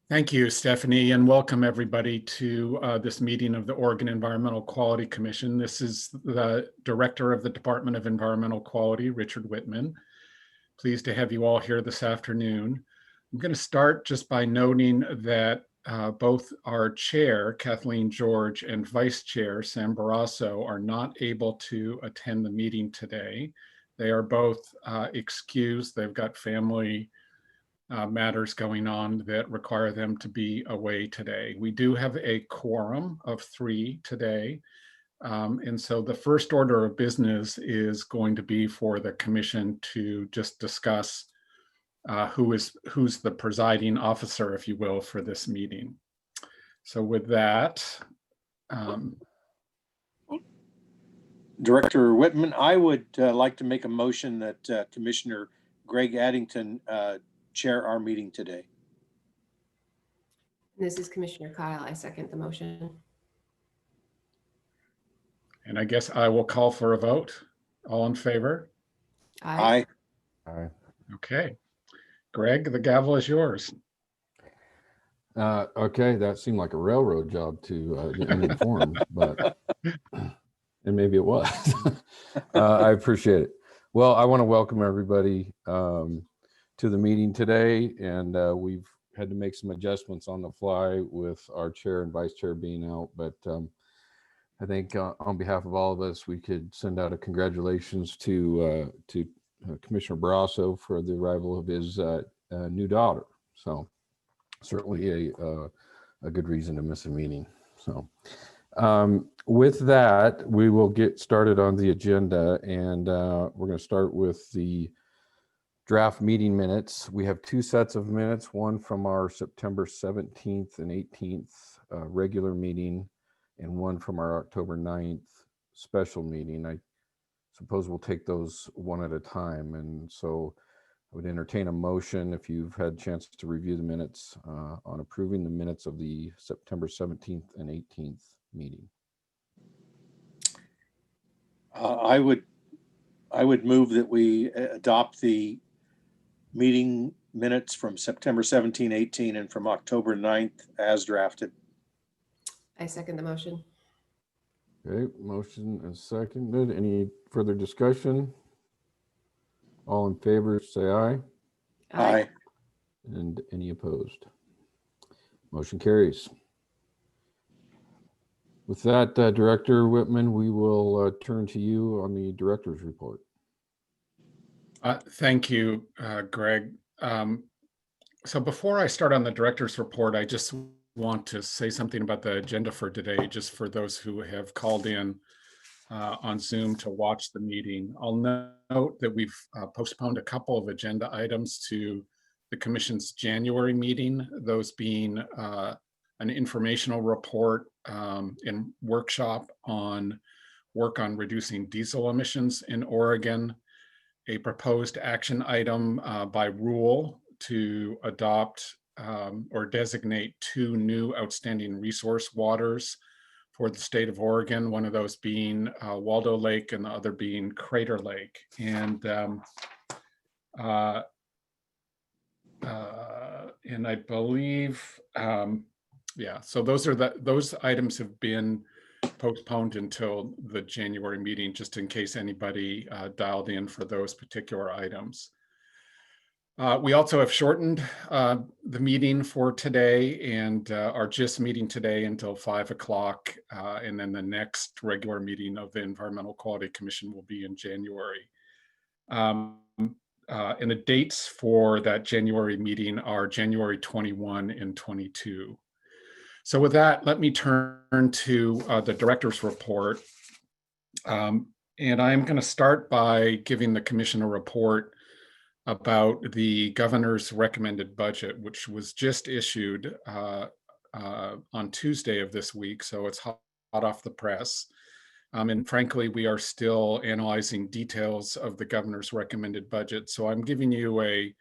Thank you, Stephanie, and welcome everybody to this meeting of the Oregon Environmental Quality Commission. This is the Director of the Department of Environmental Quality, Richard Whitman. Pleased to have you all here this afternoon. I'm going to start just by noting that both our chair, Kathleen George, and vice chair, Sam Barrasso, are not able to attend the meeting today. They are both excused. They've got family matters going on that require them to be away today. We do have a quorum of 3 today. And so the first order of business is going to be for the commission to just discuss who's the presiding officer, if you will, for this meeting. So with that, Director Whitman, I would like to make a motion that Commissioner Greg Addington chair our meeting today. This is Commissioner Kyle. I second the motion. and I guess I will call for a vote. All in favor? Aye. Aye. Okay. Greg, the gavel is yours. Okay, that seemed like a railroad job to uninform, but and maybe it was. I appreciate it. Well, I want to welcome everybody to the meeting today, and we've had to make some adjustments on the fly with our chair and vice chair being out, but I think on behalf of all of us, we could send out a congratulations to Commissioner Barrasso for the arrival of his new daughter. So certainly a good reason to miss a meeting. So with that, we will get started on the agenda, and we're going to start with the draft meeting minutes. We have 2 sets of minutes, one from our September 17th and 18th regular meeting, and one from our October 9th special meeting. I suppose we'll take those one at a time. And so I would entertain a motion, if you've had a chance to review the minutes, on approving the minutes of the September 17th and 18th meeting. I would move that we adopt the meeting minutes from September 17, 18, and from October 9th as drafted. I second the motion. Okay, motion is seconded. Any further discussion? All in favor, say aye. Aye. And any opposed? Motion carries. With that, Director Whitman, we will turn to you on the director's report. Thank you, Greg. So before I start on the director's report, I just want to say something about the agenda for today, just for those who have called in on Zoom to watch the meeting. I'll note that we've postponed a couple of agenda items to the Commission's January meeting, those being an informational report and workshop on work on reducing diesel emissions in Oregon, a proposed action item by rule to adopt or designate 2 new outstanding resource waters for the state of Oregon, one of those being Waldo Lake and the other being Crater Lake. And I believe, yeah, so those items have been postponed until the January meeting, just in case anybody dialed in for those particular items. We also have shortened the meeting for today and our GIST meeting today until 5 o'clock. And then the next regular meeting of the Environmental Quality Commission will be in January. And the dates for that January meeting are January 21 and 22. So with that, let me turn to the director's report. And I'm going to start by giving the commission a report about the governor's recommended budget, which was just issued on Tuesday of this week. So it's hot off the press. And frankly, we are still analyzing details of the governor's recommended budget. So I'm giving you a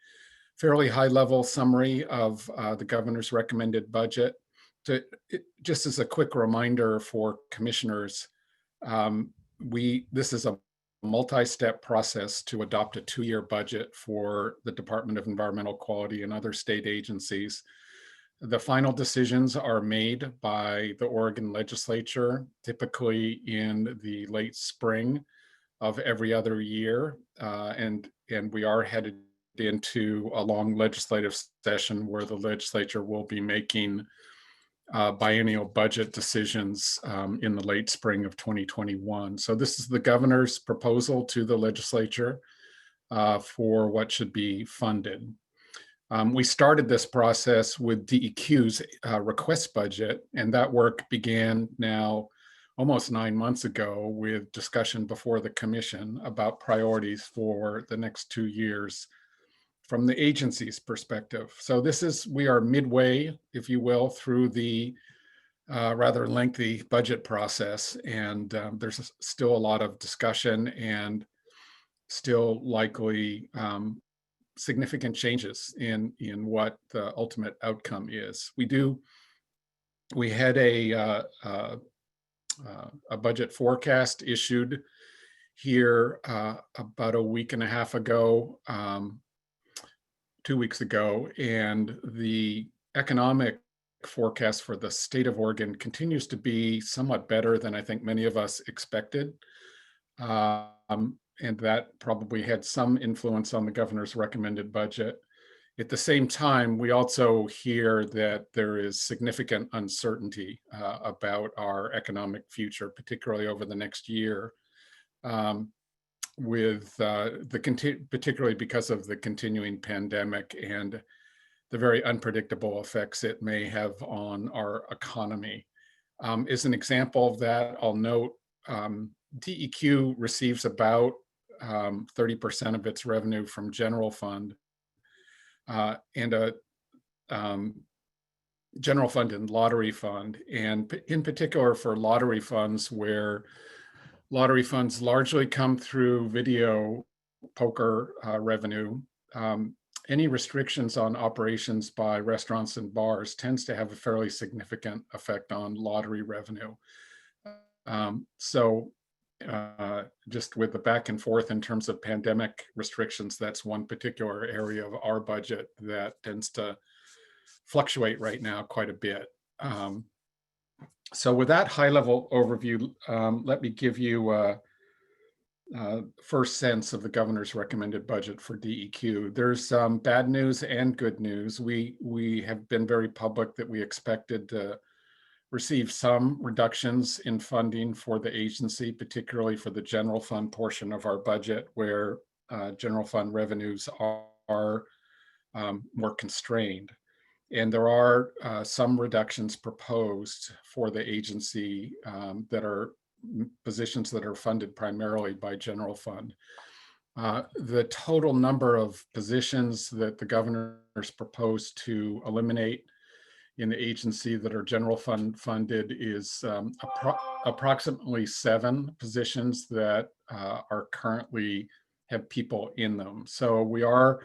fairly high-level summary of the governor's recommended budget. Just as a quick reminder for commissioners, this is a multi-step process to adopt a 2-year budget for the Department of Environmental Quality and other state agencies. The final decisions are made by the Oregon legislature, typically in the late spring of every other year. And we are headed into a long legislative session where the legislature will be making biennial budget decisions in the late spring of 2021. So this is the governor's proposal to the legislature for what should be funded. We started this process with DEQ's request budget, and that work began now almost 9 months ago with discussion before the commission about priorities for the next 2 years from the agency's perspective. So we are midway, if you will, through the rather lengthy budget process, and there's still a lot of discussion and still likely significant changes in what the ultimate outcome is. We had a budget forecast issued here about a week and a half ago, 2 weeks ago, and the economic forecast for the state of Oregon continues to be somewhat better than I think many of us expected. And that probably had some influence on the governor's recommended budget. At the same time, we also hear that there is significant uncertainty about our economic future, particularly over the next year, particularly because of the continuing pandemic and the very unpredictable effects it may have on our economy. As an example of that, I'll note DEQ receives about 30% of its revenue from general fund and a general fund and lottery fund. And in particular for lottery funds, where lottery funds largely come through video poker revenue, any restrictions on operations by restaurants and bars tends to have a fairly significant effect on lottery revenue. Just with the back and forth in terms of pandemic restrictions, that's one particular area of our budget that tends to fluctuate right now quite a bit. So with that high level overview, let me give you a first sense of the governor's recommended budget for DEQ. There's some bad news and good news. We have been very public that we expected to receive some reductions in funding for the agency, particularly for the general fund portion of our budget, where general fund revenues are more constrained. And there are some reductions proposed for the agency that are positions that are funded primarily by general fund. The total number of positions that the governor's proposed to eliminate in the agency that are general fund funded is approximately 7 positions that are currently have people in them. So we are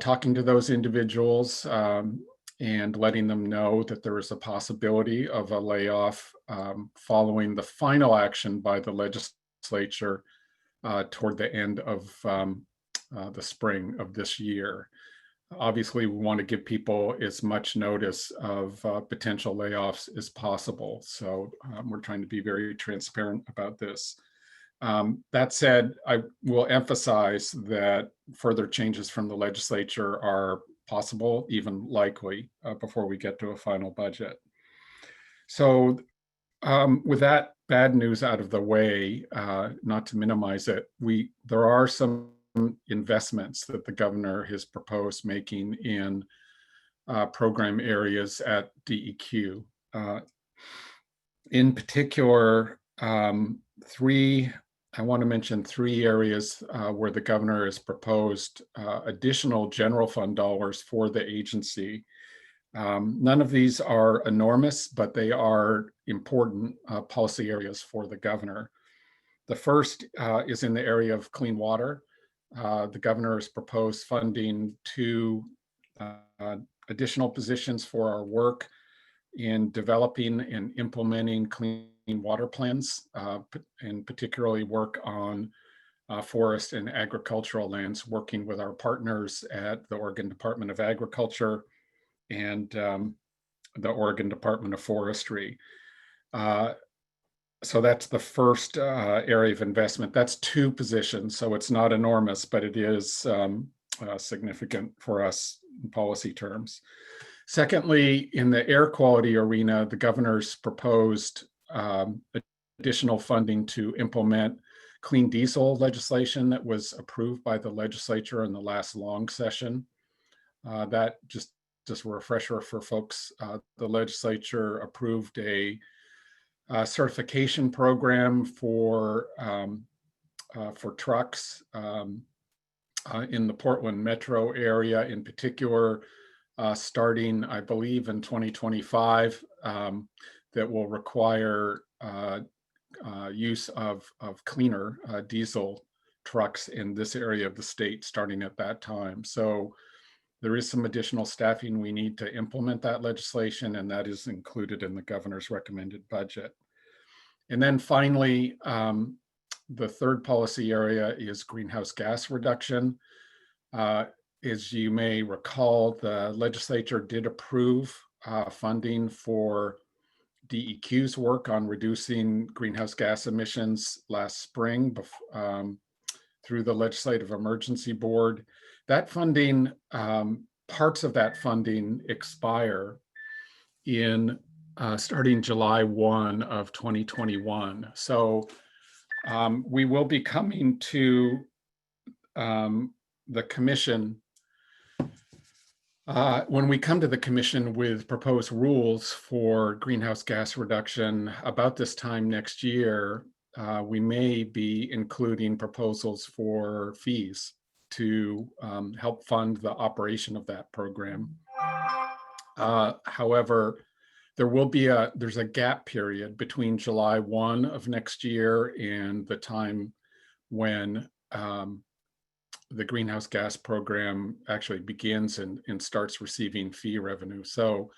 talking to those individuals and letting them know that there is a possibility of a layoff following the final action by the legislature toward the end of the spring of this year. Obviously, we want to give people as much notice of potential layoffs as possible. So we're trying to be very transparent about this. That said, I will emphasize that further changes from the legislature are possible, even likely, before we get to a final budget. So with that bad news out of the way, not to minimize it, there are some investments that the governor has proposed making in program areas at DEQ. In particular, I want to mention 3 areas where the governor has proposed additional general fund dollars for the agency. None of these are enormous, but they are important policy areas for the governor. The first is in the area of clean water. The governor has proposed funding 2 additional positions for our work in developing and implementing clean water plans, and particularly work on forest and agricultural lands, working with our partners at the Oregon Department of Agriculture and the Oregon Department of Forestry. So that's the first area of investment. That's 2 positions, so it's not enormous, but it is significant for us in policy terms. Secondly, in the air quality arena, the governor's proposed additional funding to implement clean diesel legislation that was approved by the legislature in the last long session. That just a refresher for folks, the legislature approved a certification program for trucks in the Portland metro area in particular, starting, I believe, in 2025, that will require use of cleaner diesel trucks in this area of the state starting at that time. So there is some additional staffing we need to implement that legislation, and that is included in the governor's recommended budget. And then finally, the third policy area is greenhouse gas reduction. As you may recall, the legislature did approve funding for DEQ's work on reducing greenhouse gas emissions last spring through the Legislative Emergency Board. That funding, parts of that funding expire in starting July 1 of 2021. So we will be coming to the commission. When we come to the commission with proposed rules for greenhouse gas reduction about this time next year, we may be including proposals for fees to help fund the operation of that program. However, there's a gap period between July 1 of next year and the time when the greenhouse gas program actually begins and starts receiving fee revenue. So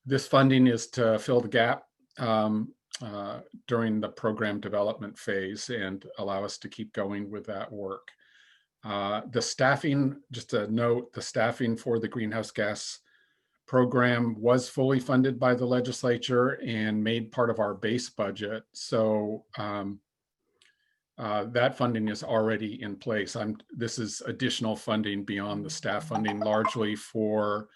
this funding is to fill the gap during the program development phase and allow us to keep going with that work. The staffing, just a note, the staffing for the greenhouse gas program was fully funded by the legislature and made part of our base budget. So that funding is already in place. This is additional funding beyond the staff funding, largely for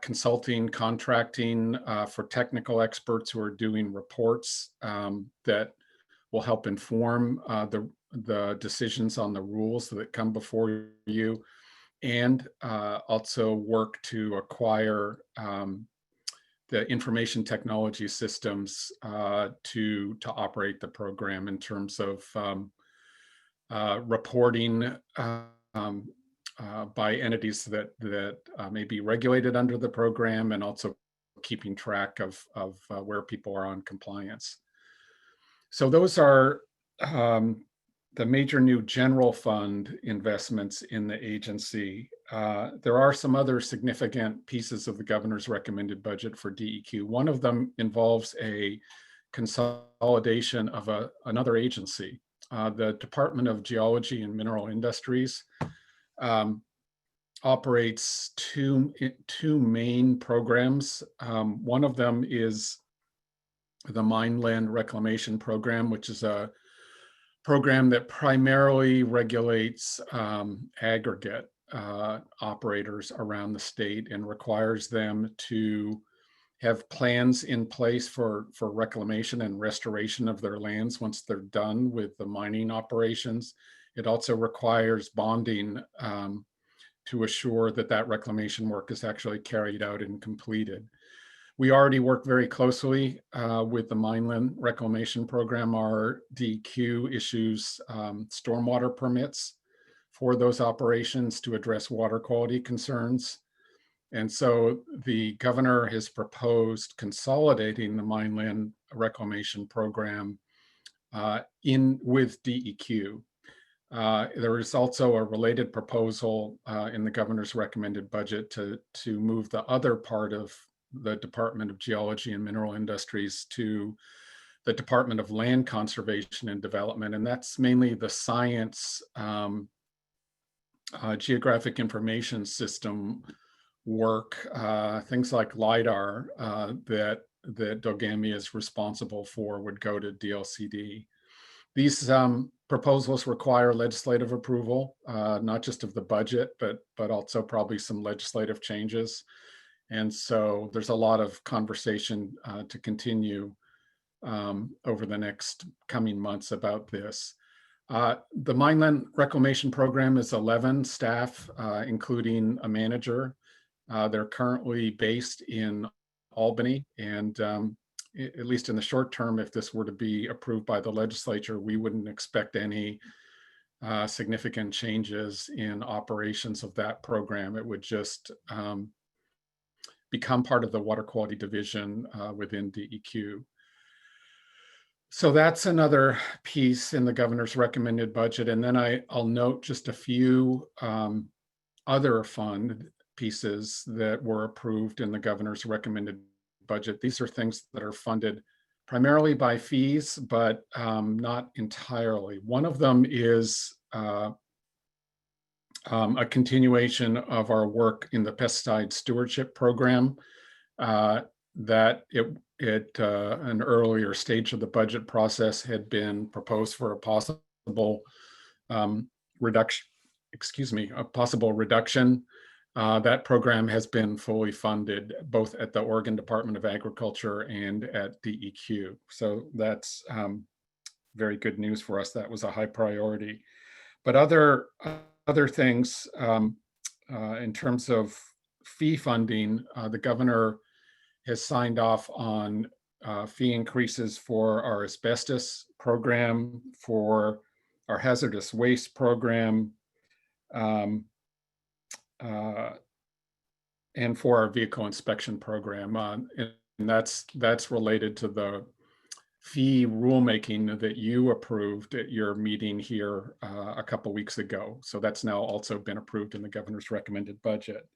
consulting, contracting for technical experts who are doing reports that will help inform the decisions on the rules that come before you, and also work to acquire the information technology systems to operate the program in terms of reporting by entities that may be regulated under the program, and also keeping track of where people are on compliance. So those are the major new general fund investments in the agency. There are some other significant pieces of the governor's recommended budget for DEQ. One of them involves a consolidation of another agency. The Department of Geology and Mineral Industries operates two main programs. One of them is the Mine Land Reclamation Program, which is a program that primarily regulates aggregate operators around the state and requires them to have plans in place for reclamation and restoration of their lands once they're done with the mining operations. It also requires bonding to assure that that reclamation work is actually carried out and completed. We already work very closely with the Mine Land Reclamation Program. Our DEQ issues stormwater permits for those operations to address water quality concerns. And so the governor has proposed consolidating the Mine Land Reclamation Program with DEQ. There is also a related proposal in the governor's recommended budget to move the other part of the Department of Geology and Mineral Industries to the Department of Land Conservation and Development. And that's mainly the science geographic information system work, things like LiDAR that Dogami is responsible for would go to DLCD. These proposals require legislative approval, not just of the budget, but also probably some legislative changes. And so there's a lot of conversation to continue over the next coming months about this. The Mineland Reclamation Program is 11 staff, including a manager. They're currently based in Albany, and at least in the short term, if this were to be approved by the legislature, we wouldn't expect any significant changes in operations of that program. It would just become part of the Water Quality Division within DEQ. So that's another piece in the governor's recommended budget. And then I'll note just a few other fund pieces that were approved in the governor's recommended budget. These are things that are funded primarily by fees, but not entirely. One of them is a continuation of our work in the pesticide stewardship program that an earlier stage of the budget process had been proposed for a possible reduction. That program has been fully funded both at the Oregon Department of Agriculture and at DEQ. So that's very good news for us. That was a high priority. But other things in terms of fee funding, the governor has signed off on fee increases for our asbestos program, for our hazardous waste program, and for our vehicle inspection program. And that's related to the fee rulemaking that you approved at your meeting here a couple weeks ago. So that's now also been approved in the governor's recommended budget.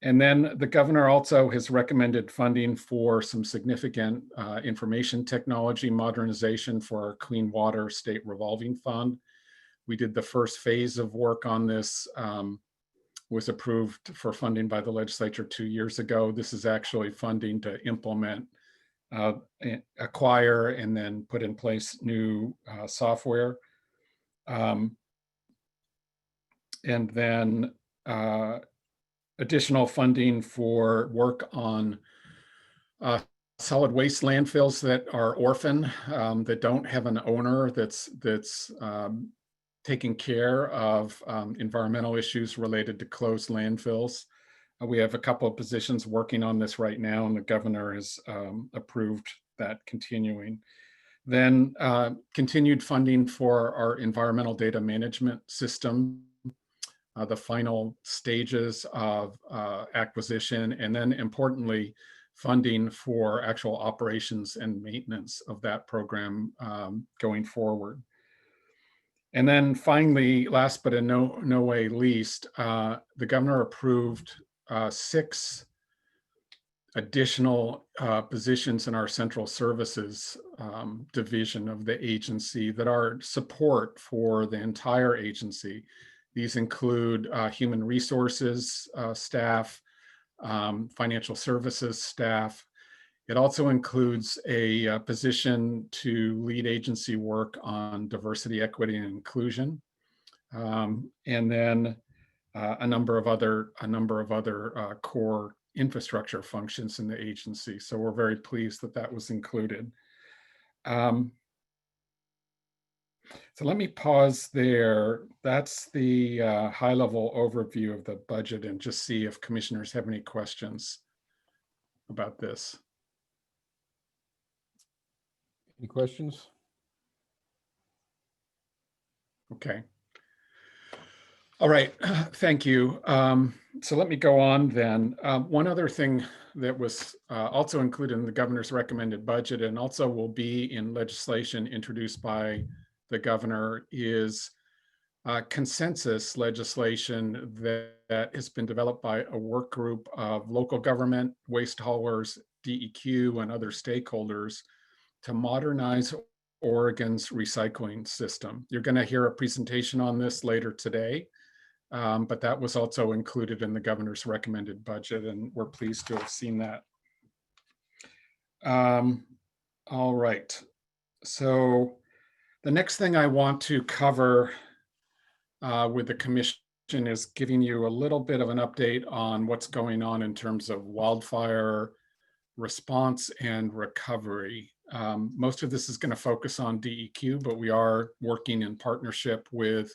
And then the governor also has recommended funding for some significant information technology modernization for our Clean Water State Revolving Fund. We did the first phase of work on this, was approved for funding by the legislature 2 years ago. This is actually funding to implement, acquire, and then put in place new software. And then additional funding for work on solid waste landfills that are orphan, that don't have an owner that's taking care of environmental issues related to closed landfills. We have a couple of positions working on this right now, and the governor has approved that continuing. Then continued funding for our environmental data management system, the final stages of acquisition, and then importantly, funding for actual operations and maintenance of that program going forward. And then finally, last but in no way least, the governor approved 6 additional positions in our central services division of the agency that are support for the entire agency. These include human resources staff, financial services staff. It also includes a position to lead agency work on diversity, equity, and inclusion, and then a number of other core infrastructure functions in the agency. So we're very pleased that that was included. So let me pause there. That's the high-level overview of the budget, and just see if commissioners have any questions about this. Any questions? Okay. All right, thank you. So let me go on then. One other thing that was also included in the governor's recommended budget, and also will be in legislation introduced by the governor, is consensus legislation that has been developed by a work group of local government, waste haulers, DEQ, and other stakeholders to modernize Oregon's recycling system. You're going to hear a presentation on this later today. but that was also included in the governor's recommended budget, and we're pleased to have seen that. All right. So the next thing I want to cover with the commission is giving you a little bit of an update on what's going on in terms of wildfire response and recovery. Most of this is going to focus on DEQ, but we are working in partnership with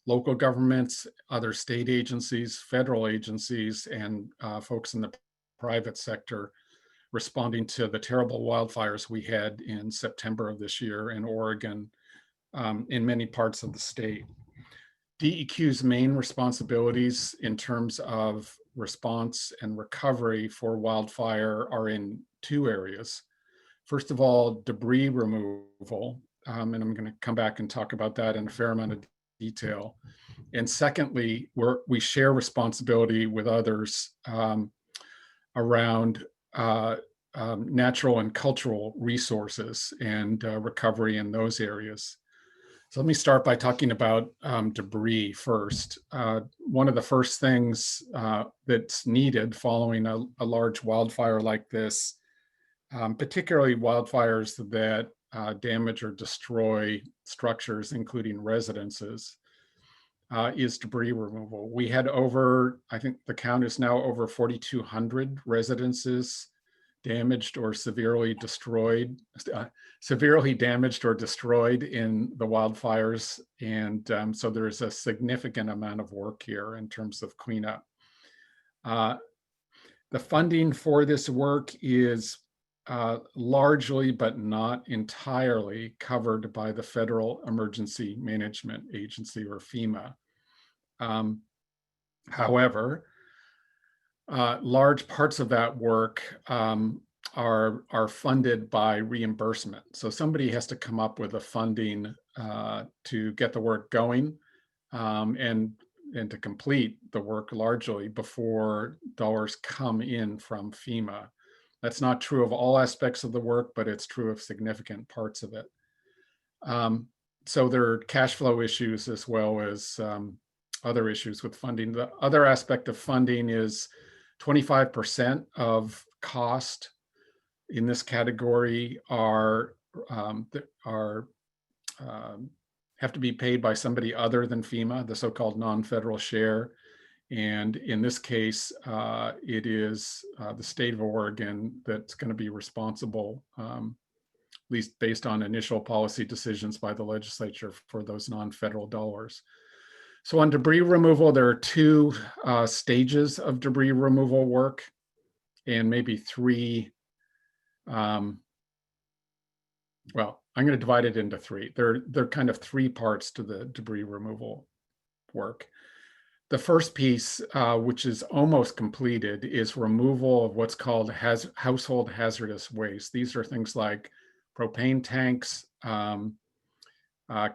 local governments, other state agencies, federal agencies, and folks in the private sector responding to the terrible wildfires we had in September of this year in Oregon, in many parts of the state. DEQ's main responsibilities in terms of response and recovery for wildfire are in two areas. First of all, debris removal, and I'm going to come back and talk about that in a fair amount of detail. And secondly, we share responsibility with others around natural and cultural resources and recovery in those areas. So let me start by talking about debris first. One of the first things that's needed following a large wildfire like this, particularly wildfires that damage or destroy structures, including residences, is debris removal. We had over, I think the count is now over 4,200 residences damaged or severely destroyed, severely damaged or destroyed in the wildfires. And so there's a significant amount of work here in terms of cleanup. The funding for this work is largely, but not entirely, covered by the Federal Emergency Management Agency, or FEMA. However, large parts of that work are funded by reimbursement. So somebody has to come up with the funding to get the work going and to complete the work largely before dollars come in from FEMA. That's not true of all aspects of the work, but it's true of significant parts of it. So there are cash flow issues as well as other issues with funding. The other aspect of funding is 25% of cost in this category have to be paid by somebody other than FEMA, the so-called non-federal share. And in this case, it is the state of Oregon that's going to be responsible, at least based on initial policy decisions by the legislature, for those non-federal dollars. So on debris removal, there are two stages of debris removal work, and maybe three. Well, I'm going to divide it into three. There are kind of three parts to the debris removal work. The first piece, which is almost completed, is removal of what's called household hazardous waste. These are things like propane tanks,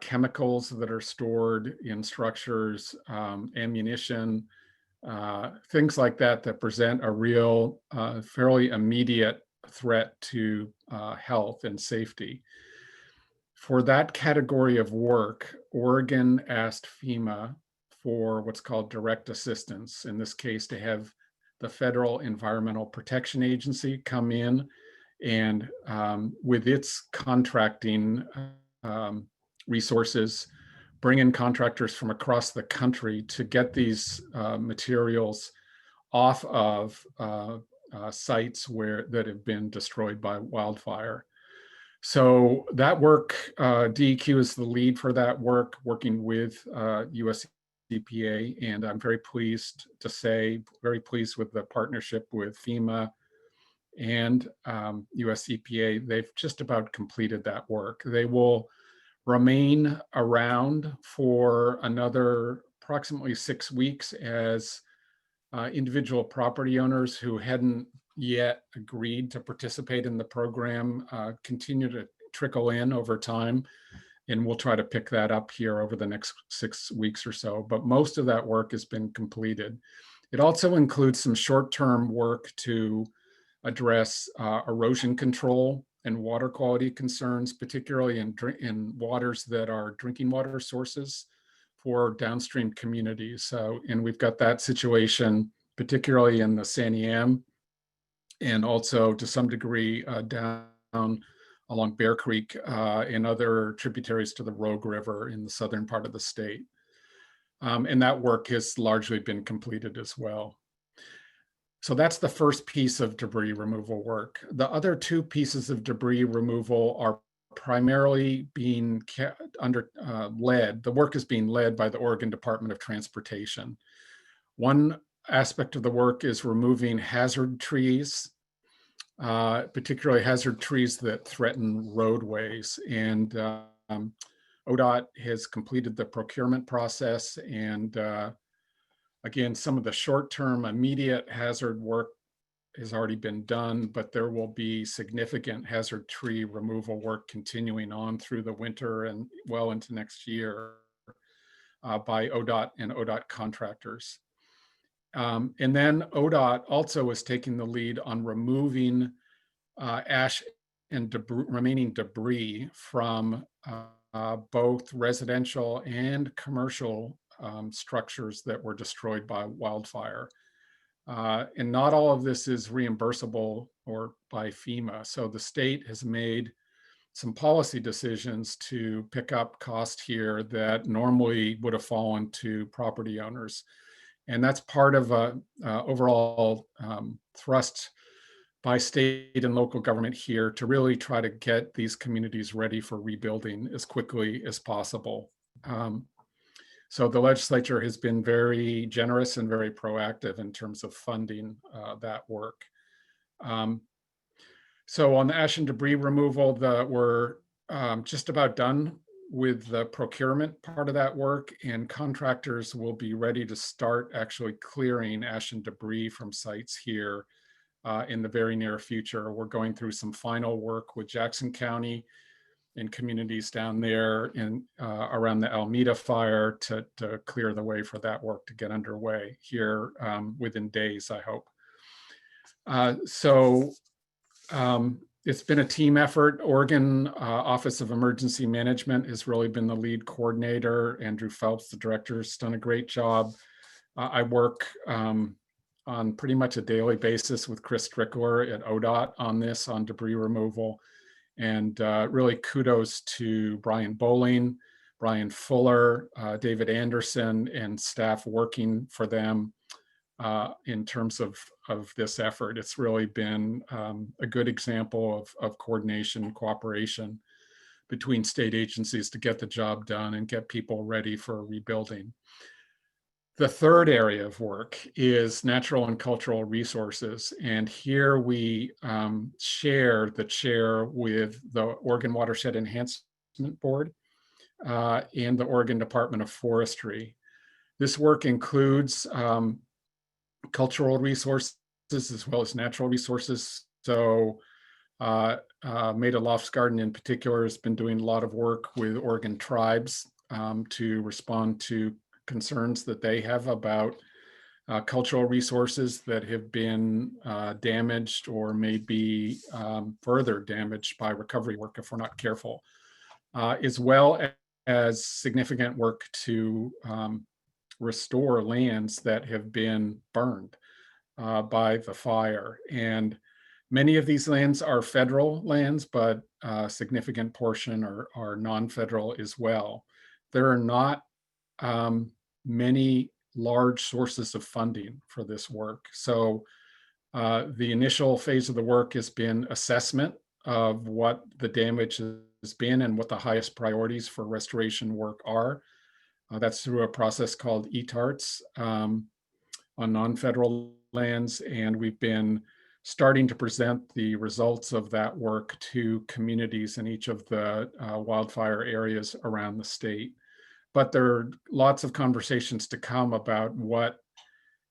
chemicals that are stored in structures, ammunition, things like that that present a real, fairly immediate threat to health and safety. For that category of work, Oregon asked FEMA for what's called direct assistance, in this case to have the Federal Environmental Protection Agency come in and with its contracting resources, bring in contractors from across the country to get these materials off of sites that have been destroyed by wildfire. So that work, DEQ is the lead for that work, working with US EPA, and I'm very pleased to say, very pleased with the partnership with FEMA and US EPA. They've just about completed that work. They will remain around for another approximately 6 weeks as individual property owners who hadn't yet agreed to participate in the program continue to trickle in over time. And we'll try to pick that up here over the next 6 weeks or so. But most of that work has been completed. It also includes some short-term work to address erosion control and water quality concerns, particularly in waters that are drinking water sources for downstream communities. So, and we've got that situation, particularly in the Santiam, and also to some degree down along Bear Creek and other tributaries to the Rogue River in the southern part of the state. And that work has largely been completed as well. So that's the first piece of debris removal work. The other two pieces of debris removal are primarily being led. The work is being led by the Oregon Department of Transportation. One aspect of the work is removing hazard trees, particularly hazard trees that threaten roadways. And ODOT has completed the procurement process, and again, some of the short-term immediate hazard work has already been done, but there will be significant hazard tree removal work continuing on through the winter and well into next year by ODOT and ODOT contractors. And then ODOT also is taking the lead on removing ash and remaining debris from both residential and commercial structures that were destroyed by wildfire. And not all of this is reimbursable or by FEMA. So the state has made some policy decisions to pick up cost here that normally would have fallen to property owners. And that's part of a overall thrust by state and local government here to really try to get these communities ready for rebuilding as quickly as possible. So the legislature has been very generous and very proactive in terms of funding that work. So on the ash and debris removal, we're just about done with the procurement part of that work, and contractors will be ready to start actually clearing ash and debris from sites here in the very near future. We're going through some final work with Jackson County and communities down there in around the Alameda fire to clear the way for that work to get underway here within days, I hope. It's been a team effort. Oregon Office of Emergency Management has really been the lead coordinator. Andrew Phelps, the director, has done a great job. I work on pretty much a daily basis with Chris Strickler at ODOT on this, on debris removal. And really kudos to Brian Bowling, Brian Fuller, David Anderson, and staff working for them in terms of this effort. It's really been a good example of coordination and cooperation between state agencies to get the job done and get people ready for rebuilding. The third area of work is natural and cultural resources. And here we share the chair with the Oregon Watershed Enhancement Board and the Oregon Department of Forestry. This work includes cultural resources as well as natural resources. So Maida Loftsgarden in particular has been doing a lot of work with Oregon tribes to respond to concerns that they have about cultural resources that have been damaged or may be further damaged by recovery work if we're not careful, as well as significant work to restore lands that have been burned by the fire. And many of these lands are federal lands, but a significant portion are non-federal as well. There are not many large sources of funding for this work. So the initial phase of the work has been assessment of what the damage has been and what the highest priorities for restoration work are. That's through a process called ETARTS on non-federal lands. And we've been starting to present the results of that work to communities in each of the wildfire areas around the state. But there are lots of conversations to come about what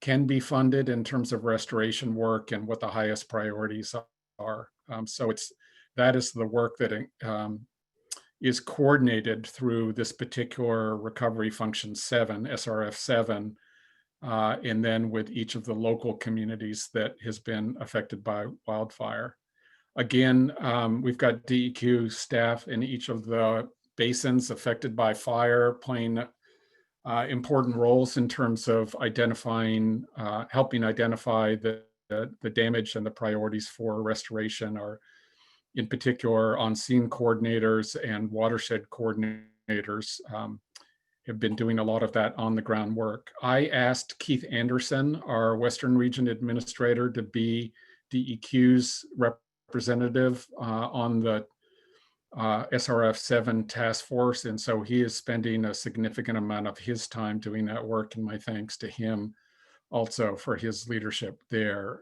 can be funded in terms of restoration work and what the highest priorities are. So that is the work that is coordinated through this particular Recovery Function 7, SRF 7, and then with each of the local communities that has been affected by wildfire. Again, we've got DEQ staff in each of the basins affected by fire playing important roles in terms of identifying, helping identify the damage and the priorities for restoration are in particular on-scene coordinators and watershed coordinators have been doing a lot of that on the ground work. I asked Keith Anderson, our Western Region Administrator, to be DEQ's representative on the SRF 7 task force. And so he is spending a significant amount of his time doing that work, and my thanks to him also for his leadership there.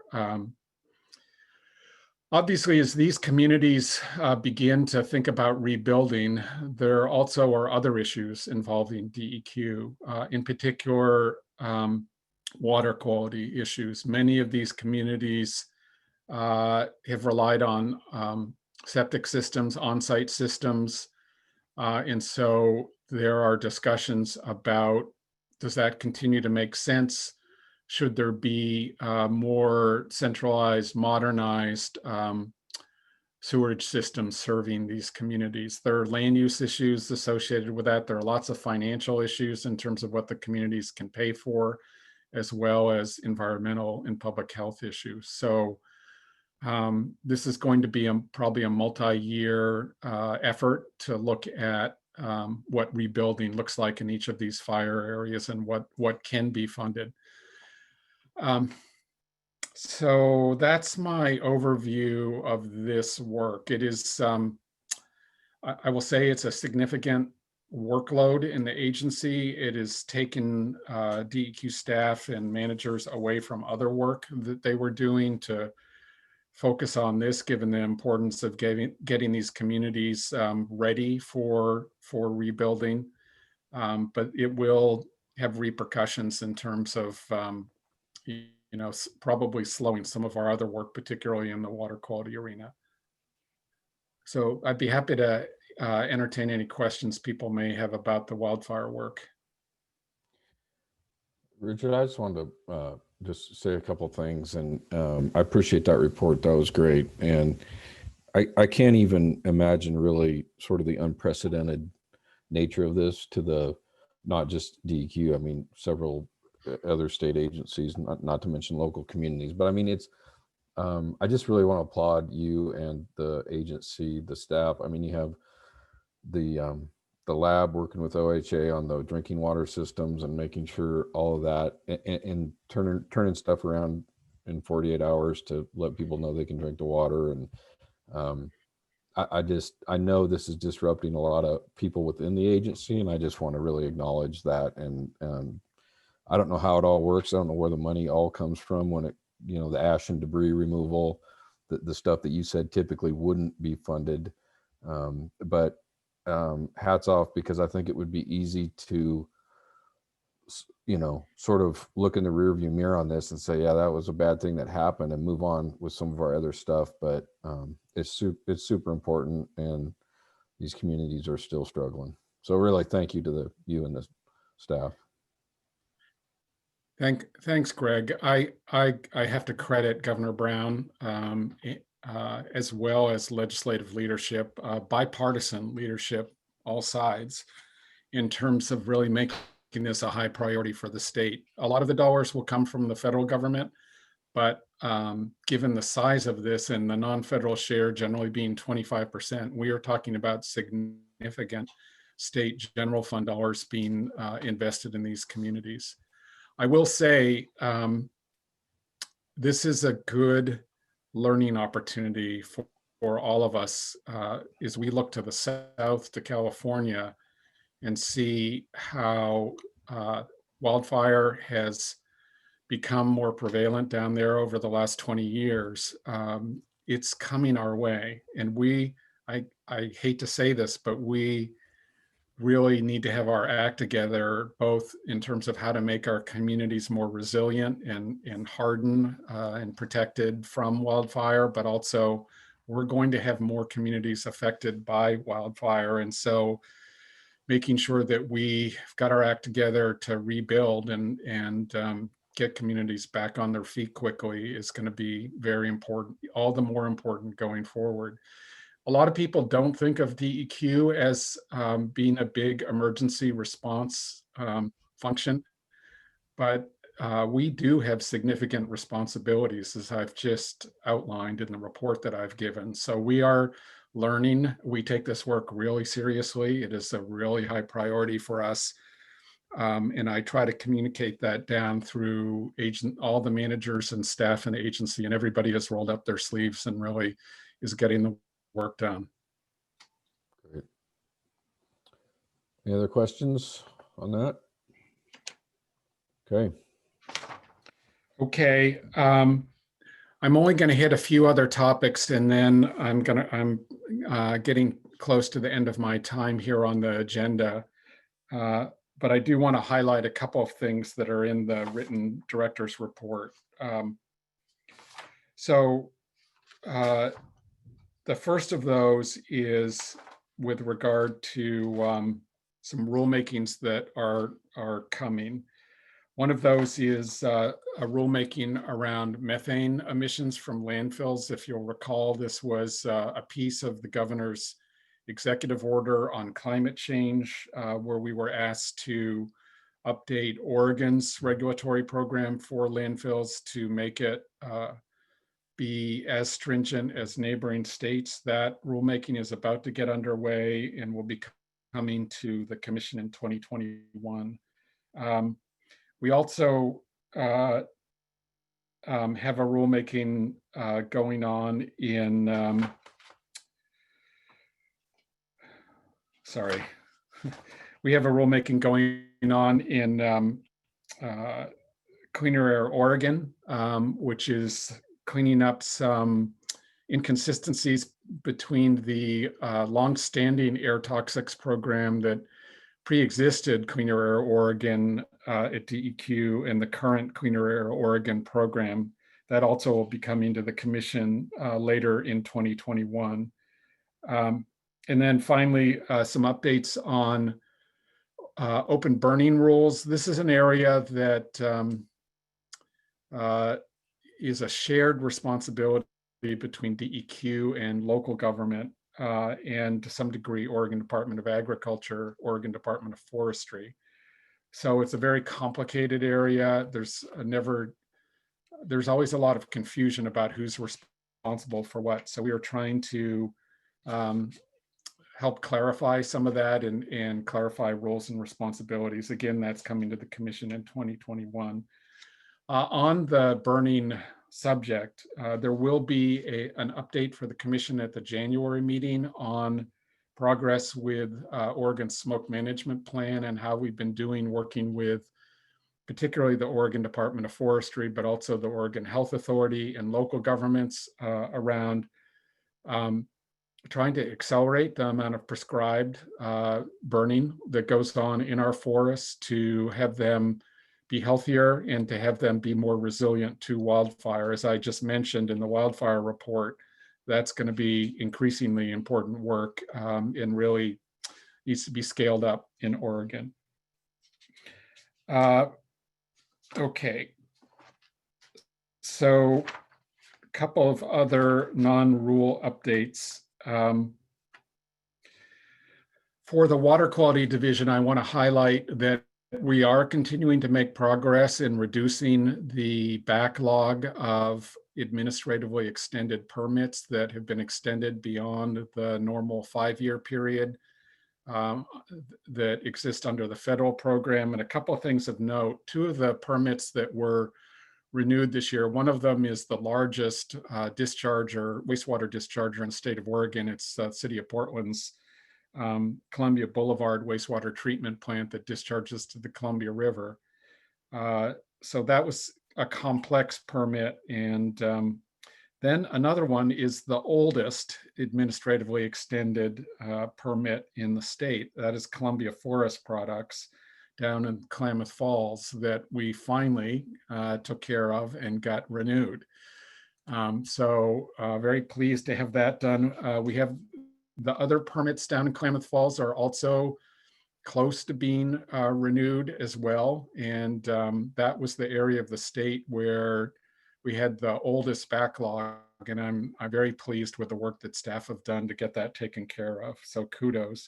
Obviously, as these communities begin to think about rebuilding, there also are other issues involving DEQ, in particular, water quality issues. Many of these communities have relied on septic systems, on-site systems, and so there are discussions about, does that continue to make sense? Should there be more centralized, modernized sewerage systems serving these communities? There are land use issues associated with that. There are lots of financial issues in terms of what the communities can pay for, as well as environmental and public health issues. So this is going to be probably a multi-year effort to look at what rebuilding looks like in each of these fire areas and what can be funded. So that's my overview of this work. It is, I will say it's a significant workload in the agency. It has taken DEQ staff and managers away from other work that they were doing to focus on this, given the importance of getting these communities ready for rebuilding. But it will have repercussions in terms of probably slowing some of our other work, particularly in the water quality arena. So I'd be happy to entertain any questions people may have about the wildfire work. Richard, I just wanted to just say a couple of things, and I appreciate that report. That was great. And I can't even imagine really sort of the unprecedented nature of this to the, not just DEQ, I mean, several other state agencies, not to mention local communities. But I mean, it's, I just really want to applaud you and the agency, the staff. I mean, you have the lab working with OHA on the drinking water systems and making sure all of that and turning stuff around in 48 hours to let people know they can drink the water. And I know this is disrupting a lot of people within the agency, and I just want to really acknowledge that. And I don't know how it all works. I don't know where the money all comes from when it, the ash and debris removal, the stuff that you said typically wouldn't be funded. But hats off, because I think it would be easy to, sort of look in the rearview mirror on this and say, yeah, that was a bad thing that happened, and move on with some of our other stuff. But it's super important, and these communities are still struggling. So really thank you to you and the staff. Thanks, Greg. I have to credit Governor Brown as well as legislative leadership, bipartisan leadership, all sides, in terms of really making this a high priority for the state. A lot of the dollars will come from the federal government, but given the size of this and the non-federal share generally being 25%, we are talking about significant state general fund dollars being invested in these communities. I will say this is a good learning opportunity for all of us as we look to the south, to California, and see how wildfire has become more prevalent down there over the last 20 years. It's coming our way. And I hate to say this, but we really need to have our act together, both in terms of how to make our communities more resilient and hardened and protected from wildfire, but also we're going to have more communities affected by wildfire. And so making sure that we've got our act together to rebuild and get communities back on their feet quickly is going to be very important, all the more important going forward. A lot of people don't think of DEQ as being a big emergency response function. But we do have significant responsibilities, as I've just outlined in the report that I've given. So we are learning. We take this work really seriously. It is a really high priority for us. And I try to communicate that down through all the managers and staff and agency, and everybody has rolled up their sleeves and really is getting the work done. Great. Any other questions on that? Okay. Okay. I'm only going to hit a few other topics, and then I'm getting close to the end of my time here on the agenda. But I do want to highlight a couple of things that are in the written director's report. The first of those is with regard to some rulemakings that are coming. One of those is a rulemaking around methane emissions from landfills. If you'll recall, this was a piece of the governor's executive order on climate change, where we were asked to update Oregon's regulatory program for landfills to make it be as stringent as neighboring states. That rulemaking is about to get underway and will be coming to the commission in 2021. We also have a rulemaking going on in, we have a rulemaking going on in Cleaner Air Oregon, which is cleaning up some inconsistencies between the longstanding air toxics program that pre-existed Cleaner Air Oregon at DEQ and the current Cleaner Air Oregon program. That also will be coming to the commission later in 2021. And then finally, some updates on open burning rules. This is an area that is a shared responsibility between DEQ and local government, and to some degree, Oregon Department of Agriculture, Oregon Department of Forestry. So it's a very complicated area. There's always a lot of confusion about who's responsible for what. So we are trying to help clarify some of that and clarify roles and responsibilities. Again, that's coming to the commission in 2021. On the burning subject, there will be an update for the commission at the January meeting on progress with Oregon's smoke management plan and how we've been doing working with particularly the Oregon Department of Forestry, but also the Oregon Health Authority and local governments around trying to accelerate the amount of prescribed burning that goes on in our forests to have them be healthier and to have them be more resilient to wildfire. As I just mentioned in the wildfire report, that's going to be increasingly important work and really needs to be scaled up in Oregon. Okay, so a couple of other non-rule updates. For the Water Quality Division, I want to highlight that we are continuing to make progress in reducing the backlog of administratively extended permits that have been extended beyond the normal 5-year period that exist under the federal program. And a couple of things of note, 2 of the permits that were renewed this year, one of them is the largest wastewater discharger in the state of Oregon. It's the city of Portland's Columbia Boulevard wastewater treatment plant that discharges to the Columbia River. So that was a complex permit. And then another one is the oldest administratively extended permit in the state. That is Columbia Forest Products down in Klamath Falls that we finally took care of and got renewed. So very pleased to have that done. We have the other permits down in Klamath Falls are also close to being renewed as well. And that was the area of the state where we had the oldest backlog. And I'm very pleased with the work that staff have done to get that taken care of. So kudos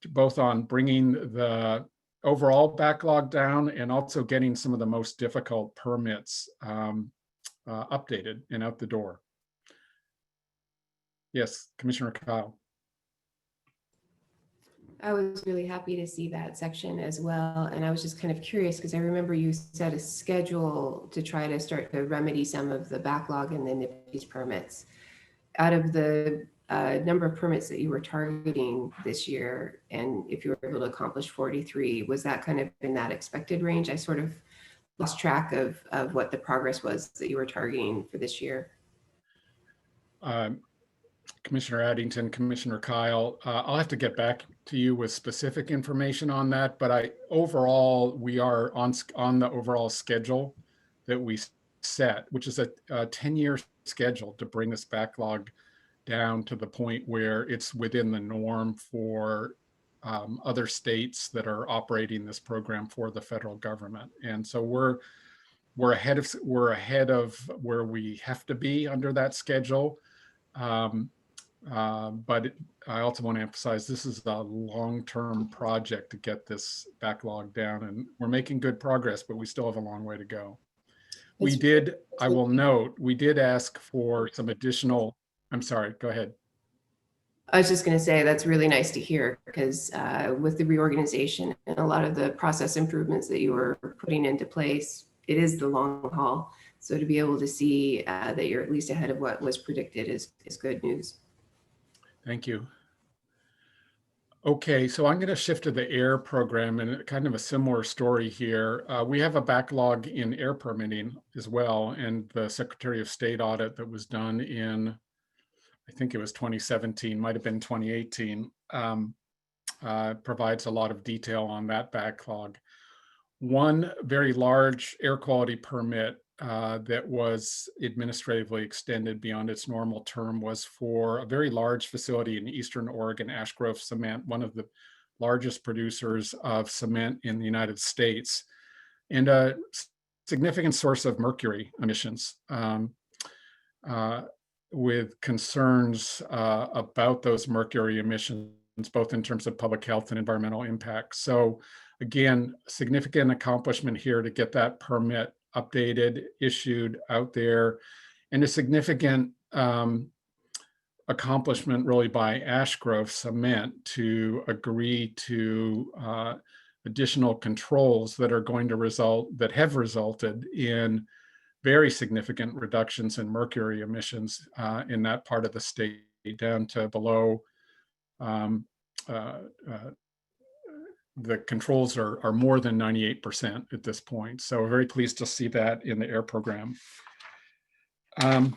to both on bringing the overall backlog down and also getting some of the most difficult permits updated and out the door. Yes, Commissioner Kyle. I was really happy to see that section as well. And I was just kind of curious because I remember you set a schedule to try to start to remedy some of the backlog in the NIPSEA's permits. Out of the number of permits that you were targeting this year, and if you were able to accomplish 43, was that kind of in that expected range? I sort of lost track of what the progress was that you were targeting for this year. Commissioner Addington, Commissioner Kyle, I'll have to get back to you with specific information on that, but overall, we are on the overall schedule that we set, which is a 10-year schedule to bring this backlog down to the point where it's within the norm for other states that are operating this program for the federal government. And so we're ahead of where we have to be under that schedule. But I also want to emphasize this is a long-term project to get this backlog down, and we're making good progress, but we still have a long way to go. I will note, we did ask for some additional, I'm sorry, go ahead. I was just going to say that's really nice to hear because with the reorganization and a lot of the process improvements that you were putting into place, it is the long haul. So to be able to see that you're at least ahead of what was predicted is good news. Thank you. Okay, so I'm going to shift to the air program and kind of a similar story here. We have a backlog in air permitting as well, and the Secretary of State audit that was done in, I think it was 2017, might have been 2018, provides a lot of detail on that backlog. One very large air quality permit that was administratively extended beyond its normal term was for a very large facility in Eastern Oregon, Ash Grove Cement, one of the largest producers of cement in the United States, and a significant source of mercury emissions, with concerns about those mercury emissions, both in terms of public health and environmental impact. So again, significant accomplishment here to get that permit updated, issued out there, and a significant accomplishment really by Ash Grove Cement to agree to additional controls that are going to have resulted in very significant reductions in mercury emissions in that part of the state, down to below the controls are more than 98% at this point. So we're very pleased to see that in the air program. I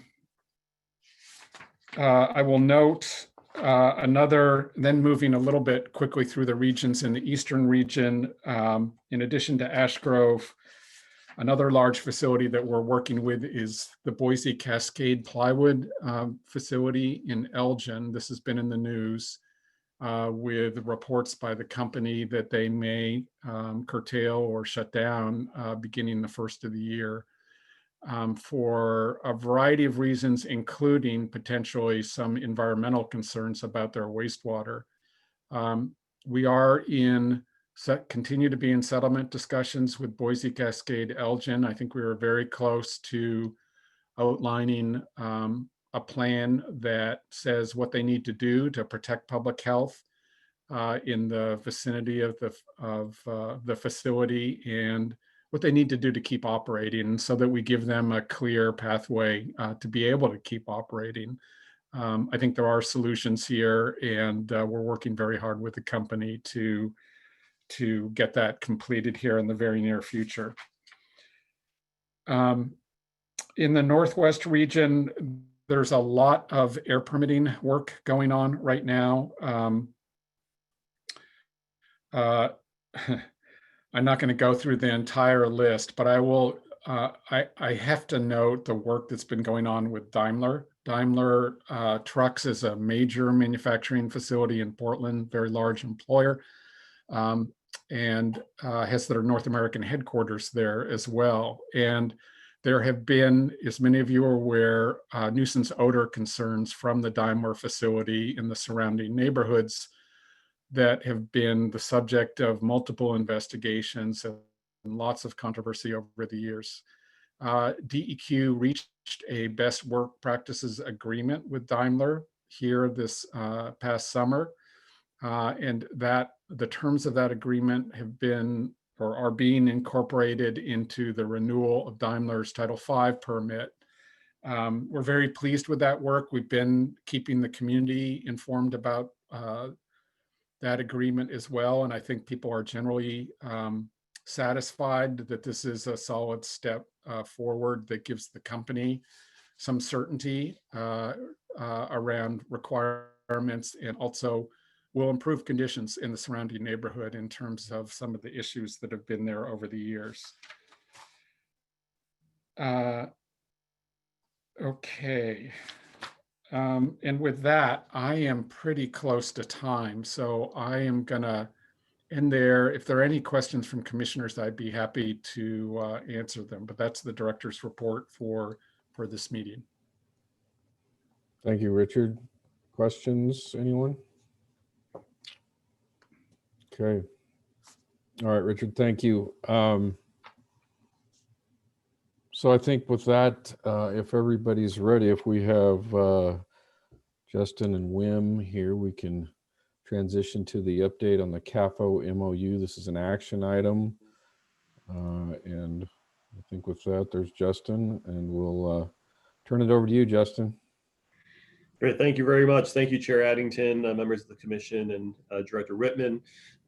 will note then moving a little bit quickly through the regions. In the Eastern region, in addition to Ash Grove, another large facility that we're working with is the Boise Cascade Plywood facility in Elgin. This has been in the news with reports by the company that they may curtail or shut down beginning the first of the year for a variety of reasons, including potentially some environmental concerns about their wastewater. We are continue to be in settlement discussions with Boise Cascade Elgin. I think we were very close to outlining a plan that says what they need to do to protect public health in the vicinity of the facility, and what they need to do to keep operating, so that we give them a clear pathway to be able to keep operating. I think there are solutions here, and we're working very hard with the company to get that completed here in the very near future. In the Northwest region, there's a lot of air permitting work going on right now. I'm not going to go through the entire list, but I will. I have to note the work that's been going on with Daimler. Daimler Trucks is a major manufacturing facility in Portland, very large employer, and has their North American headquarters there as well. And there have been, as many of you are aware, nuisance odor concerns from the Daimler facility in the surrounding neighborhoods that have been the subject of multiple investigations and lots of controversy over the years. DEQ reached a best work practices agreement with Daimler here this past summer, and that the terms of that agreement have been or are being incorporated into the renewal of Daimler's Title V permit. We're very pleased with that work. We've been keeping the community informed about that agreement as well, and I think people are generally satisfied that this is a solid step forward that gives the company some certainty around requirements, and also will improve conditions in the surrounding neighborhood in terms of some of the issues that have been there over the years. Okay. And with that, I am pretty close to time, so I am gonna end there. If there are any questions from commissioners, I'd be happy to answer them, but that's the director's report for this meeting. Thank you, Richard. Questions, anyone? Okay. All right, Richard, thank you. So I think with that, if everybody's ready, if we have Justin and Wim here, we can transition to the update on the CAFO MOU. This is an action item. And I think with that, there's Justin, and we'll turn it over to you, Justin. Great, thank you very much. Thank you, Chair Addington, members of the commission, and Director Whitman.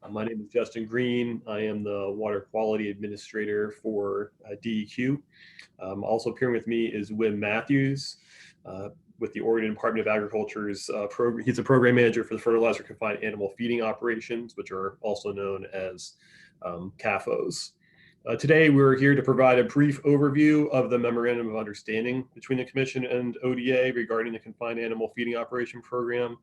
My name is Justin Green. I am the Water Quality Administrator for DEQ. Also appearing with me is Wim Matthews with the Oregon Department of Agriculture's program. He's a program manager for the fertilizer confined animal feeding operations, which are also known as CAFOs. Today, we're here to provide a brief overview of the Memorandum of Understanding between the Commission and ODA regarding the Confined Animal Feeding Operation Program.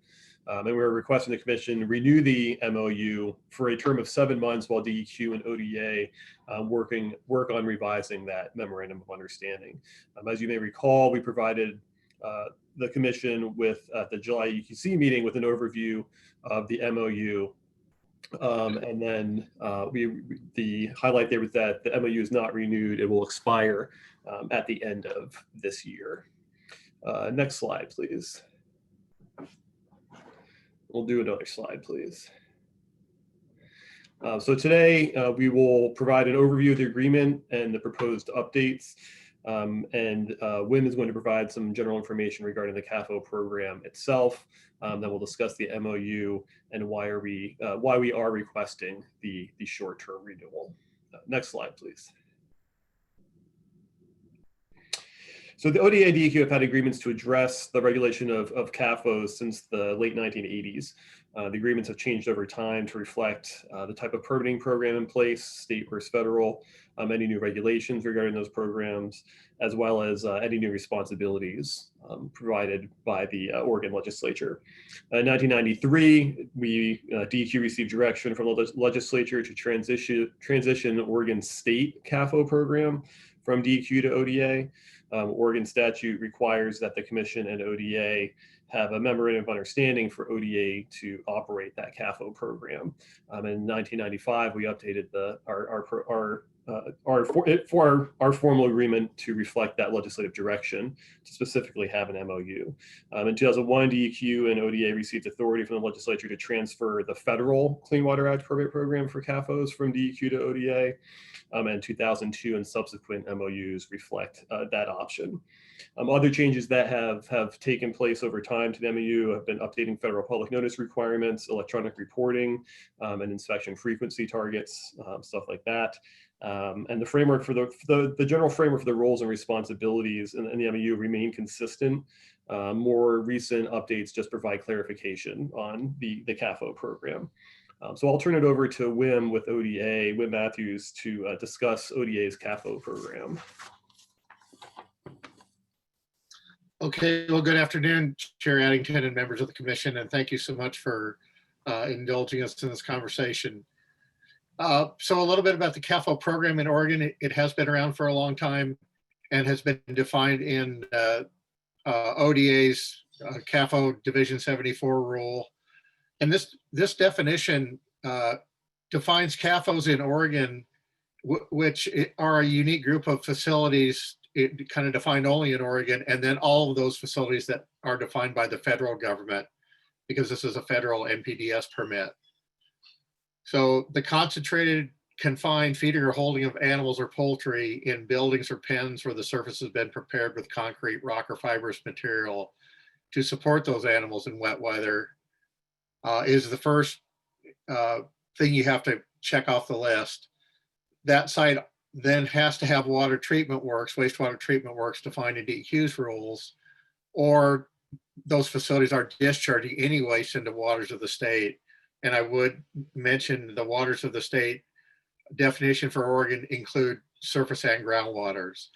And we're requesting the Commission renew the MOU for a term of 7 months while DEQ and ODA work on revising that Memorandum of Understanding. As you may recall, we provided the Commission with the July EQC meeting with an overview of the MOU. And then the highlight there was that the MOU is not renewed. It will expire at the end of this year. Next slide, please. We'll do another slide, please. So today we will provide an overview of the agreement and the proposed updates. And Wim is going to provide some general information regarding the CAFO program itself. Then we'll discuss the MOU and why we are requesting the short-term renewal. Next slide, please. So the ODA and DEQ have had agreements to address the regulation of CAFOs since the late 1980s. The agreements have changed over time to reflect the type of permitting program in place, state versus federal, any new regulations regarding those programs, as well as any new responsibilities provided by the Oregon legislature. In 1993, DEQ received direction from the legislature to transition Oregon's state CAFO program from DEQ to ODA. Oregon statute requires that the Commission and ODA have a memorandum of understanding for ODA to operate that CAFO program. In 1995, we updated our formal agreement to reflect that legislative direction to specifically have an MOU. In 2001, DEQ and ODA received authority from the legislature to transfer the federal Clean Water Act permit program for CAFOs from DEQ to ODA. And 2002 and subsequent MOUs reflect that option. Other changes that have taken place over time to the MOU have been updating federal public notice requirements, electronic reporting, and inspection frequency targets, stuff like that. And the framework for the general framework for the roles and responsibilities in the MOU remain consistent. More recent updates just provide clarification on the CAFO program. So I'll turn it over to Wim with ODA, Wim Matthews, to discuss ODA's CAFO program. Okay, well, good afternoon, Chair Addington and members of the commission, and thank you so much for indulging us in this conversation. So a little bit about the CAFO program in Oregon. It has been around for a long time and has been defined in ODA's CAFO Division 74 rule. And this definition defines CAFOs in Oregon, which are a unique group of facilities kind of defined only in Oregon, and then all of those facilities that are defined by the federal government, because this is a federal NPDES permit. So the concentrated, confined feeding or holding of animals or poultry in buildings or pens where the surface has been prepared with concrete, rock, or fibrous material to support those animals in wet weather is the first thing you have to check off the list. That site then has to have water treatment works, wastewater treatment works defined in DEQ's rules, or those facilities are discharging any waste into waters of the state. And I would mention the waters of the state definition for Oregon include surface and groundwaters.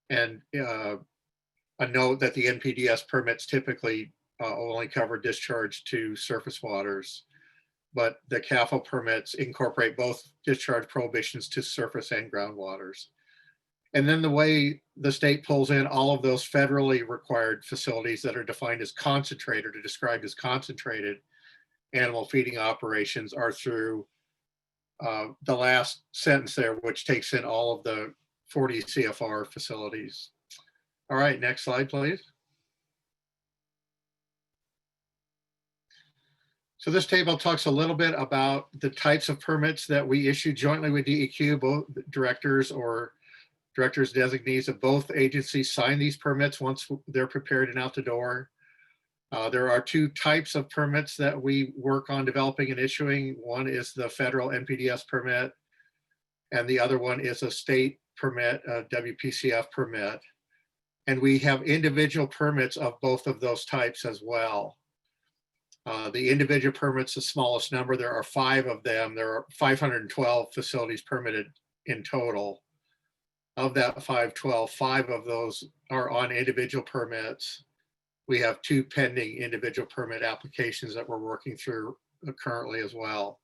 And a note that the NPDES permits typically only cover discharge to surface waters, but the CAFO permits incorporate both discharge prohibitions to surface and groundwaters. And then the way the state pulls in all of those federally required facilities that are defined as concentrated or described as concentrated animal feeding operations are through the last sentence there, which takes in all of the 40 CFR facilities. All right, next slide, please. So this table talks a little bit about the types of permits that we issue jointly with DEQ. Both directors or directors designees of both agencies sign these permits once they're prepared and out the door. There are two types of permits that we work on developing and issuing. One is the federal NPDES permit, and the other one is a state permit, a WPCF permit. And we have individual permits of both of those types as well. The individual permits, the smallest number, there are 5 of them. There are 512 facilities permitted in total. Of that 512, 5 of those are on individual permits. We have 2 pending individual permit applications that we're working through currently as well.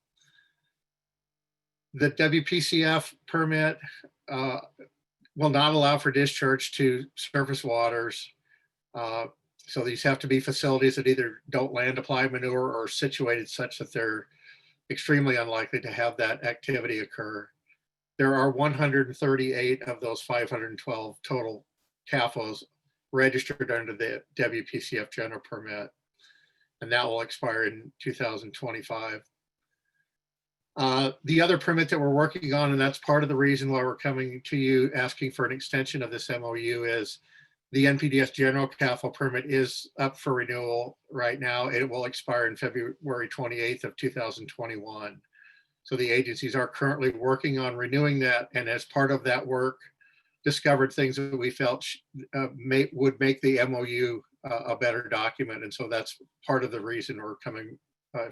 The WPCF permit will not allow for discharge to surface waters. So these have to be facilities that either don't land apply manure or situated such that they're extremely unlikely to have that activity occur. There are 138 of those 512 total CAFOs registered under the WPCF general permit, and that will expire in 2025. The other permit that we're working on, and that's part of the reason why we're coming to you asking for an extension of this MOU, is the NPDES general CAFO permit is up for renewal right now. It will expire in February 28th of 2021. So the agencies are currently working on renewing that, and as part of that work, discovered things that we felt would make the MOU a better document. And so that's part of the reason we're coming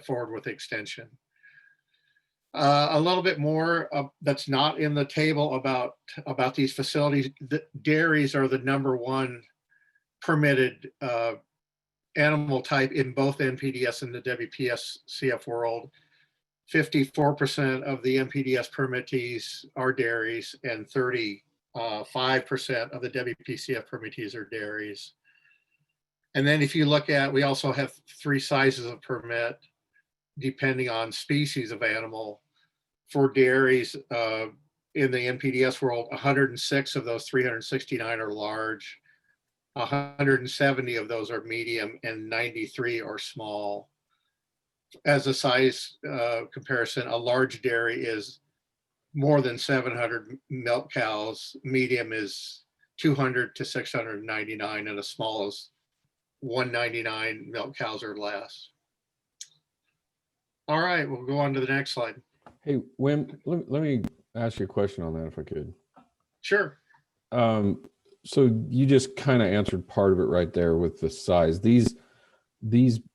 forward with the extension. A little bit more that's not in the table about these facilities. The dairies are the #1 permitted animal type in both NPDES and the WPCF world. 54% of the NPDES permittees are dairies, and 35% of the WPCF permittees are dairies. And then if you look at, we also have 3 sizes of permit depending on species of animal. For dairies in the NPDES world, 106 of those 369 are large, 170 of those are medium, and 93 are small. As a size comparison, a large dairy is more than 700 milk cows, medium is 200 to 699, and as small as 199 milk cows or less. All right, we'll go on to the next slide. Hey, Wim, let me ask you a question on that if I could. Sure. So you just kind of answered part of it right there with the size. These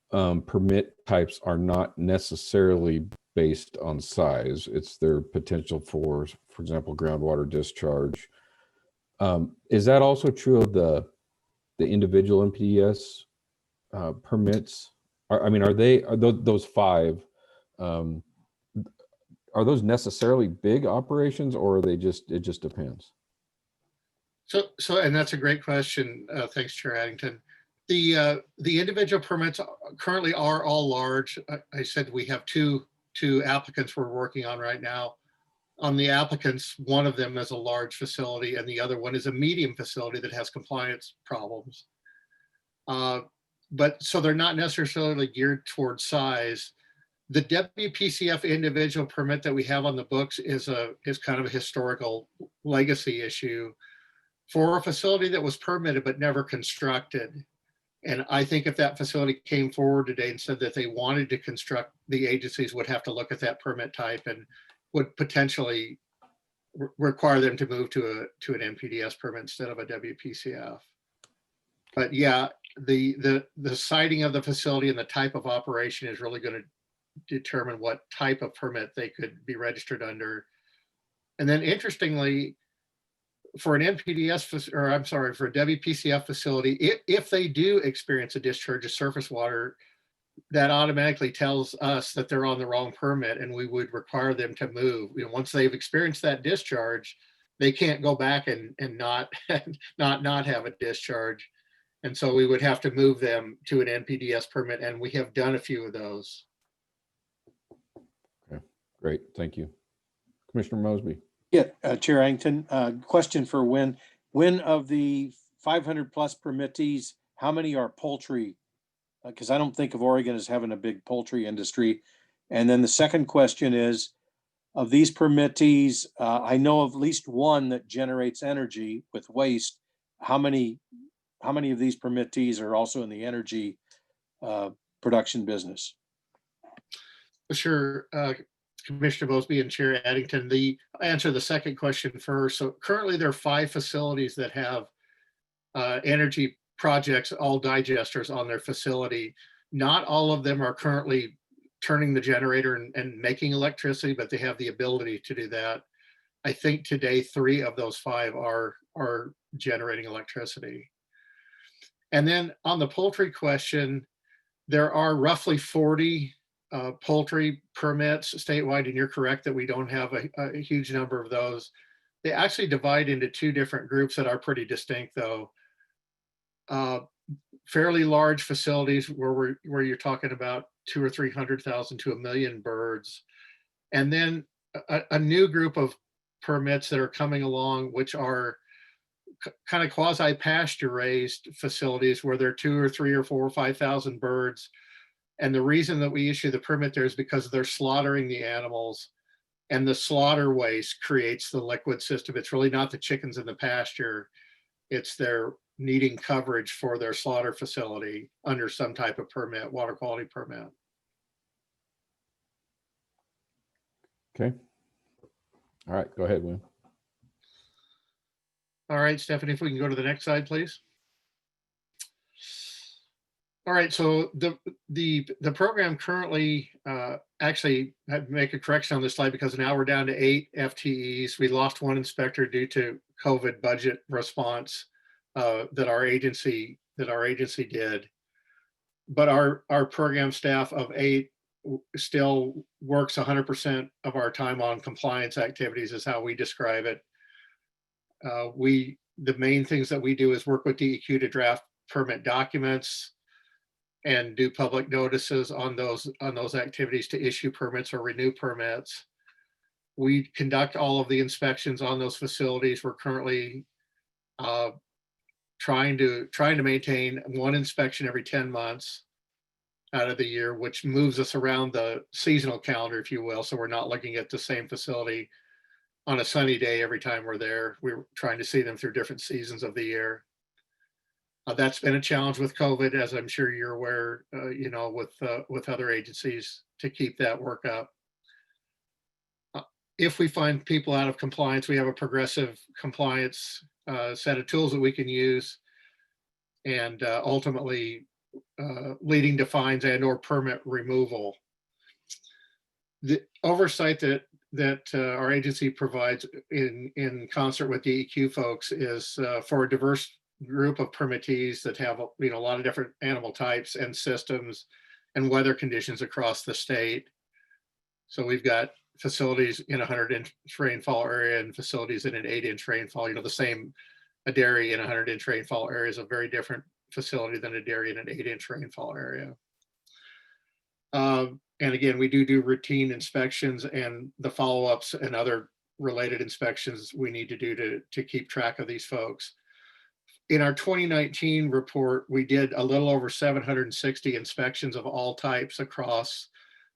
permit types are not necessarily based on size. It's their potential for example, groundwater discharge. Is that also true of the individual NPDES permits? I mean, are those 5? Are those necessarily big operations, or are they it just depends? So, and that's a great question. Thanks, Chair Addington. The individual permits currently are all large. I said we have two applicants we're working on right now. On the applicants, one of them is a large facility and the other one is a medium facility that has compliance problems. But so they're not necessarily geared towards size. The WPCF individual permit that we have on the books is kind of a historical legacy issue for a facility that was permitted but never constructed. And I think if that facility came forward today and said that they wanted to construct, the agencies would have to look at that permit type and would potentially require them to move to an NPDES permit instead of a WPCF. But yeah, the siting of the facility and the type of operation is really going to determine what type of permit they could be registered under. And then interestingly, for an NPDES, or I'm sorry, for a WPCF facility, if they do experience a discharge of surface water, that automatically tells us that they're on the wrong permit and we would require them to move. You know, once they've experienced that discharge, they can't go back and not have a discharge. And so we would have to move them to an NPDES permit, and we have done a few of those. Okay, great, thank you. Commissioner Mosby. Yeah, Chair Addington, question for Wynn. Wynn, of the 500 plus permittees, how many are poultry? Because I don't think of Oregon as having a big poultry industry. And then the second question is, of these permittees, I know of at least one that generates energy with waste. How many of these permittees are also in the energy production business? Sure. Commissioner Mosby and Chair Addington, I'll answer the second question first. So currently there are 5 facilities that have energy projects, all digesters on their facility. Not all of them are currently turning the generator and making electricity, but they have the ability to do that. I think today 3 of those 5 are generating electricity. And then on the poultry question, there are roughly 40 poultry permits statewide, and you're correct that we don't have a huge number of those. They actually divide into 2 different groups that are pretty distinct, though. Fairly large facilities where you're talking about 200,000 or 300,000 to 1 million birds, and then a new group of permits that are coming along, which are kind of quasi pasture raised facilities where there are 2 or 3 or 4 or 5,000 birds. And the reason that we issue the permit there is because they're slaughtering the animals, and the slaughter waste creates the liquid system. It's really not the chickens in the pasture. It's their needing coverage for their slaughter facility under some type of permit, water quality permit. Okay. All right, go ahead, Wynn. All right, Stephanie, if we can go to the next slide, please. All right, so the program currently, actually, I have to make a correction on this slide because now we're down to 8 FTEs. We lost 1 inspector due to COVID budget response that our agency did. But our program staff of 8 still works 100% of our time on compliance activities, is how we describe it. The main things that we do is work with DEQ to draft permit documents and do public notices on those activities to issue permits or renew permits. We conduct all of the inspections on those facilities. We're currently trying to maintain 1 inspection every 10 months out of the year, which moves us around the seasonal calendar, if you will. So we're not looking at the same facility on a sunny day every time we're there. We're trying to see them through different seasons of the year. That's been a challenge with COVID, as I'm sure you're aware, with other agencies, to keep that work up. If we find people out of compliance, we have a progressive compliance set of tools that we can use, and ultimately leading to fines and or permit removal. The oversight that our agency provides in concert with the EQ folks is for a diverse group of permittees that have a lot of different animal types and systems and weather conditions across the state. So we've got facilities in a 100-inch rainfall area and facilities in an 8-inch rainfall. A dairy in a 100-inch rainfall area is a very different facility than a dairy in an 8-inch rainfall area. And again, we do routine inspections and the follow-ups and other related inspections we need to do to keep track of these folks. In our 2019 report, we did a little over 760 inspections of all types across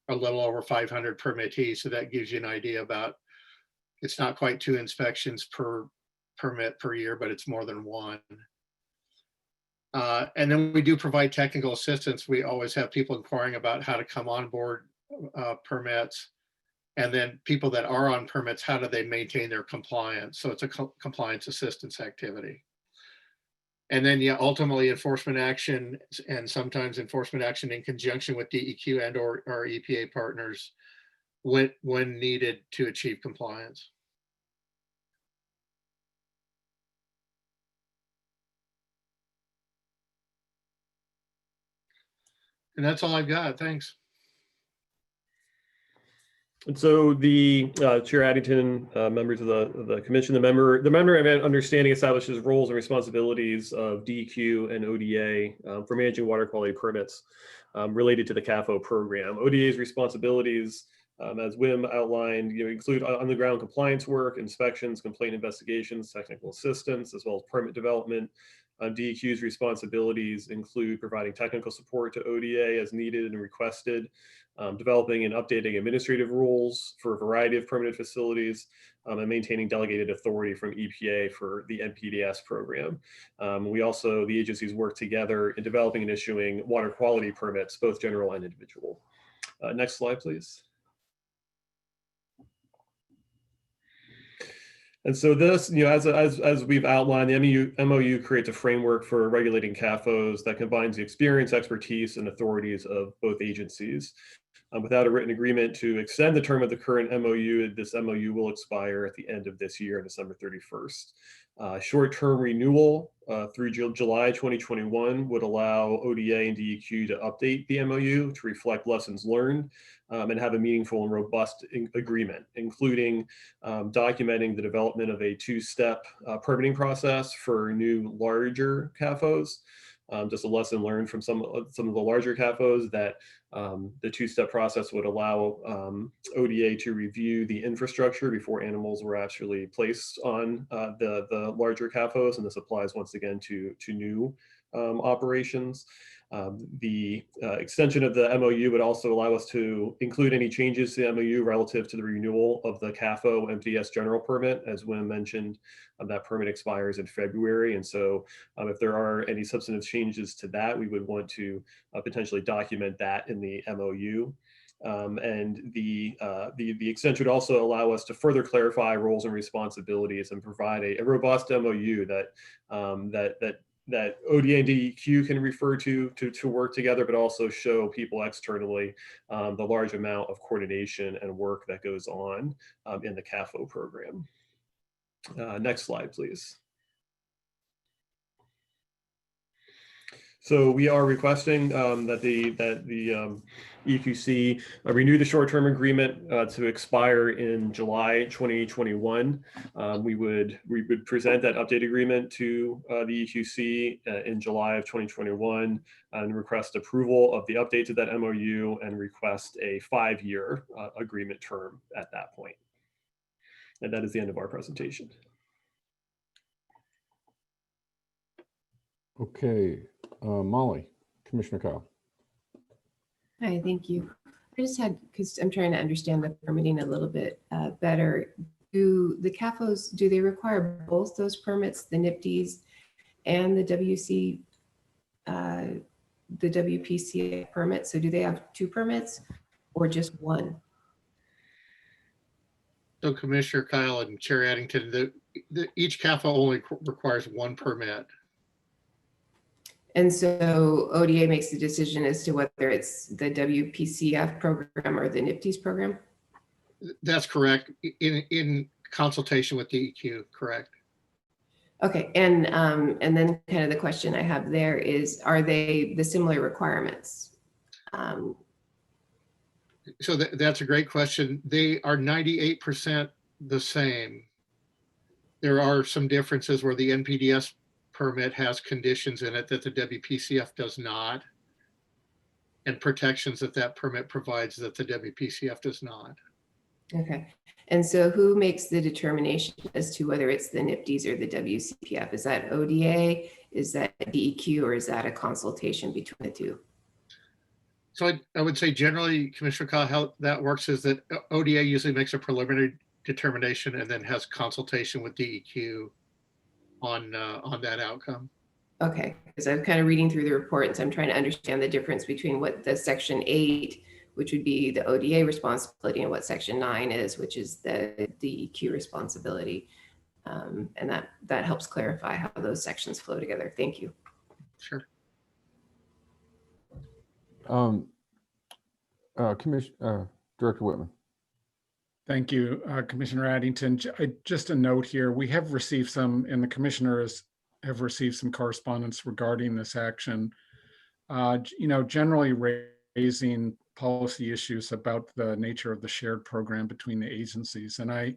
a little over 500 permittees. So that gives you an idea about, it's not quite 2 inspections per permit per year, but it's more than 1. And then we do provide technical assistance. We always have people inquiring about how to come on board permits. And then people that are on permits, how do they maintain their compliance? So it's a compliance assistance activity. And then, yeah, ultimately enforcement action, and sometimes enforcement action in conjunction with DEQ and or our EPA partners when needed to achieve compliance. And that's all I've got. Thanks. And so the Chair Addington, members of the commission, the member of understanding establishes roles and responsibilities of DEQ and ODA for managing water quality permits related to the CAFO program. ODA's responsibilities, as Wim outlined, include on-the-ground compliance work, inspections, complaint investigations, technical assistance, as well as permit development. DEQ's responsibilities include providing technical support to ODA as needed and requested, developing and updating administrative rules for a variety of permitted facilities, and maintaining delegated authority from EPA for the NPDES program. The agencies work together in developing and issuing water quality permits, both general and individual. Next slide, please. And so this, as we've outlined, the MOU creates a framework for regulating CAFOs that combines the experience, expertise, and authorities of both agencies. Without a written agreement to extend the term of the current MOU, this MOU will expire at the end of this year, December 31st. Short-term renewal through July 2021 would allow ODA and DEQ to update the MOU to reflect lessons learned and have a meaningful and robust agreement, including documenting the development of a 2-step permitting process for new larger CAFOs. Just a lesson learned from some of the larger CAFOs that the 2-step process would allow ODA to review the infrastructure before animals were actually placed on the larger CAFOs, and this applies once again to new operations. The extension of the MOU would also allow us to include any changes to the MOU relative to the renewal of the CAFO MPDES general permit. As Wim mentioned, that permit expires in February. And so if there are any substantive changes to that, we would want to potentially document that in the MOU. And the extension would also allow us to further clarify roles and responsibilities and provide a robust MOU that ODA and DEQ can refer to work together, but also show people externally the large amount of coordination and work that goes on in the CAFO program. Next slide, please. So we are requesting that the EQC renew the short-term agreement to expire in July 2021. We would present that update agreement to the EQC in July of 2021 and request approval of the update to that MOU and request a 5-year agreement term at that point. And that is the end of our presentation. Okay, Molly, Commissioner Kyle. Hi, thank you. I just had, because I'm trying to understand the permitting a little bit better. Do the CAFOs, do they require both those permits, the NPDES and the WPCA permit? So do they have 2 permits or just 1? So Commissioner Kyle and Chair Addington, each CAFO only requires 1 permit. And so ODA makes the decision as to whether it's the WPCF program or the NPDES program? That's correct. In consultation with DEQ, correct. Okay, and then kind of the question I have there is, are they the similar requirements? So that's a great question. They are 98% the same. There are some differences where the NPDES permit has conditions in it that the WPCF does not, and protections that that permit provides that the WPCF does not. Okay. And so who makes the determination as to whether it's the NIPDs or the WCPF? Is that ODA? Is that DEQ, or is that a consultation between the two? So I would say generally, Commissioner Kyle, how that works is that ODA usually makes a preliminary determination and then has consultation with DEQ on that outcome. Okay, because I'm kind of reading through the report, and so I'm trying to understand the difference between what the Section 8, which would be the ODA responsibility, and what Section 9 is, which is the DEQ responsibility. And that helps clarify how those sections flow together. Thank you. Sure. Director Whitman. Thank you, Commissioner Addington. Just a note here, we have received some, and the commissioners have received some correspondence regarding this action. Generally raising policy issues about the nature of the shared program between the agencies. And I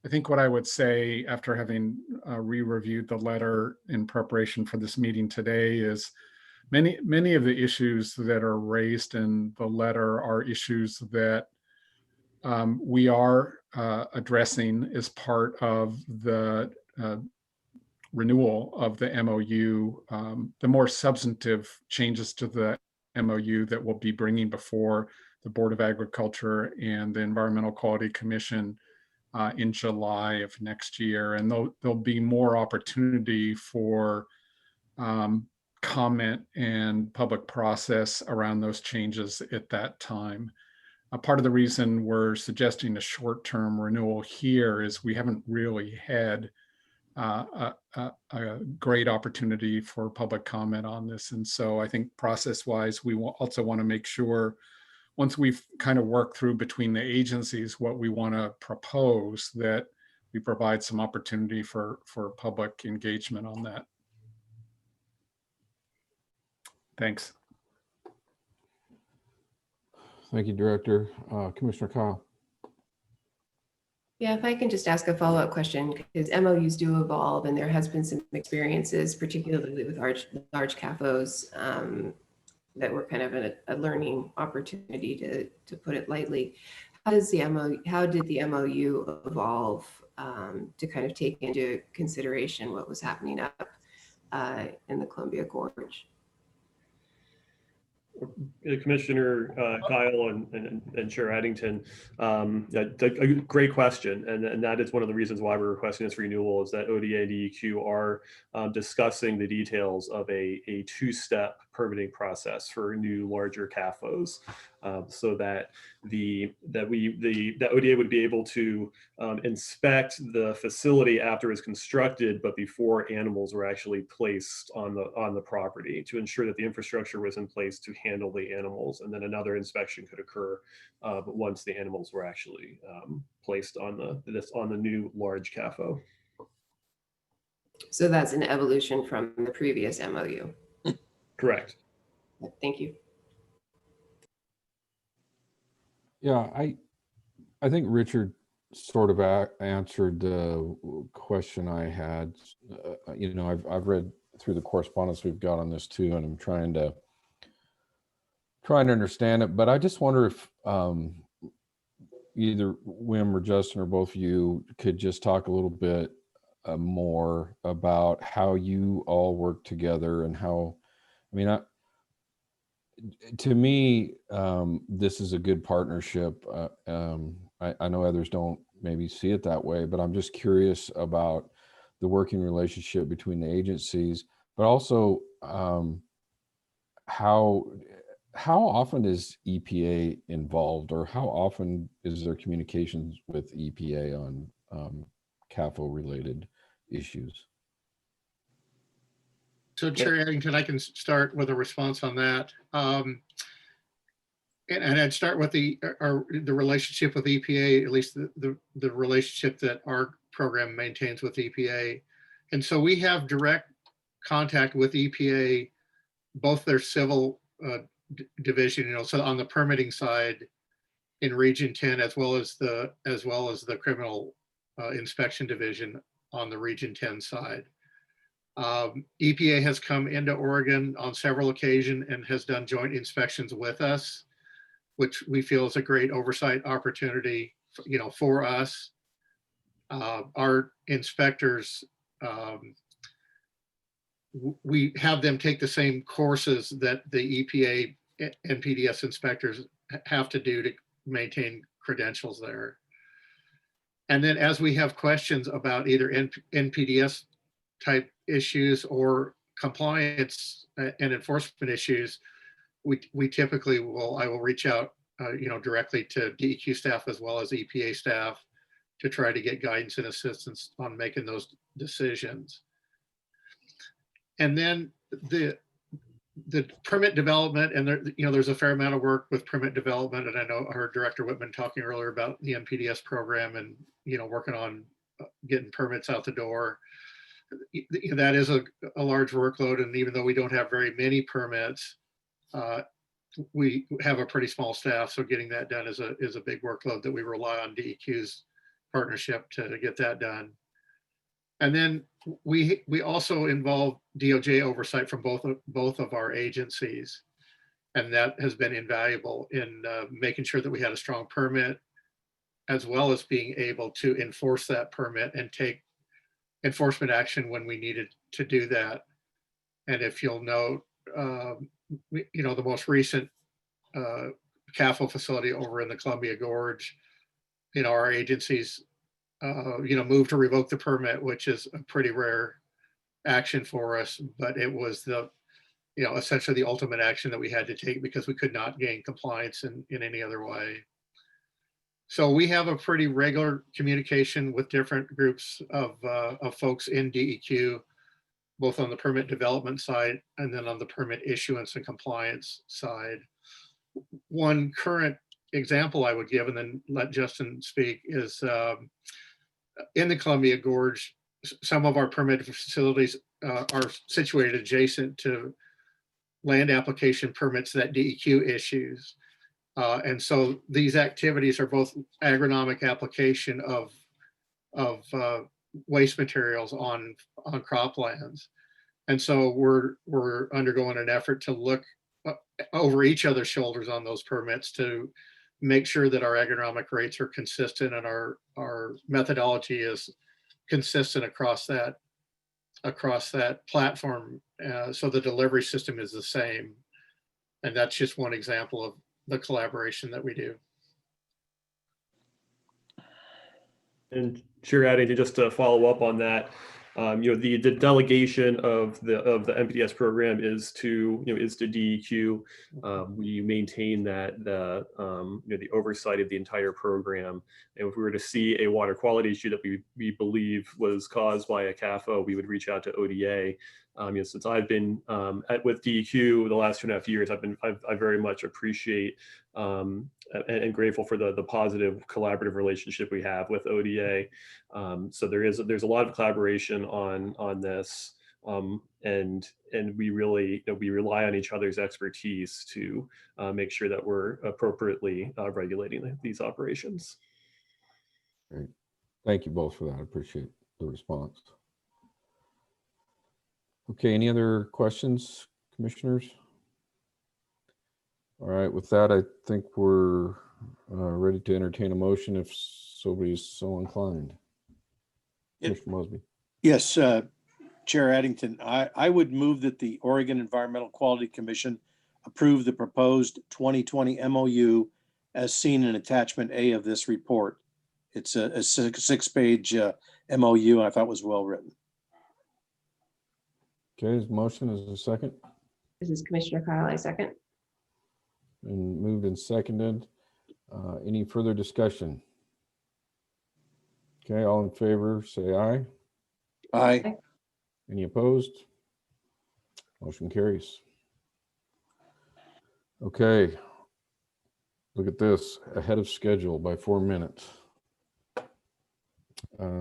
think what I would say after having re-reviewed the letter in preparation for this meeting today is many of the issues that are raised in the letter are issues that we are addressing as part of the renewal of the MOU, the more substantive changes to the MOU that we'll be bringing before the Board of Agriculture and the Environmental Quality Commission in July of next year. And there'll be more opportunity for comment and public process around those changes at that time. Part of the reason we're suggesting a short-term renewal here is we haven't really had a great opportunity for public comment on this. And so I think process-wise, we also want to make sure once we've kind of worked through between the agencies what we want to propose, that we provide some opportunity for public engagement on that. Thanks. Thank you, Director. Commissioner Kyle. Yeah, if I can just ask a follow-up question, because MOUs do evolve, and there has been some experiences, particularly with large CAFOs, that were kind of a learning opportunity, to put it lightly. How did the MOU evolve to kind of take into consideration what was happening up in the Columbia Gorge? Commissioner Kyle and Chair Addington, a great question, and that is one of the reasons why we're requesting this renewal, is that ODA and DEQ are discussing the details of a two-step permitting process for new larger CAFOs, so that the ODA would be able to inspect the facility after it's constructed, but before animals were actually placed on the property, to ensure that the infrastructure was in place to handle the animals, and then another inspection could occur once the animals were actually placed on the new large CAFO. So that's an evolution from the previous MOU. Correct. Thank you. Yeah, I think Richard sort of answered the question I had. I've read through the correspondence we've got on this too, and I'm trying to understand it. But I just wonder if either Wim or Justin or both of you could just talk a little bit more about how you all work together, and how, to me, this is a good partnership. I know others don't maybe see it that way, but I'm just curious about the working relationship between the agencies, but also how often is EPA involved, or how often is there communications with EPA on CAFO related issues? So Chair Addington, I can start with a response on that. And I'd start with the relationship with EPA, at least the relationship that our program maintains with EPA. And so we have direct contact with EPA, both their civil division, so on the permitting side in Region 10, as well as the criminal inspection division on the Region 10 side. EPA has come into Oregon on several occasions and has done joint inspections with us, which we feel is a great oversight opportunity, for us. Our inspectors, we have them take the same courses that the EPA NPDES inspectors have to do to maintain credentials there. And then as we have questions about either NPDES type issues or compliance and enforcement issues, we typically I will reach out, directly to DEQ staff as well as EPA staff to try to get guidance and assistance on making those decisions. And then the permit development, and there's a fair amount of work with permit development. And I know I heard Director Whitman talking earlier about the NPDES program and, working on getting permits out the door. That is a large workload. And even though we don't have very many permits, we have a pretty small staff. So getting that done is a big workload that we rely on DEQ's partnership to get that done. And then we also involve DOJ oversight from both of our agencies. And that has been invaluable in making sure that we had a strong permit, as well as being able to enforce that permit and take enforcement action when we needed to do that. And if you'll note, the most recent CAFO facility over in the Columbia Gorge, our agencies move to revoke the permit, which is a pretty rare action for us, but it was essentially the ultimate action that we had to take because we could not gain compliance in any other way. So we have a pretty regular communication with different groups of folks in DEQ, both on the permit development side and then on the permit issuance and compliance side. One current example I would give, and then let Justin speak, is in the Columbia Gorge, some of our permitted facilities are situated adjacent to land application permits that DEQ issues. And so these activities are both agronomic application of waste materials on croplands. And so we're undergoing an effort to look over each other's shoulders on those permits to make sure that our agronomic rates are consistent and our methodology is consistent across that platform, so the delivery system is the same. And that's just one example of the collaboration that we do. And Chair Addington, just to follow up on that, the delegation of the NPDES program is to DEQ. We maintain that the oversight of the entire program. And if we were to see a water quality issue that we believe was caused by a CAFO, we would reach out to ODA. Since I've been with DEQ the last 2.5 years, I very much appreciate and grateful for the positive collaborative relationship we have with ODA. So there's a lot of collaboration on this, and we really we rely on each other's expertise to make sure that we're appropriately regulating these operations. Great. Thank you both for that. I appreciate the response. Okay, any other questions, commissioners? All right, with that, I think we're ready to entertain a motion if somebody's so inclined. Commissioner Mosby. Yes, Chair Addington, I would move that the Oregon Environmental Quality Commission approve the proposed 2020 MOU as seen in attachment A of this report. It's a six-page MOU, and I thought it was well written. Okay, his motion is a second. This is Commissioner Kyle, I second. And moved and seconded. Any further discussion? Okay, all in favor, say aye. Aye. Any opposed? Motion carries. Okay. Look at this, ahead of schedule by 4 minutes. Sorry,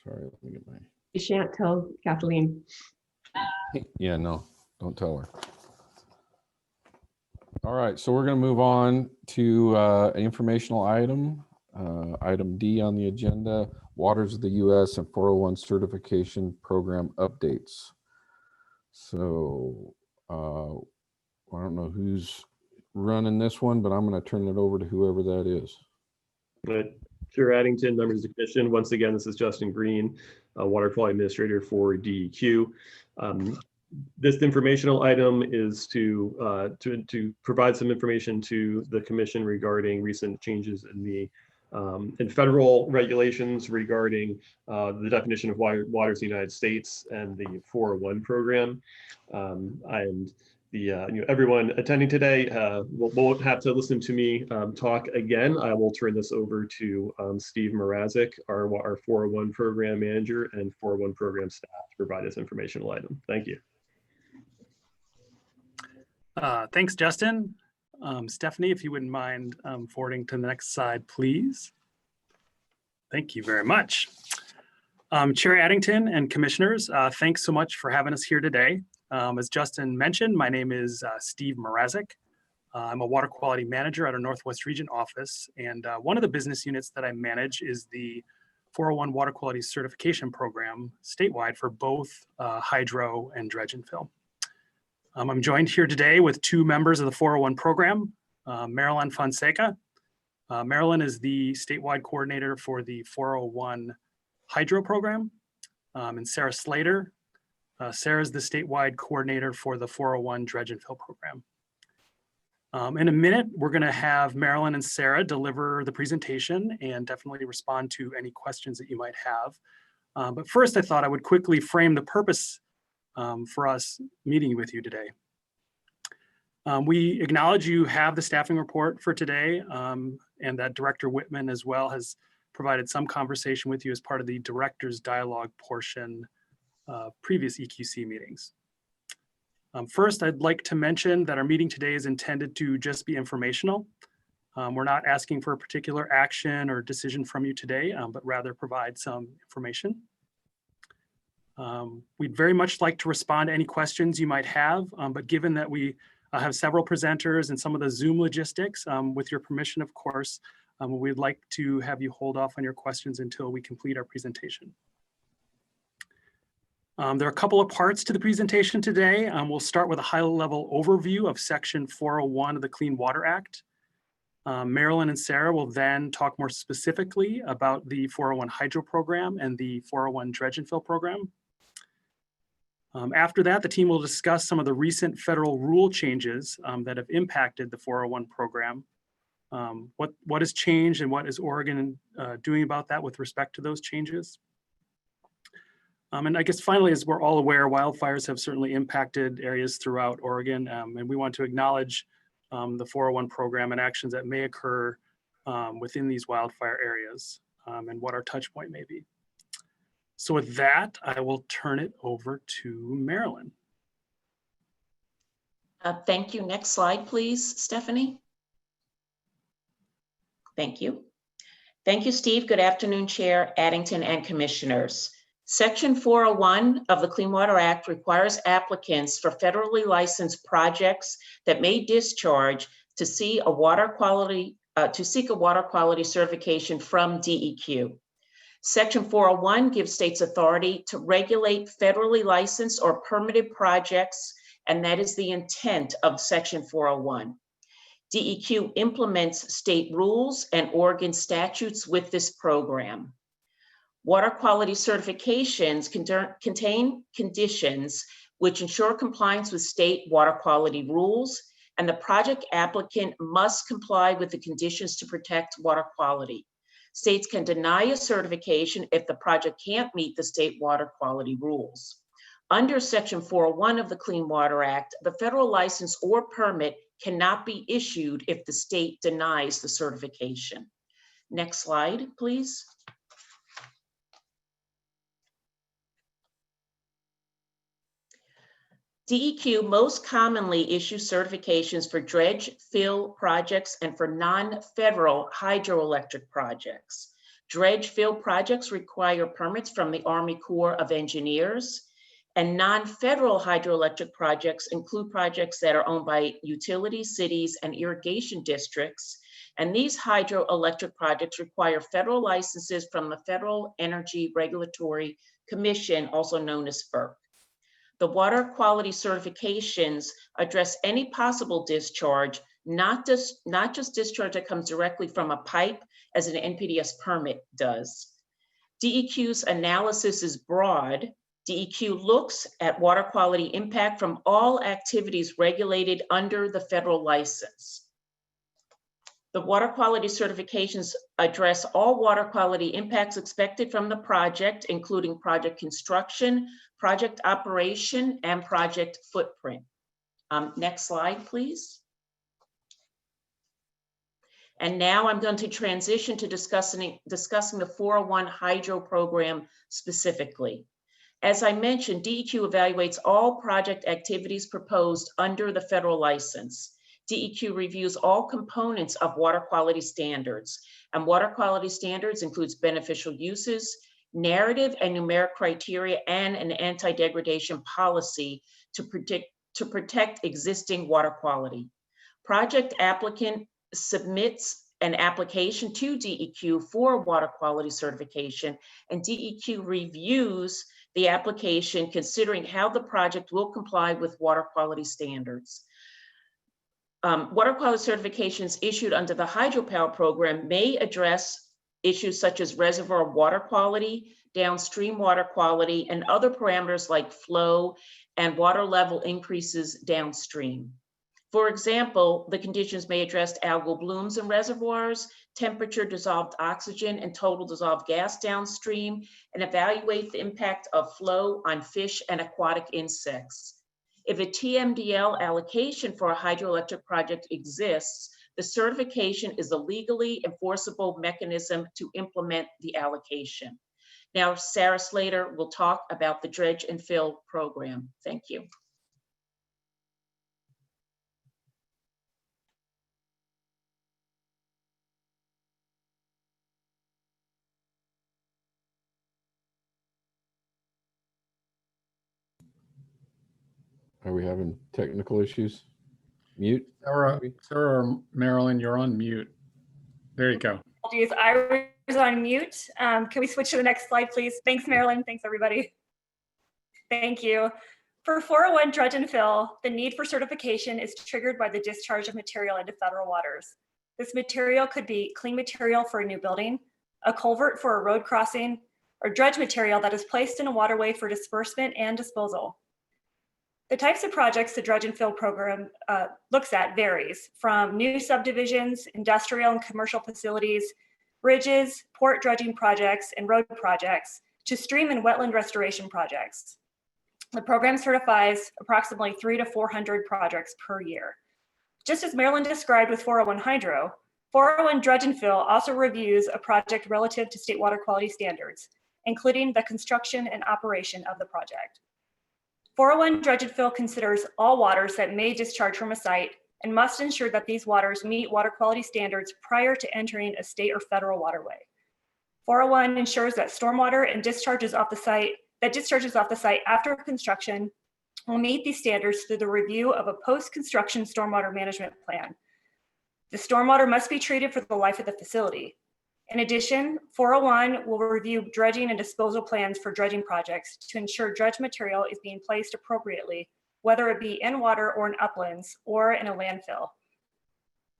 let me get my. You shan't tell Kathleen. Yeah, no, don't tell her. All right, so we're going to move on to an informational item. Item D on the agenda, Waters of the U.S. and 401 certification program updates. So I don't know who's running this one, but I'm going to turn it over to whoever that is. Chair Addington, members of the commission, once again, this is Justin Green, Water Quality Administrator for DEQ. This informational item is to provide some information to the commission regarding recent changes in the in federal regulations regarding the definition of waters in the United States and the 401 program. And the everyone attending today won't have to listen to me talk again. I will turn this over to Steve Mrazek, our 401 program manager and 401 program staff, to provide this informational item. Thank you. Thanks, Justin. Stephanie, if you wouldn't mind forwarding to the next slide, please. Thank you very much. Chair Addington and commissioners, thanks so much for having us here today. As Justin mentioned, my name is Steve Mrazek. I'm a water quality manager at our Northwest Region office, and one of the business units that I manage is the 401 Water Quality Certification Program statewide for both hydro and dredge and fill. I'm joined here today with two members of the 401 program, Marilyn Fonseca. Marilyn is the statewide coordinator for the 401 hydro program, and Sarah Slater. Sarah is the statewide coordinator for the 401 dredge and fill program. In a minute, we're going to have Marilyn and Sarah deliver the presentation and definitely respond to any questions that you might have. But first, I thought I would quickly frame the purpose for us meeting with you today. We acknowledge you have the staffing report for today, and that Director Whitman as well has provided some conversation with you as part of the Director's Dialogue portion of previous EQC meetings. First, I'd like to mention that our meeting today is intended to just be informational. We're not asking for a particular action or decision from you today, but rather provide some information. We'd very much like to respond to any questions you might have, but given that we have several presenters and some of the Zoom logistics, with your permission, of course, we'd like to have you hold off on your questions until we complete our presentation. There are a couple of parts to the presentation today. We'll start with a high-level overview of Section 401 of the Clean Water Act. Marilyn and Sarah will then talk more specifically about the 401 hydro program and the 401 dredge and fill program. After that, the team will discuss some of the recent federal rule changes that have impacted the 401 program. What has changed and what is Oregon doing about that with respect to those changes? And I guess finally, as we're all aware, wildfires have certainly impacted areas throughout Oregon, and we want to acknowledge the 401 program and actions that may occur within these wildfire areas and what our touch point may be. So with that, I will turn it over to Marilyn. Thank you. Next slide, please, Stephanie. Thank you. Thank you, Steve. Good afternoon, Chair Addington and commissioners. Section 401 of the Clean Water Act requires applicants for federally licensed projects that may discharge to seek a water quality certification from DEQ. Section 401 gives states authority to regulate federally licensed or permitted projects, and that is the intent of Section 401. DEQ implements state rules and Oregon statutes with this program. Water quality certifications contain conditions which ensure compliance with state water quality rules, and the project applicant must comply with the conditions to protect water quality. States can deny a certification if the project can't meet the state water quality rules. Under Section 401 of the Clean Water Act, the federal license or permit cannot be issued if the state denies the certification. Next slide, please. DEQ most commonly issues certifications for dredge fill projects and for non-federal hydroelectric projects. Dredge fill projects require permits from the Army Corps of Engineers, and non-federal hydroelectric projects include projects that are owned by utilities, cities, and irrigation districts, And these hydroelectric projects require federal licenses from the Federal Energy Regulatory Commission, also known as FERC. The water quality certifications address any possible discharge, not just discharge that comes directly from a pipe as an NPDES permit does. DEQ's analysis is broad. DEQ looks at water quality impact from all activities regulated under the federal license. The water quality certifications address all water quality impacts expected from the project, including project construction, project operation, and project footprint. Next slide, please. And now I'm going to transition to discussing the 401 hydro program specifically. As I mentioned, DEQ evaluates all project activities proposed under the federal license. DEQ reviews all components of water quality standards, and water quality standards includes beneficial uses, narrative and numeric criteria, and an anti-degradation policy to protect existing water quality. Project applicant submits an application to DEQ for water quality certification, and DEQ reviews the application considering how the project will comply with water quality standards. Water quality certifications issued under the hydropower program may address issues such as reservoir water quality, downstream water quality, and other parameters like flow and water level increases downstream. For example, the conditions may address algal blooms in reservoirs, temperature dissolved oxygen and total dissolved gas downstream, and evaluate the impact of flow on fish and aquatic insects. If a TMDL allocation for a hydroelectric project exists, the certification is a legally enforceable mechanism to implement the allocation. Now, Sarah Slater will talk about the dredge and fill program. Thank you. Are we having technical issues? Mute? Sarah, maybe? Sarah or Marilyn, you're on mute. There you go. Apologies, I was on mute. Can we switch to the next slide, please? Thanks, Marilyn. Thanks, everybody. Thank you. For 401 dredge and fill, the need for certification is triggered by the discharge of material into federal waters. This material could be clean material for a new building, a culvert for a road crossing, or dredge material that is placed in a waterway for disbursement and disposal. The types of projects the dredge and fill program looks at varies from new subdivisions, industrial and commercial facilities, bridges, port dredging projects, and road projects, to stream and wetland restoration projects. The program certifies approximately 300 to 400 projects per year. Just as Marilyn described with 401 hydro, 401 dredge and fill also reviews a project relative to state water quality standards, including the construction and operation of the project. 401 dredge and fill considers all waters that may discharge from a site and must ensure that these waters meet water quality standards prior to entering a state or federal waterway. 401 ensures that stormwater and discharges off the site after construction will meet these standards through the review of a post-construction stormwater management plan. The stormwater must be treated for the life of the facility. In addition, 401 will review dredging and disposal plans for dredging projects to ensure dredge material is being placed appropriately, whether it be in water or in uplands or in a landfill.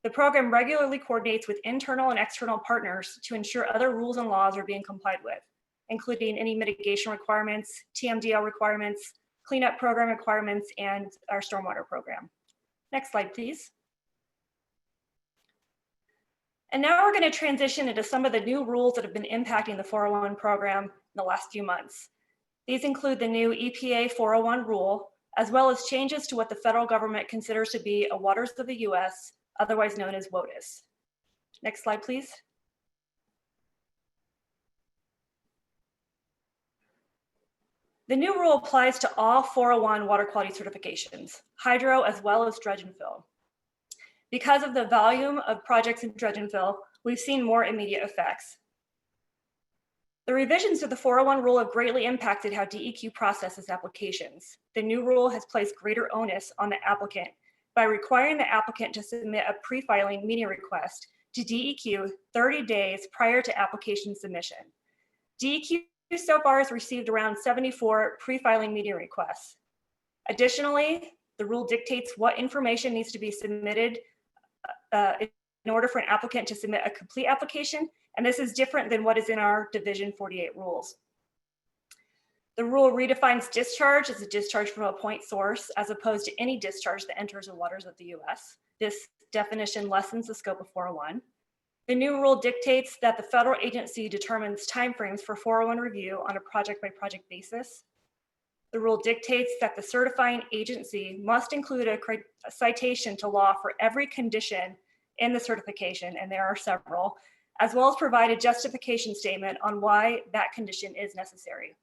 The program regularly coordinates with internal and external partners to ensure other rules and laws are being complied with, including any mitigation requirements, TMDL requirements, cleanup program requirements, and our stormwater program. Next slide, please. And now we're going to transition into some of the new rules that have been impacting the 401 program in the last few months. These include the new EPA 401 rule, as well as changes to what the federal government considers to be a waters of the US, otherwise known as WOTUS. Next slide, please. The new rule applies to all 401 water quality certifications, hydro as well as dredge and fill. Because of the volume of projects in dredge and fill, we've seen more immediate effects. The revisions to the 401 rule have greatly impacted how DEQ processes applications. The new rule has placed greater onus on the applicant by requiring the applicant to submit a pre-filing meeting request to DEQ 30 days prior to application submission. DEQ so far has received around 74 pre-filing meeting requests. Additionally, the rule dictates what information needs to be submitted in order for an applicant to submit a complete application, and this is different than what is in our Division 48 rules. The rule redefines discharge as a discharge from a point source as opposed to any discharge that enters the waters of the US. This definition lessens the scope of 401. The new rule dictates that the federal agency determines timeframes for 401 review on a project-by-project basis. The rule dictates that the certifying agency must include a citation to law for every condition in the certification, and there are several, as well as provide a justification statement on why that condition is necessary.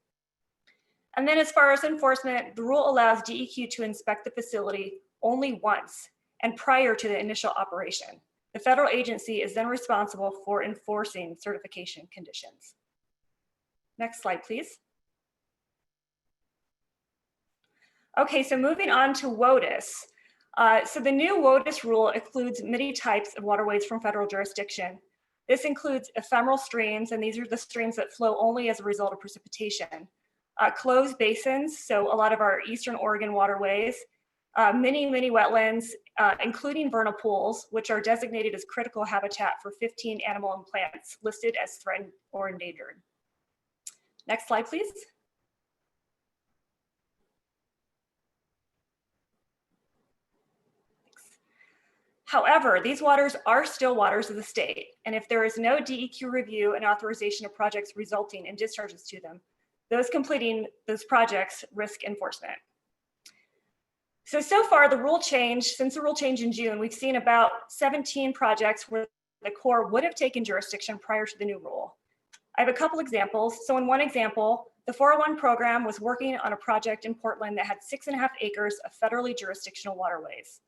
And then as far as enforcement, the rule allows DEQ to inspect the facility only once and prior to the initial operation. The federal agency is then responsible for enforcing certification conditions. Next slide, please. Okay, so moving on to WOTUS. So the new WOTUS rule includes many types of waterways from federal jurisdiction. This includes ephemeral streams, and these are the streams that flow only as a result of precipitation. Closed basins, so a lot of our Eastern Oregon waterways, many wetlands, including vernal pools, which are designated as critical habitat for 15 animal and plants listed as threatened or endangered. Next slide, please. However, these waters are still waters of the state, and if there is no DEQ review and authorization of projects resulting in discharges to them, those completing those projects risk enforcement. So far, the rule change, since the rule change in June, we've seen about 17 projects where the Corps would have taken jurisdiction prior to the new rule. I have a couple examples. So in one example, the 401 program was working on a project in Portland that had 6.5 acres of federally jurisdictional waterways.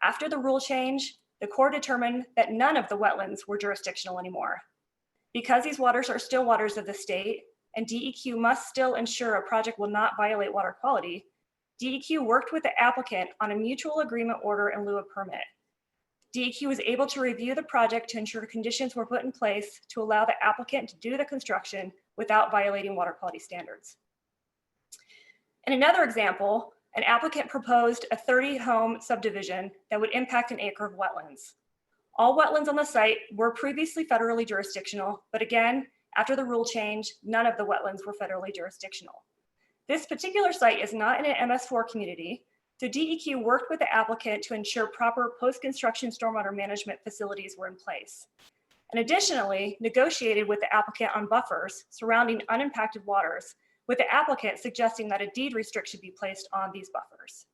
After the rule change, the Corps determined that none of the wetlands were jurisdictional anymore. Because these waters are still waters of the state, and DEQ must still ensure a project will not violate water quality, DEQ worked with the applicant on a mutual agreement order in lieu of permit. DEQ was able to review the project to ensure conditions were put in place to allow the applicant to do the construction without violating water quality standards. In another example, an applicant proposed a 30-home subdivision that would impact an acre of wetlands. All wetlands on the site were previously federally jurisdictional, but again, after the rule change, none of the wetlands were federally jurisdictional. This particular site is not in an MS4 community, so DEQ worked with the applicant to ensure proper post-construction stormwater management facilities were in place. And additionally, negotiated with the applicant on buffers surrounding unimpacted waters, with the applicant suggesting that a deed restriction be placed on these buffers.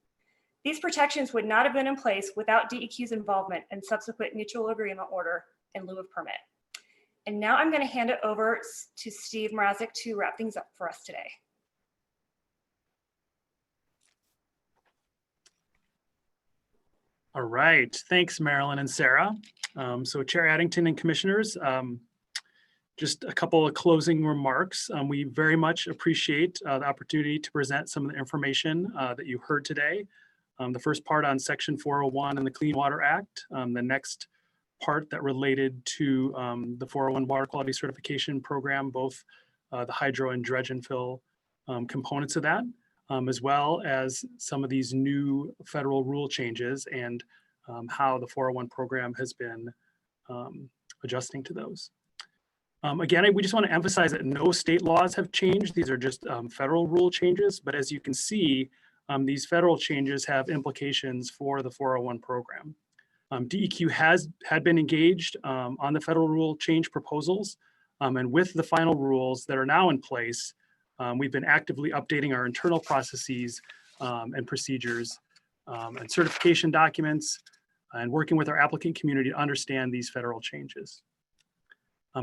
These protections would not have been in place without DEQ's involvement and subsequent mutual agreement order in lieu of permit. And now I'm going to hand it over to Steve Mrazek to wrap things up for us today. All right, thanks, Marilyn and Sarah. So Chair Addington and Commissioners, just a couple of closing remarks. We very much appreciate the opportunity to present some of the information that you heard today. The first part on Section 401 and the Clean Water Act, the next part that related to the 401 Water Quality Certification Program, both the hydro and dredge and fill components of that, as well as some of these new federal rule changes and how the 401 program has been adjusting to those. Again, we just want to emphasize that no state laws have changed. These are just federal rule changes, but as you can see, these federal changes have implications for the 401 program. DEQ had been engaged on the federal rule change proposals, and with the final rules that are now in place, we've been actively updating our internal processes and procedures and certification documents and working with our applicant community to understand these federal changes.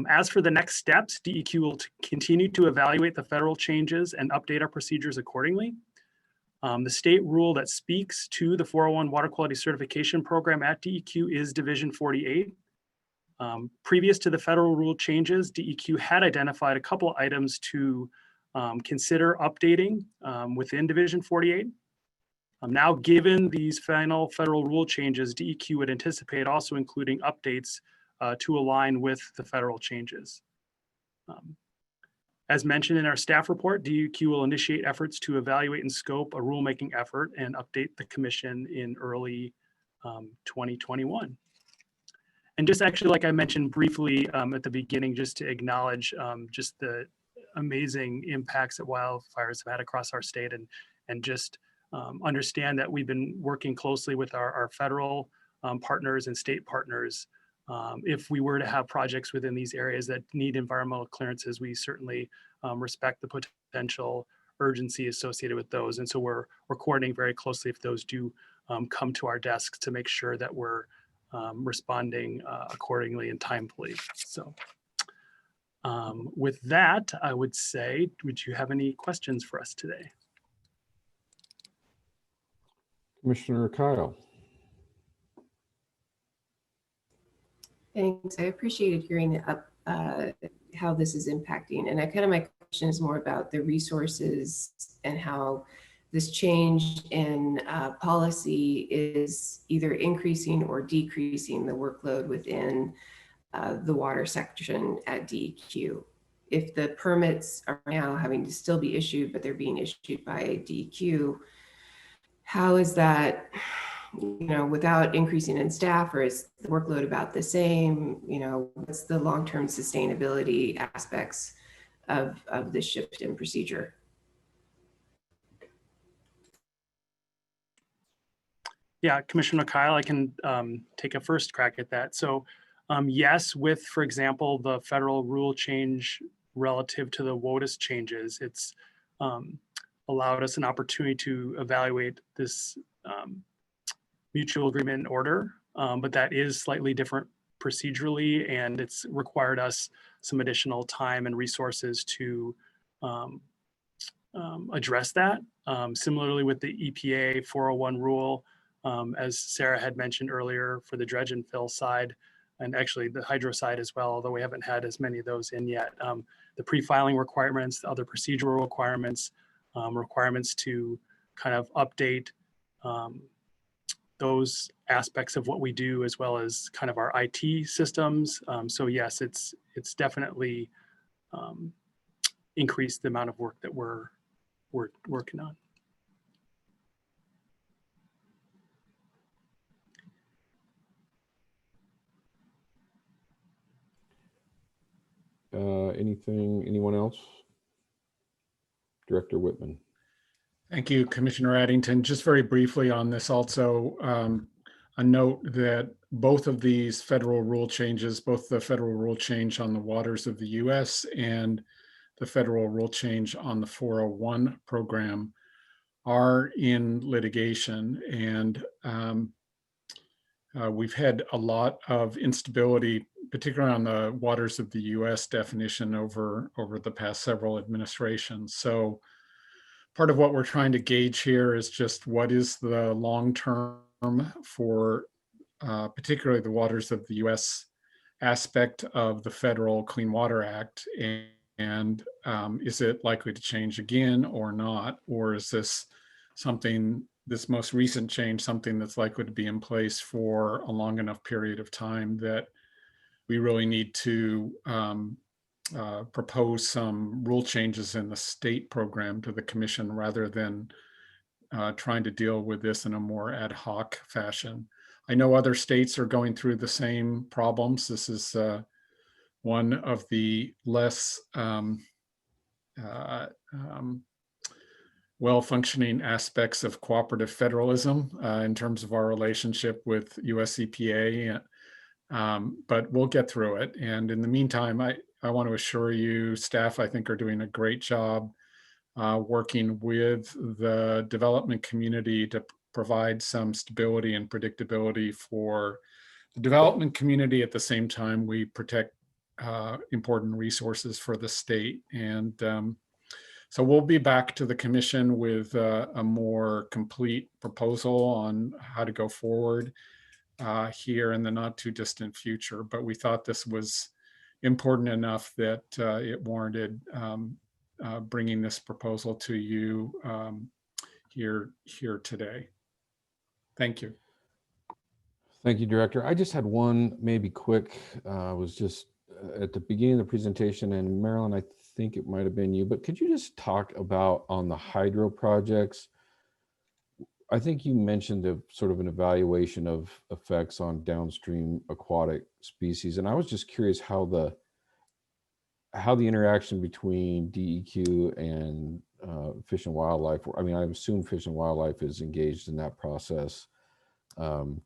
As for the next steps, DEQ will continue to evaluate the federal changes and update our procedures accordingly. The state rule that speaks to the 401 Water Quality Certification Program at DEQ is Division 48. Previous to the federal rule changes, DEQ had identified a couple items to consider updating within Division 48. Now, given these final federal rule changes, DEQ would anticipate also including updates to align with the federal changes. As mentioned in our staff report, DEQ will initiate efforts to evaluate and scope a rulemaking effort and update the commission in early 2021. And just actually, like I mentioned briefly at the beginning, just to acknowledge just the amazing impacts that wildfires have had across our state, and just understand that we've been working closely with our federal partners and state partners. If we were to have projects within these areas that need environmental clearances, we certainly respect the potential urgency associated with those. And so we're coordinating very closely if those do come to our desks to make sure that we're responding accordingly and timely. So with that, I would say, would you have any questions for us today? Commissioner Kyle. Thanks. I appreciated hearing how this is impacting. And my question is more about the resources and how this change in policy is either increasing or decreasing the workload within the water section at DEQ. If the permits are now having to still be issued, but they're being issued by DEQ, how is that, without increasing in staff, or is the workload about the same? What's the long-term sustainability aspects of this shift in procedure? Yeah, Commissioner Kyle, I can take a first crack at that. So yes, with, for example, the federal rule change relative to the WOTUS changes, it's allowed us an opportunity to evaluate this mutual agreement and order, but that is slightly different procedurally, and it's required us some additional time and resources to address that. Similarly with the EPA 401 rule, as Sarah had mentioned earlier, for the dredge and fill side, and actually the hydro side as well, although we haven't had as many of those in yet. The pre-filing requirements, the other procedural requirements, requirements to kind of update those aspects of what we do, as well as kind of our IT systems. So yes, it's definitely increased the amount of work that we're working on. Anyone else? Director Whitman. Thank you, Commissioner Addington. Just very briefly on this also, a note that both of these federal rule changes, both the federal rule change on the waters of the US and the federal rule change on the 401 program, are in litigation. And we've had a lot of instability, particularly on the waters of the US definition over the past several administrations. So part of what we're trying to gauge here is just what is the long-term for particularly the waters of the US aspect of the Federal Clean Water Act, and is it likely to change again or not? Or is this most recent change, something that's likely to be in place for a long enough period of time that we really need to propose some rule changes in the state program to the commission rather than trying to deal with this in a more ad hoc fashion. I know other states are going through the same problems. This is one of the less well-functioning aspects of cooperative federalism in terms of our relationship with US EPA, but we'll get through it. And in the meantime, I want to assure you, staff, I think, are doing a great job working with the development community to provide some stability and predictability for the development community. At the same time, we protect important resources for the state. And so we'll be back to the commission with a more complete proposal on how to go forward here in the not too distant future. But we thought this was important enough that it warranted bringing this proposal to you here today. Thank you. Thank you, Director. I just had one maybe quick, was just at the beginning of the presentation, and Marilyn, I think it might have been you, but could you just talk about on the hydro projects? I think you mentioned a sort of an evaluation of effects on downstream aquatic species. And I was just curious how the interaction between DEQ and Fish and Wildlife, I mean, I assume Fish and Wildlife is engaged in that process. Can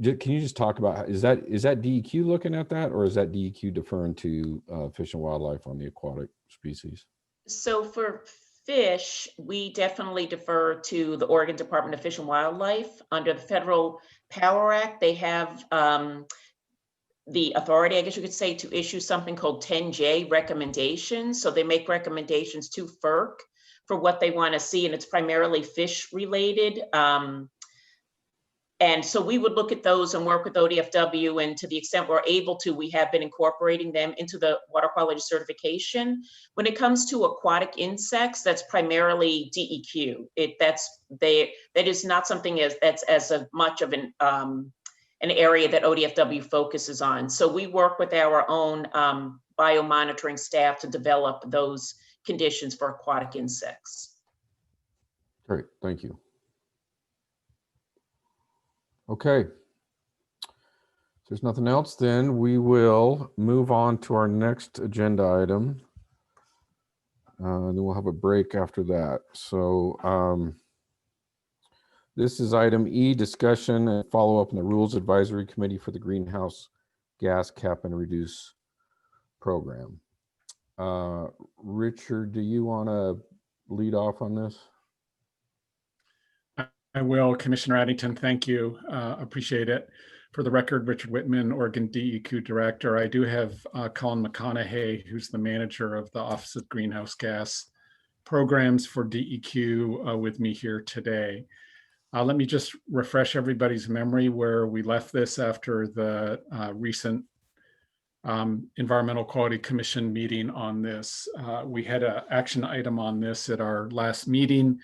you just talk about, is that DEQ looking at that, or is that DEQ deferring to Fish and Wildlife on the aquatic species? So for fish, we definitely defer to the Oregon Department of Fish and Wildlife. Under the Federal Power Act, they have the authority, I guess you could say, to issue something called 10J recommendations. So they make recommendations to FERC for what they want to see, and it's primarily fish related. And so we would look at those and work with ODFW, and to the extent we're able to, we have been incorporating them into the water quality certification. When it comes to aquatic insects, that's primarily DEQ. That is not something that's as much of an area that ODFW focuses on. So we work with our own biomonitoring staff to develop those conditions for aquatic insects. Great, thank you. Okay. If there's nothing else, then we will move on to our next agenda item. Then we'll have a break after that. So this is item E, discussion and follow up on the Rules Advisory Committee for the Greenhouse Gas Cap and Reduce Program. Richard, do you want to lead off on this? I will, Commissioner Addington, thank you. Appreciate it. For the record, Richard Whitman, Oregon DEQ Director. I do have Colin McConaughey, who's the manager of the Office of Greenhouse Gas Programs for DEQ with me here today. Let me just refresh everybody's memory where we left this after the recent Environmental Quality Commission meeting on this. We had an action item on this at our last meeting,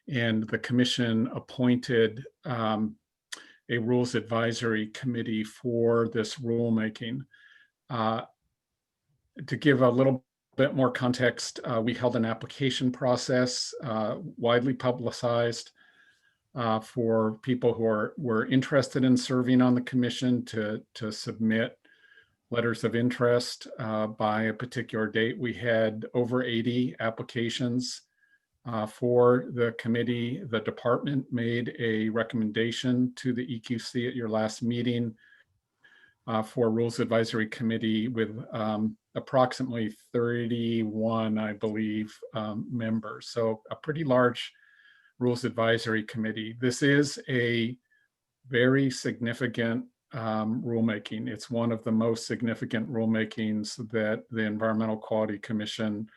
and the commission appointed a rules advisory committee for this rulemaking. To give a little bit more context, we held an application process, widely publicized, for people who were interested in serving on the commission to submit letters of interest by a particular date. We had over 80 applications for the committee. The department made a recommendation to the EQC at your last meeting for Rules Advisory Committee with approximately 31, I believe, members. So a pretty large Rules Advisory Committee. This is a very significant rulemaking. It's one of the most significant rulemakings that the Environmental Quality Commission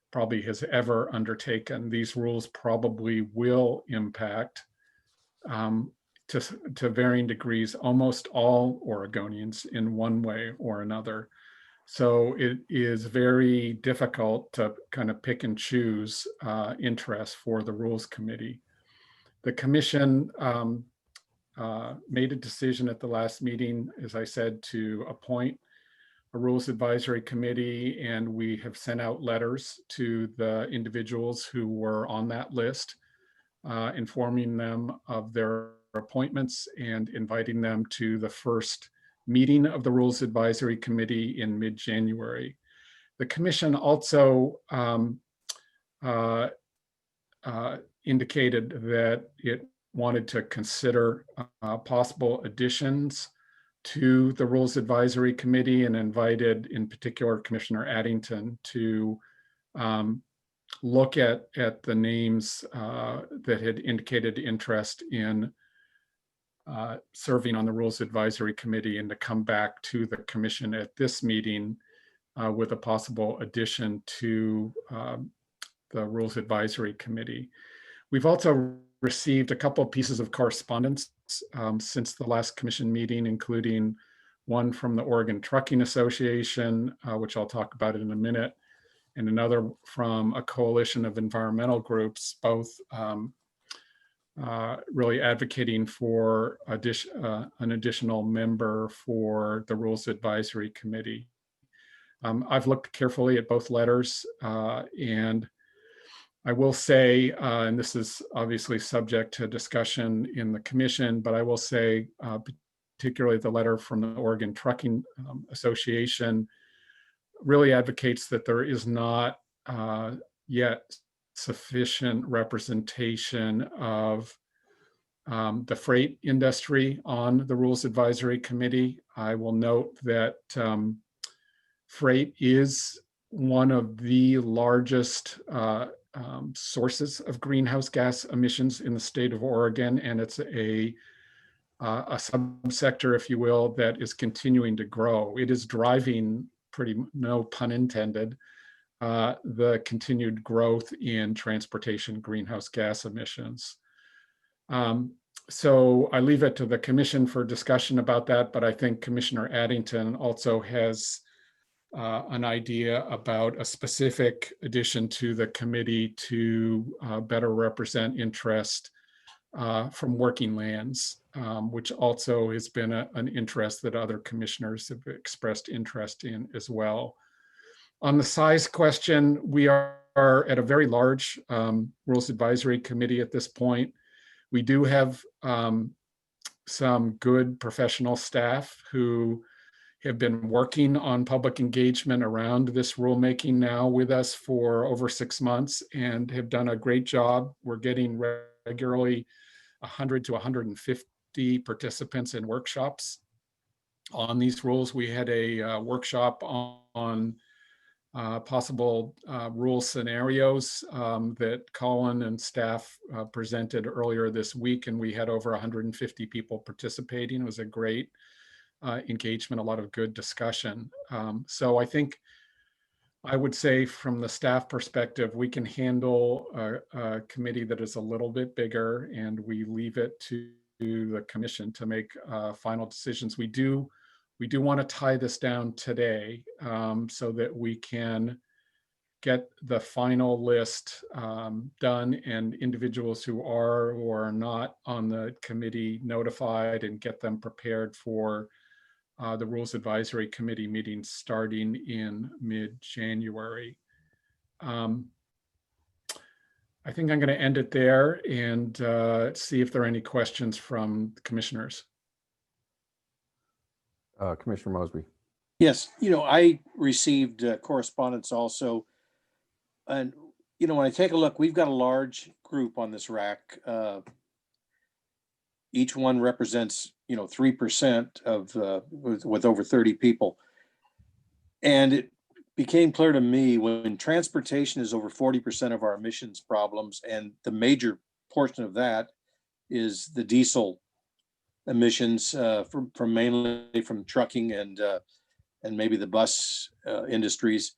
probably has ever undertaken. These rules probably will impact, to varying degrees, almost all Oregonians in one way or another. So it is very difficult to kind of pick and choose interests for the Rules Committee. The Commission made a decision at the last meeting, as I said, to appoint a Rules Advisory Committee, and we have sent out letters to the individuals who were on that list, informing them of their appointments and inviting them to the first meeting of the Rules Advisory Committee in mid-January. The Commission also indicated that it wanted to consider possible additions to the Rules Advisory Committee and invited, in particular, Commissioner Addington to look at the names that had indicated interest in serving on the Rules Advisory Committee, and to come back to the Commission at this meeting with a possible addition to the Rules Advisory Committee. We've also received a couple of pieces of correspondence since the last Commission meeting, including one from the Oregon Trucking Association, which I'll talk about in a minute, and another from a coalition of environmental groups, both really advocating for an additional member for the Rules Advisory Committee. I've looked carefully at both letters, and I will say, and this is obviously subject to discussion in the commission, but I will say, particularly the letter from the Oregon Trucking Association really advocates that there is not yet sufficient representation of the freight industry on the Rules Advisory Committee. I will note that freight is one of the largest sources of greenhouse gas emissions in the state of Oregon, and it's a subsector, if you will, that is continuing to grow. It is driving, no pun intended, the continued growth in transportation greenhouse gas emissions. So I leave it to the commission for discussion about that, but I think Commissioner Addington also has an idea about a specific addition to the committee to better represent interest from working lands, which also has been an interest that other commissioners have expressed interest in as well. On the size question, we are at a very large Rules Advisory Committee at this point. We do have some good professional staff who have been working on public engagement around this rulemaking now with us for over 6 months and have done a great job. We're getting regularly 100 to 150 participants in workshops on these rules. We had a workshop on possible rule scenarios that Colin and staff presented earlier this week, and we had over 150 people participating. It was a great engagement, a lot of good discussion. So I think I would say from the staff perspective, we can handle a committee that is a little bit bigger, and we leave it to the commission to make final decisions. We do want to tie this down today so that we can get the final list done and individuals who are or are not on the committee notified and get them prepared for the Rules Advisory Committee meeting starting in mid-January. I think I'm going to end it there and see if there are any questions from the commissioners. Commissioner Mosby. Yes, I received correspondence also. And, when I take a look, we've got a large group on this RAC. Each one represents, 3% of with over 30 people. And it became clear to me when transportation is over 40% of our emissions problems, and the major portion of that is the diesel emissions from mainly from trucking and maybe the bus industries.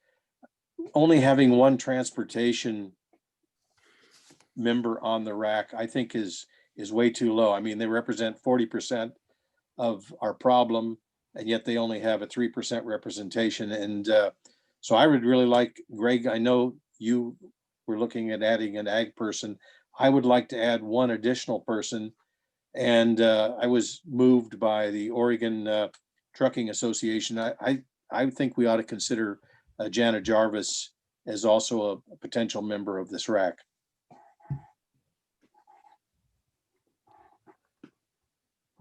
Only having one transportation member on the RAC, I think is way too low. I mean, they represent 40% of our problem, and yet they only have a 3% representation. And so I would really like, Greg, I know you were looking at adding an ag person. I would like to add one additional person. And I was moved by the Oregon Trucking Association. I think we ought to consider Jana Jarvis as also a potential member of this RAC.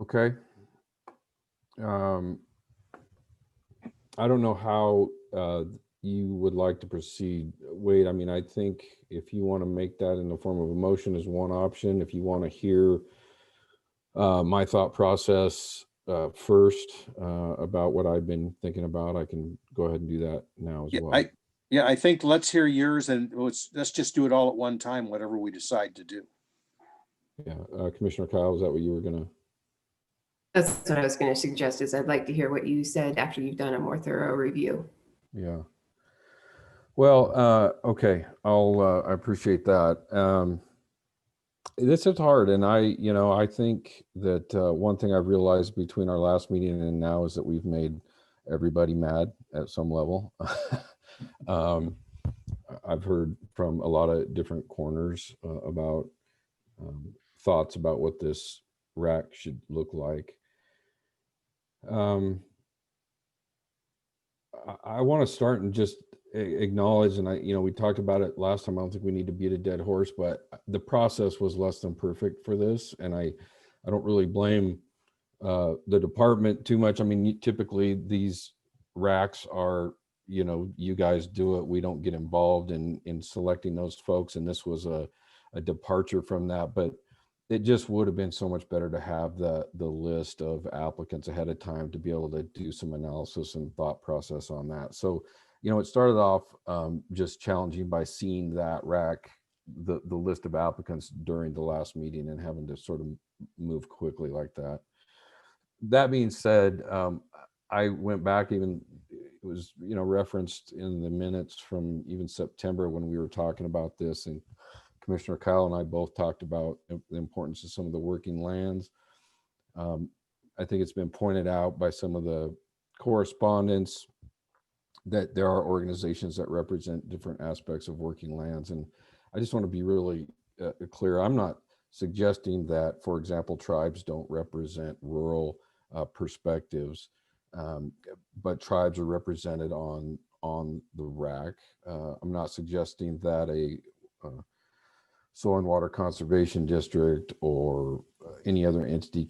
Okay. I don't know how you would like to proceed. Wade, I mean, I think if you want to make that in the form of a motion is one option. If you want to hear my thought process first about what I've been thinking about, I can go ahead and do that now as well. I think let's hear yours, and let's just do it all at one time, whatever we decide to do. Yeah, Commissioner Kyle, is that what you were gonna? That's what I was going to suggest. Is I'd like to hear what you said after you've done a more thorough review. Yeah. Well, okay, I appreciate that. This is hard, and I think that one thing I've realized between our last meeting and now is that we've made everybody mad at some level. I've heard from a lot of different corners about thoughts about what this rack should look like. I want to start and just acknowledge, and we talked about it last time. I don't think we need to beat a dead horse, but the process was less than perfect for this, and I don't really blame the department too much. I mean, typically these racks are, you guys do it. We don't get involved in selecting those folks, and this was a departure from that. But it just would have been so much better to have the list of applicants ahead of time to be able to do some analysis and thought process on that. So, it started off just challenging by seeing that rack, the list of applicants during the last meeting and having to sort of move quickly like that. That being said, I went back, even it was, referenced in the minutes from even September when we were talking about this, and Commissioner Kyle and I both talked about the importance of some of the working lands. I think it's been pointed out by some of the correspondents that there are organizations that represent different aspects of working lands. And I just want to be really clear. I'm not suggesting that, for example, tribes don't represent rural perspectives, but tribes are represented on the RAC. I'm not suggesting that a Soil and Water Conservation District or any other entity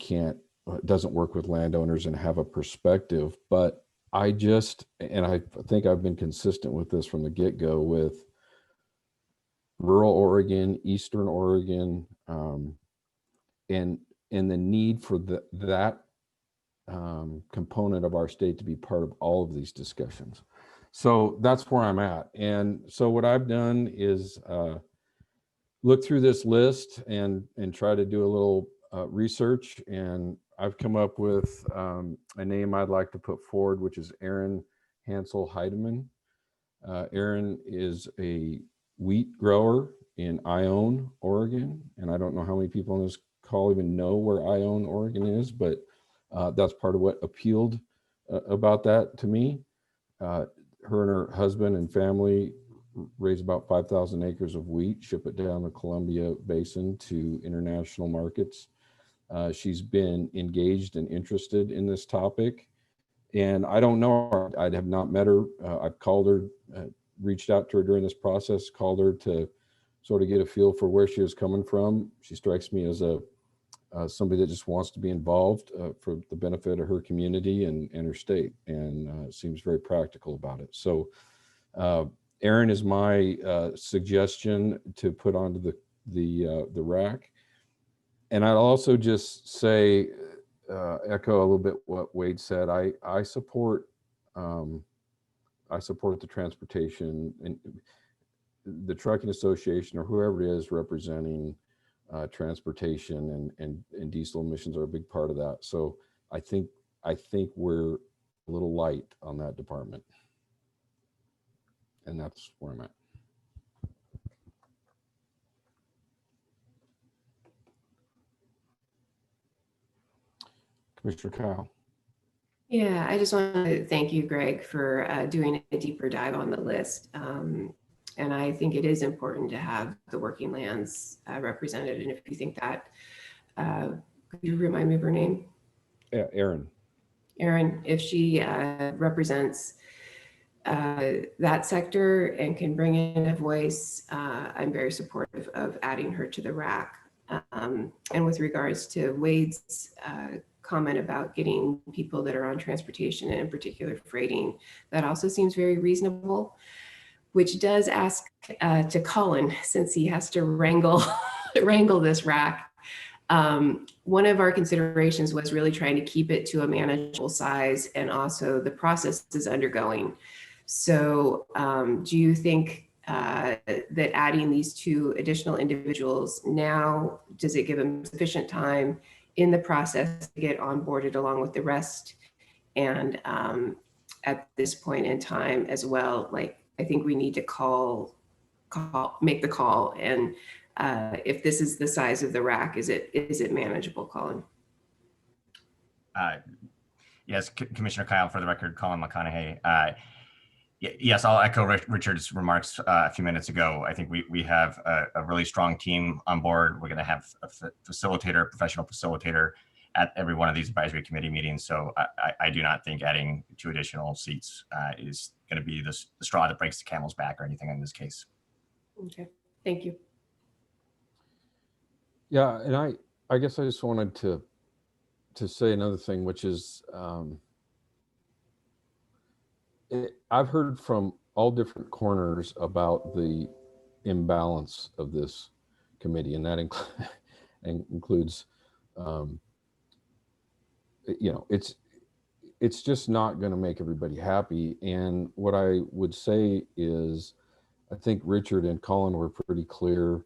doesn't work with landowners and have a perspective, but I think I've been consistent with this from the get-go with rural Oregon, Eastern Oregon, and the need for that component of our state to be part of all of these discussions. So that's where I'm at. And so what I've done is look through this list and try to do a little research, and I've come up with a name I'd like to put forward, which is Aaron Hansel Heidemann. Aaron is a wheat grower in Ione, Oregon, and I don't know how many people on this call even know where Ione, Oregon is, but that's part of what appealed about that to me. Her and her husband and family raise about 5,000 acres of wheat, ship it down the Columbia Basin to international markets. She's been engaged and interested in this topic, and I don't know her. I have not met her. I've called her, reached out to her during this process, called her to sort of get a feel for where she was coming from. She strikes me as somebody that just wants to be involved for the benefit of her community and her state, and seems very practical about it. So Aaron is my suggestion to put onto the rack. And I'll also just say, echo a little bit what Wade said. I support the transportation and the trucking association or whoever it is representing transportation and diesel emissions are a big part of that. So I think we're a little light on that department, and that's where I'm at. Commissioner Kyle. Yeah, I just want to thank you, Greg, for doing a deeper dive on the list. And I think it is important to have the working lands represented. And if you think that, could you remind me of her name? Yeah, Erin. Erin, if she represents that sector and can bring in a voice, I'm very supportive of adding her to the RAC. And with regards to Wade's comment about getting people that are on transportation and in particular freighting, that also seems very reasonable, which does ask to Colin, since he has to wrangle this RAC. One of our considerations was really trying to keep it to a manageable size, and also the process is undergoing. So do you think that adding these two additional individuals now, does it give them sufficient time in the process to get onboarded along with the rest? And at this point in time as well, like, I think we need to make the call. And if this is the size of the RAC, is it manageable, Colin? Yes, Commissioner Kyle, for the record, Colin McConaughey. Yes, I'll echo Richard's remarks a few minutes ago. I think we have a really strong team on board. We're going to have a facilitator, professional facilitator at every one of these advisory committee meetings. So I do not think adding 2 additional seats is going to be the straw that breaks the camel's back or anything in this case. Okay, thank you. Yeah, and I guess I just wanted to say another thing, which is I've heard from all different corners about the imbalance of this committee, and that includes, you know, it's just not going to make everybody happy. And what I would say is, I think Richard and Colin were pretty clear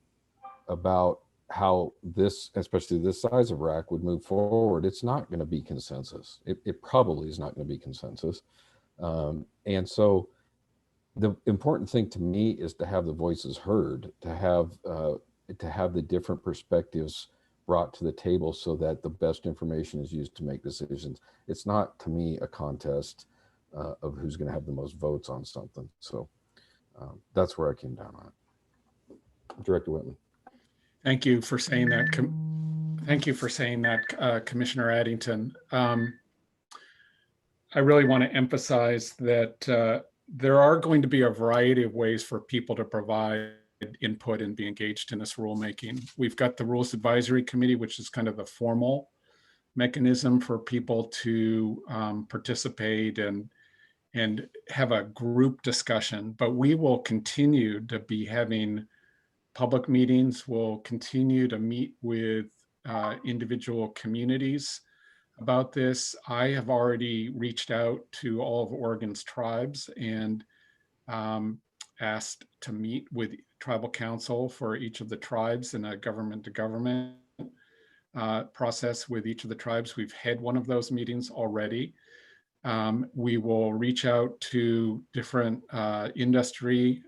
about how this, especially this size of RAC, would move forward. It's not going to be consensus. It probably is not going to be consensus. And so the important thing to me is to have the voices heard, to have the different perspectives brought to the table so that the best information is used to make decisions. It's not, to me, a contest of who's going to have the most votes on something. So that's where I came down on it. Director Whitman. Thank you for saying that. Thank you for saying that, Commissioner Addington. I really want to emphasize that there are going to be a variety of ways for people to provide input and be engaged in this rulemaking. We've got the Rules Advisory Committee, which is kind of the formal mechanism for people to participate and have a group discussion. But we will continue to be having public meetings. We'll continue to meet with individual communities about this. I have already reached out to all of Oregon's tribes and asked to meet with tribal council for each of the tribes in a government to government process with each of the tribes. We've had one of those meetings already. We will reach out to different industry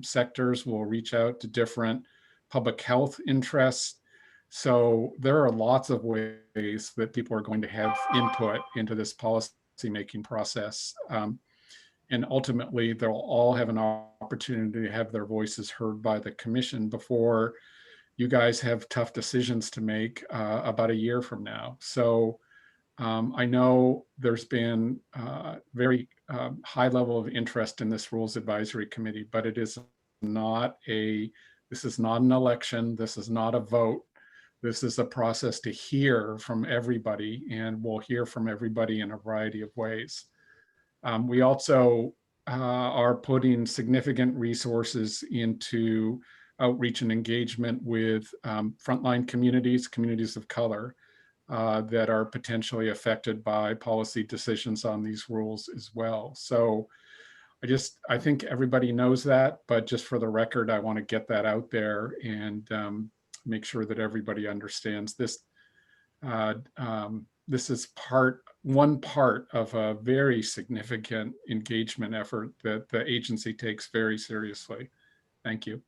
sectors. We'll reach out to different public health interests. So there are lots of ways that people are going to have input into this policy-making process. And ultimately, they'll all have an opportunity to have their voices heard by the commission before you guys have tough decisions to make about a year from now. So I know there's been very high level of interest in this Rules Advisory Committee, but it is not this is not an election. This is not a vote. This is a process to hear from everybody, and we'll hear from everybody in a variety of ways. We also are putting significant resources into outreach and engagement with frontline communities of color that are potentially affected by policy decisions on these rules as well. So I think everybody knows that, but just for the record, I want to get that out there and make sure that everybody understands this. This is one part of a very significant engagement effort that the agency takes very seriously. Thank you.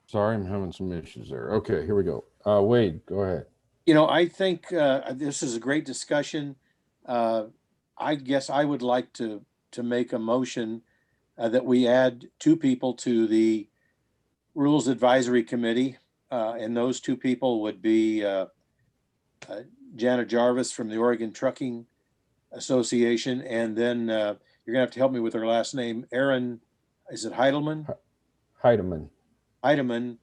Sorry, I'm having some issues there. Okay, here we go. Wade, go ahead. You know, I think this is a great discussion. I guess I would like to make a motion that we add 2 people to the Rules Advisory Committee, and those 2 people would be Jana Jarvis from the Oregon Trucking Association, and then you're gonna have to help me with her last name, Aaron, is it Heidelman? Heidemann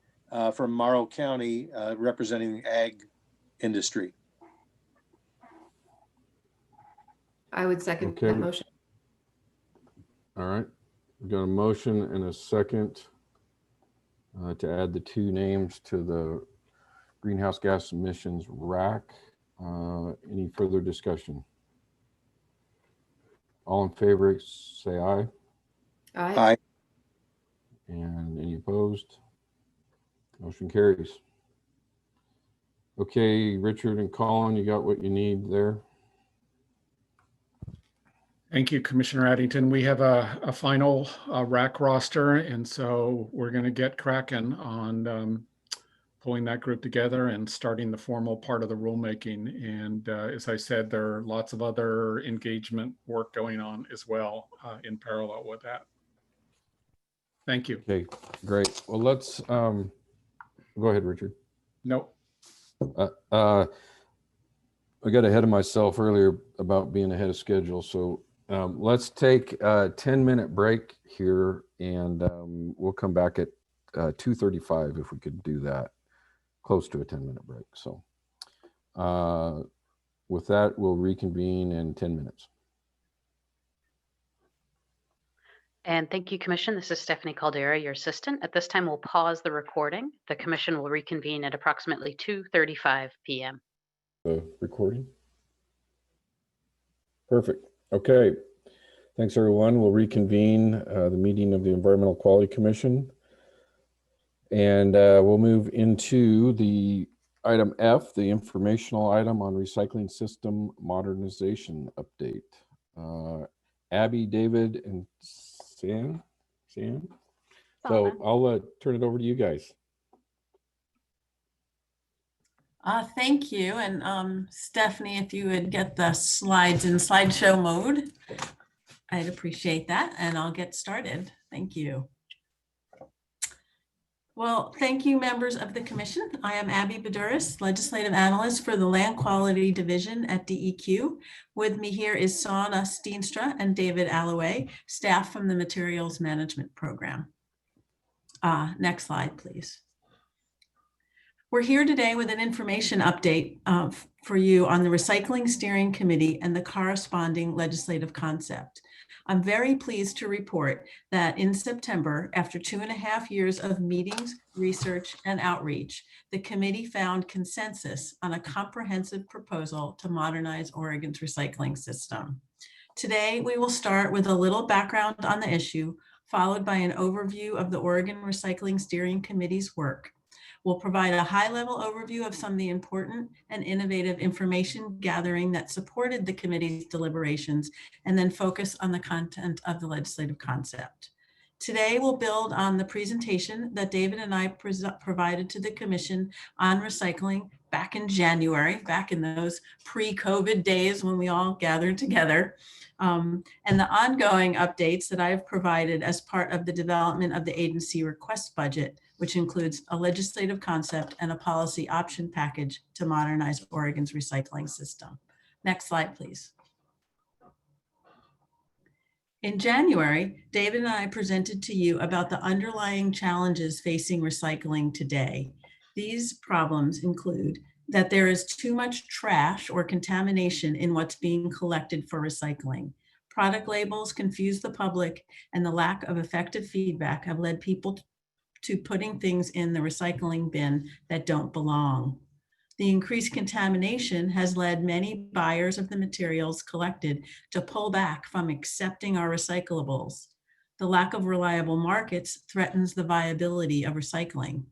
from Morrow County, representing the ag industry. I would second Okay. that motion. All right, we've got a motion and a second to add the 2 names to the greenhouse gas emissions RAC. Any further discussion? All in favor, say aye. Aye. And any opposed? Motion carries. Okay, Richard and Colin, you got what you need there? Thank you, Commissioner Addington. We have a final RAC roster, and so we're going to get cracking on pulling that group together and starting the formal part of the rulemaking. And as I said, there are lots of other engagement work going on as well in parallel with that. Thank you. Okay, great. Well, let's go ahead, Richard. Nope. I got ahead of myself earlier about being ahead of schedule. So let's take a 10-minute break here, and we'll come back at 2:35 if we could do that, close to a 10-minute break. So with that, we'll reconvene in 10 minutes. And thank you, Commission. This is Stephanie Caldera, your assistant. At this time, we'll pause the recording. The Commission will reconvene at approximately 2:35 p.m. The recording. Perfect. Okay. Thanks, everyone. We'll reconvene the meeting of the Environmental Quality Commission. And we'll move into the item F, the informational item on recycling system modernization update. Abby, David, and Sam. So I'll turn it over to you guys. Thank you. And Stephanie, if you would get the slides in slideshow mode, I'd appreciate that. And I'll get started. Thank you. Well, thank you, members of the Commission. I am Abby Baduris, Legislative Analyst for the Land Quality Division at DEQ. With me here is Sauna Steenstra and David Alloway, staff from the Materials Management Program. Next slide, please. We're here today with an information update for you on the Recycling Steering Committee and the corresponding legislative concept. I'm very pleased to report that in September, after 2.5 years of meetings, research, and outreach, the committee found consensus on a comprehensive proposal to modernize Oregon's recycling system. Today, we will start with a little background on the issue, followed by an overview of the Oregon Recycling Steering Committee's work. We'll provide a high-level overview of some of the important and innovative information gathering that supported the committee's deliberations, and then focus on the content of the legislative concept. Today, we'll build on the presentation that David and I provided to the Commission on recycling back in January, back in those pre-COVID days when we all gathered together, and the ongoing updates that I've provided as part of the development of the agency request budget, which includes a legislative concept and a policy option package to modernize Oregon's recycling system. Next slide, please. In January, David and I presented to you about the underlying challenges facing recycling today. These problems include that there is too much trash or contamination in what's being collected for recycling. Product labels confuse the public, and the lack of effective feedback have led people to putting things in the recycling bin that don't belong. The increased contamination has led many buyers of the materials collected to pull back from accepting our recyclables. The lack of reliable markets threatens the viability of recycling.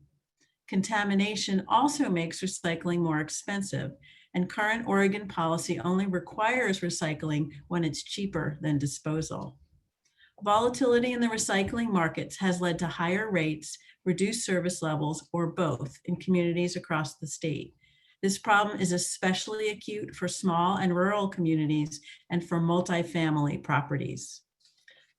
Contamination also makes recycling more expensive, and current Oregon policy only requires recycling when it's cheaper than disposal. Volatility in the recycling markets has led to higher rates, reduced service levels, or both in communities across the state. This problem is especially acute for small and rural communities and for multifamily properties.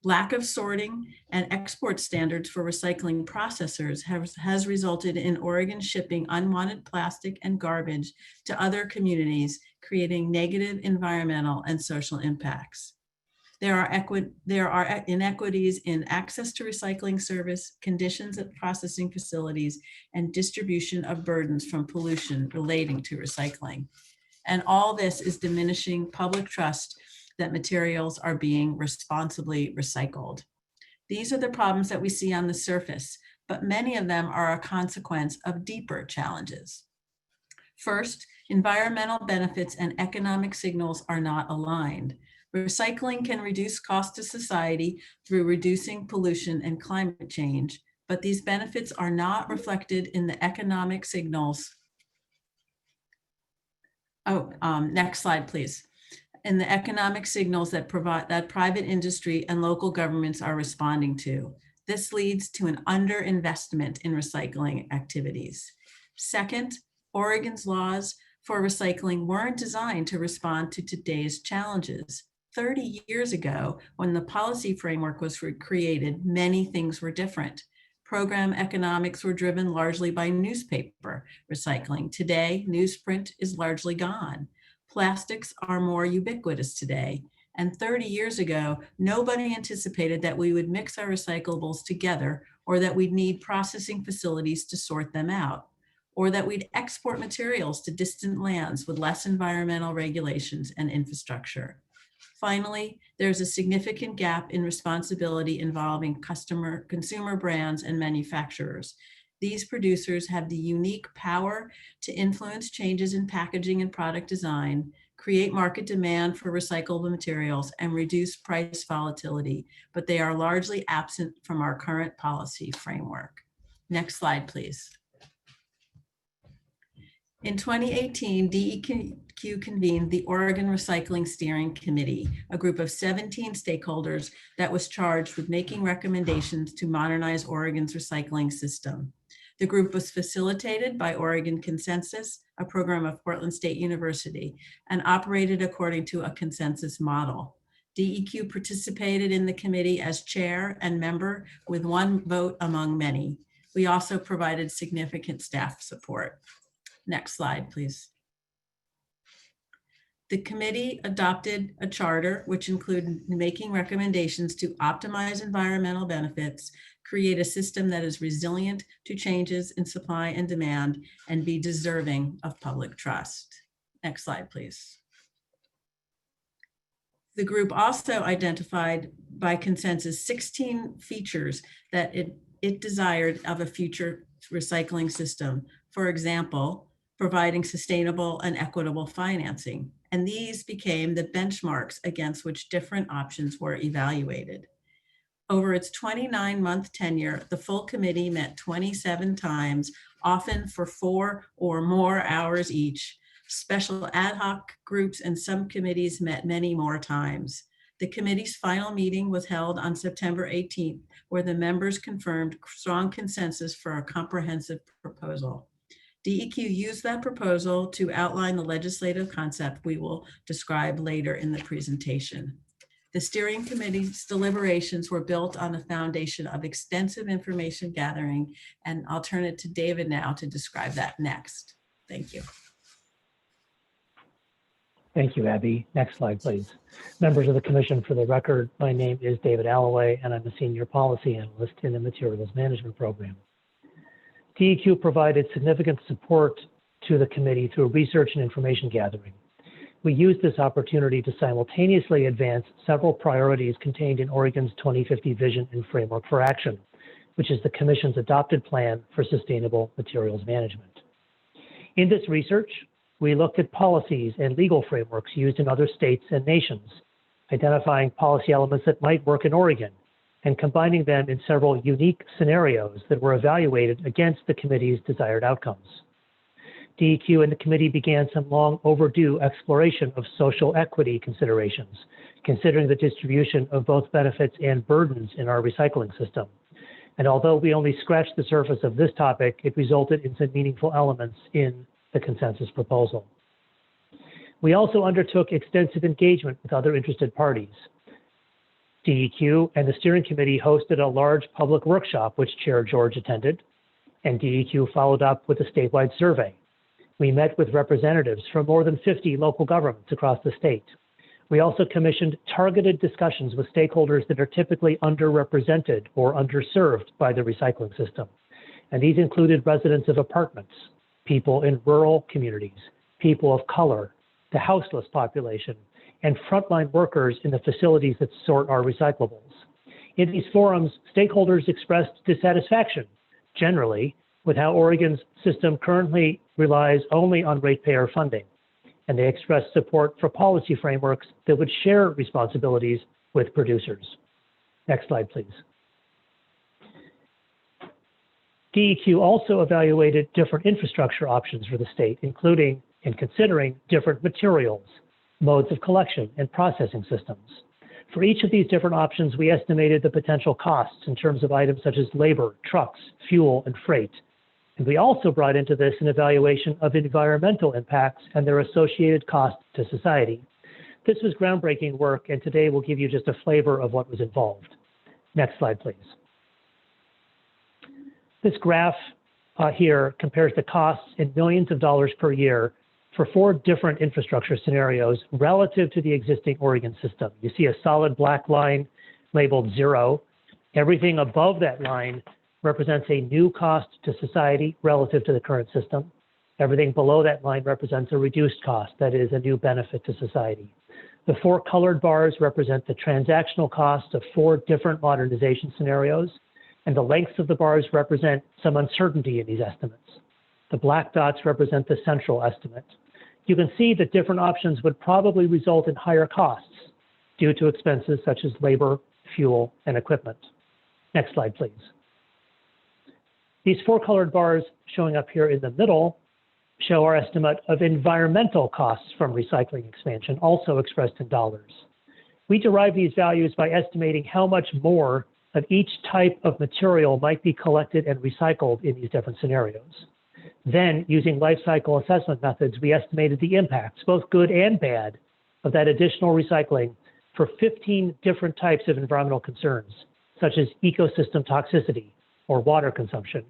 Lack of sorting and export standards for recycling processors has resulted in Oregon shipping unwanted plastic and garbage to other communities, creating negative environmental and social impacts. There are inequities in access to recycling service, conditions at processing facilities, and distribution of burdens from pollution relating to recycling. And all this is diminishing public trust that materials are being responsibly recycled. These are the problems that we see on the surface, but many of them are a consequence of deeper challenges. First, environmental benefits and economic signals are not aligned. Recycling can reduce cost to society through reducing pollution and climate change, but these benefits are not reflected in the economic signals. Next slide, please. In the economic signals that private industry and local governments are responding to. This leads to an underinvestment in recycling activities. Second, Oregon's laws for recycling weren't designed to respond to today's challenges. 30 years ago, when the policy framework was created, many things were different. Program economics were driven largely by newspaper recycling. Today, newsprint is largely gone. Plastics are more ubiquitous today. And 30 years ago, nobody anticipated that we would mix our recyclables together, or that we'd need processing facilities to sort them out, or that we'd export materials to distant lands with less environmental regulations and infrastructure. Finally, there's a significant gap in responsibility involving consumer brands and manufacturers. These producers have the unique power to influence changes in packaging and product design, create market demand for recyclable materials, and reduce price volatility, but they are largely absent from our current policy framework. Next slide, please. In 2018, DEQ convened the Oregon Recycling Steering Committee, a group of 17 stakeholders that was charged with making recommendations to modernize Oregon's recycling system. The group was facilitated by Oregon Consensus, a program of Portland State University, and operated according to a consensus model. DEQ participated in the committee as chair and member with one vote among many. We also provided significant staff support. Next slide, please. The committee adopted a charter which included making recommendations to optimize environmental benefits, create a system that is resilient to changes in supply and demand, and be deserving of public trust. Next slide, please. The group also identified by consensus 16 features that it desired of a future recycling system. For example, providing sustainable and equitable financing. And these became the benchmarks against which different options were evaluated. Over its 29-month tenure, the full committee met 27 times, often for 4 or more hours each. Special ad hoc groups and subcommittees met many more times. The committee's final meeting was held on September 18th, where the members confirmed strong consensus for a comprehensive proposal. DEQ used that proposal to outline the legislative concept we will describe later in the presentation. The steering committee's deliberations were built on a foundation of extensive information gathering, and I'll turn it to David now to describe that next. Thank you. Thank you, Abby. Next slide, please. Members of the commission, for the record, my name is David Alloway, and I'm a senior policy analyst in the materials management program. DEQ provided significant support to the committee through research and information gathering. We used this opportunity to simultaneously advance several priorities contained in Oregon's 2050 Vision and Framework for Action, which is the Commission's adopted plan for sustainable materials management. In this research, we looked at policies and legal frameworks used in other states and nations, identifying policy elements that might work in Oregon, and combining them in several unique scenarios that were evaluated against the committee's desired outcomes. DEQ and the committee began some long overdue exploration of social equity considerations, considering the distribution of both benefits and burdens in our recycling system. And although we only scratched the surface of this topic, it resulted in some meaningful elements in the consensus proposal. We also undertook extensive engagement with other interested parties. DEQ and the steering committee hosted a large public workshop, which Chair George attended, and DEQ followed up with a statewide survey. We met with representatives from more than 50 local governments across the state. We also commissioned targeted discussions with stakeholders that are typically underrepresented or underserved by the recycling system. And these included residents of apartments, people in rural communities, people of color, the houseless population, and frontline workers in the facilities that sort our recyclables. In these forums, stakeholders expressed dissatisfaction, generally, with how Oregon's system currently relies only on ratepayer funding, and they expressed support for policy frameworks that would share responsibilities with producers. Next slide, please. DEQ also evaluated different infrastructure options for the state, including and considering different materials, modes of collection, and processing systems. For each of these different options, we estimated the potential costs in terms of items such as labor, trucks, fuel, and freight. And we also brought into this an evaluation of environmental impacts and their associated costs to society. This was groundbreaking work, and today we'll give you just a flavor of what was involved. Next slide, please. This graph here compares the costs in millions of dollars per year for 4 different infrastructure scenarios relative to the existing Oregon system. You see a solid black line labeled 0. Everything above that line represents a new cost to society relative to the current system. Everything below that line represents a reduced cost, that is a new benefit to society. The 4 colored bars represent the transactional cost of 4 different modernization scenarios, and the lengths of the bars represent some uncertainty in these estimates. The black dots represent the central estimate. You can see that different options would probably result in higher costs due to expenses such as labor, fuel, and equipment. Next slide, please. These 4 colored bars showing up here in the middle show our estimate of environmental costs from recycling expansion, also expressed in dollars. We derive these values by estimating how much more of each type of material might be collected and recycled in these different scenarios. Then, using life cycle assessment methods, we estimated the impacts, both good and bad, of that additional recycling for 15 different types of environmental concerns, such as ecosystem toxicity or water consumption.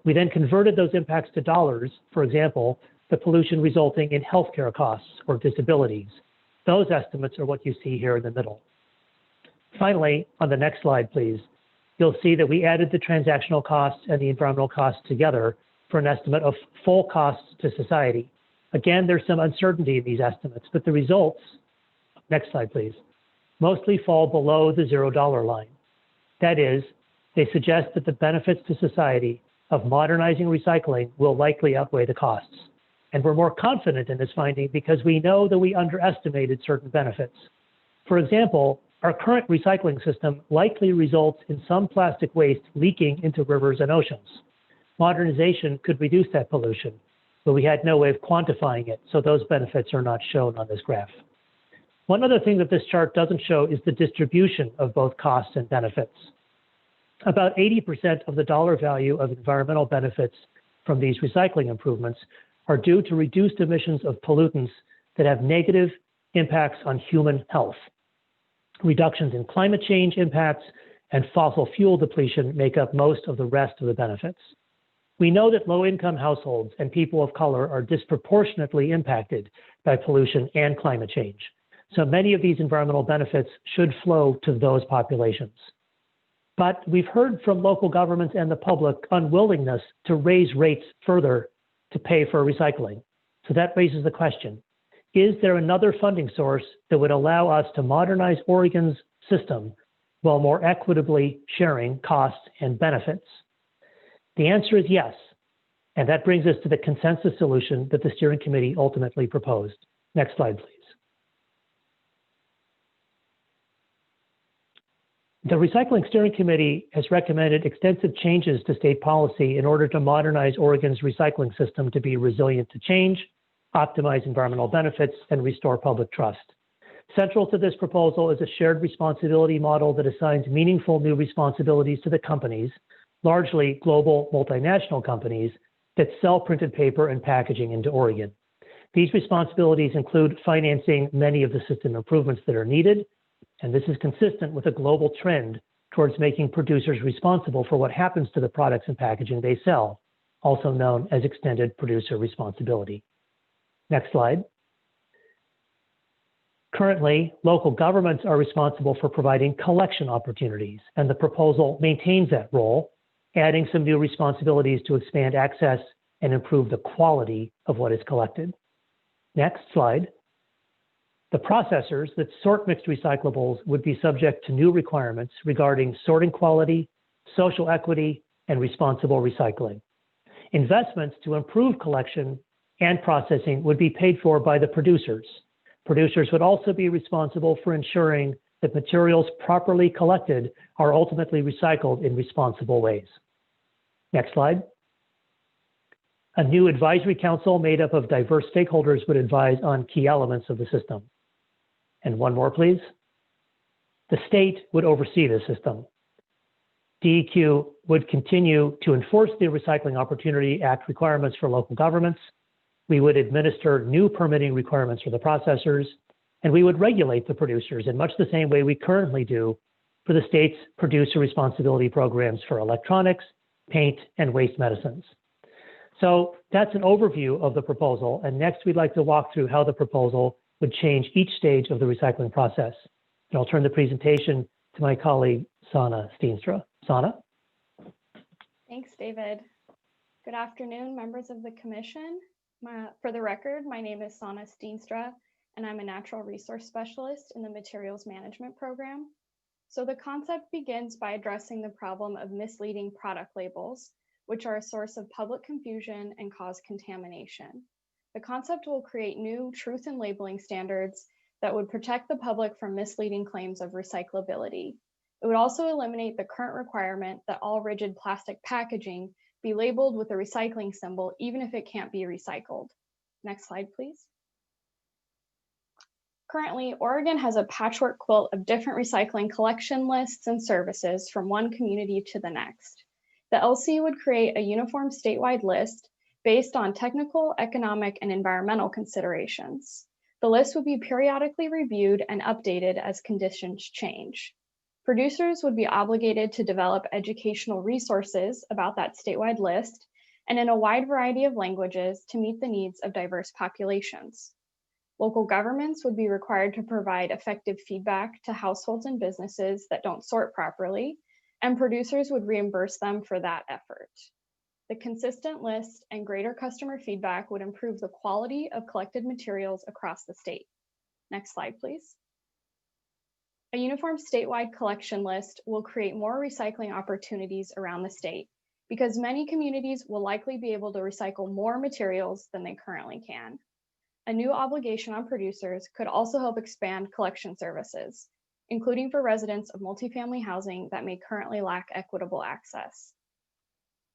We then converted those impacts to dollars, for example, the pollution resulting in healthcare costs or disabilities. Those estimates are what you see here in the middle. Finally, on the next slide, please, you'll see that we added the transactional costs and the environmental costs together for an estimate of full costs to society. Again, there's some uncertainty in these estimates, but the results, next slide, please, mostly fall below the $0 line. That is, they suggest that the benefits to society of modernizing recycling will likely outweigh the costs. And we're more confident in this finding because we know that we underestimated certain benefits. For example, our current recycling system likely results in some plastic waste leaking into rivers and oceans. Modernization could reduce that pollution, but we had no way of quantifying it, so those benefits are not shown on this graph. One other thing that this chart doesn't show is the distribution of both costs and benefits. About 80% of the dollar value of environmental benefits from these recycling improvements are due to reduced emissions of pollutants that have negative impacts on human health. Reductions in climate change impacts and fossil fuel depletion make up most of the rest of the benefits. We know that low-income households and people of color are disproportionately impacted by pollution and climate change. So many of these environmental benefits should flow to those populations. But we've heard from local governments and the public unwillingness to raise rates further to pay for recycling. So that raises the question, is there another funding source that would allow us to modernize Oregon's system while more equitably sharing costs and benefits? The answer is yes. And that brings us to the consensus solution that the steering committee ultimately proposed. Next slide, please. The Recycling Steering Committee has recommended extensive changes to state policy in order to modernize Oregon's recycling system to be resilient to change, optimize environmental benefits, and restore public trust. Central to this proposal is a shared responsibility model that assigns meaningful new responsibilities to the companies, largely global multinational companies, that sell printed paper and packaging into Oregon. These responsibilities include financing many of the system improvements that are needed, and this is consistent with a global trend towards making producers responsible for what happens to the products and packaging they sell, also known as extended producer responsibility. Next slide. Currently, local governments are responsible for providing collection opportunities, and the proposal maintains that role, adding some new responsibilities to expand access and improve the quality of what is collected. Next slide. The processors that sort mixed recyclables would be subject to new requirements regarding sorting quality, social equity, and responsible recycling. Investments to improve collection and processing would be paid for by the producers. Producers would also be responsible for ensuring that materials properly collected are ultimately recycled in responsible ways. Next slide. A new advisory council made up of diverse stakeholders would advise on key elements of the system. And one more, please. The state would oversee the system. DEQ would continue to enforce the Recycling Opportunity Act requirements for local governments. We would administer new permitting requirements for the processors, and we would regulate the producers in much the same way we currently do for the state's producer responsibility programs for electronics, paint, and waste medicines. So that's an overview of the proposal. And next, we'd like to walk through how the proposal would change each stage of the recycling process. And I'll turn the presentation to my colleague, Sana Steenstra. Sana? Thanks, David. Good afternoon, members of the commission. For the record, my name is Sana Steenstra, and I'm a natural resource specialist in the materials management program. So the concept begins by addressing the problem of misleading product labels, which are a source of public confusion and cause contamination. The concept will create new truth in labeling standards that would protect the public from misleading claims of recyclability. It would also eliminate the current requirement that all rigid plastic packaging be labeled with a recycling symbol, even if it can't be recycled. Next slide, please. Currently, Oregon has a patchwork quilt of different recycling collection lists and services from one community to the next. The LC would create a uniform statewide list based on technical, economic, and environmental considerations. The list would be periodically reviewed and updated as conditions change. Producers would be obligated to develop educational resources about that statewide list and in a wide variety of languages to meet the needs of diverse populations. Local governments would be required to provide effective feedback to households and businesses that don't sort properly, and producers would reimburse them for that effort. The consistent list and greater customer feedback would improve the quality of collected materials across the state. Next slide, please. A uniform statewide collection list will create more recycling opportunities around the state because many communities will likely be able to recycle more materials than they currently can. A new obligation on producers could also help expand collection services, including for residents of multifamily housing that may currently lack equitable access.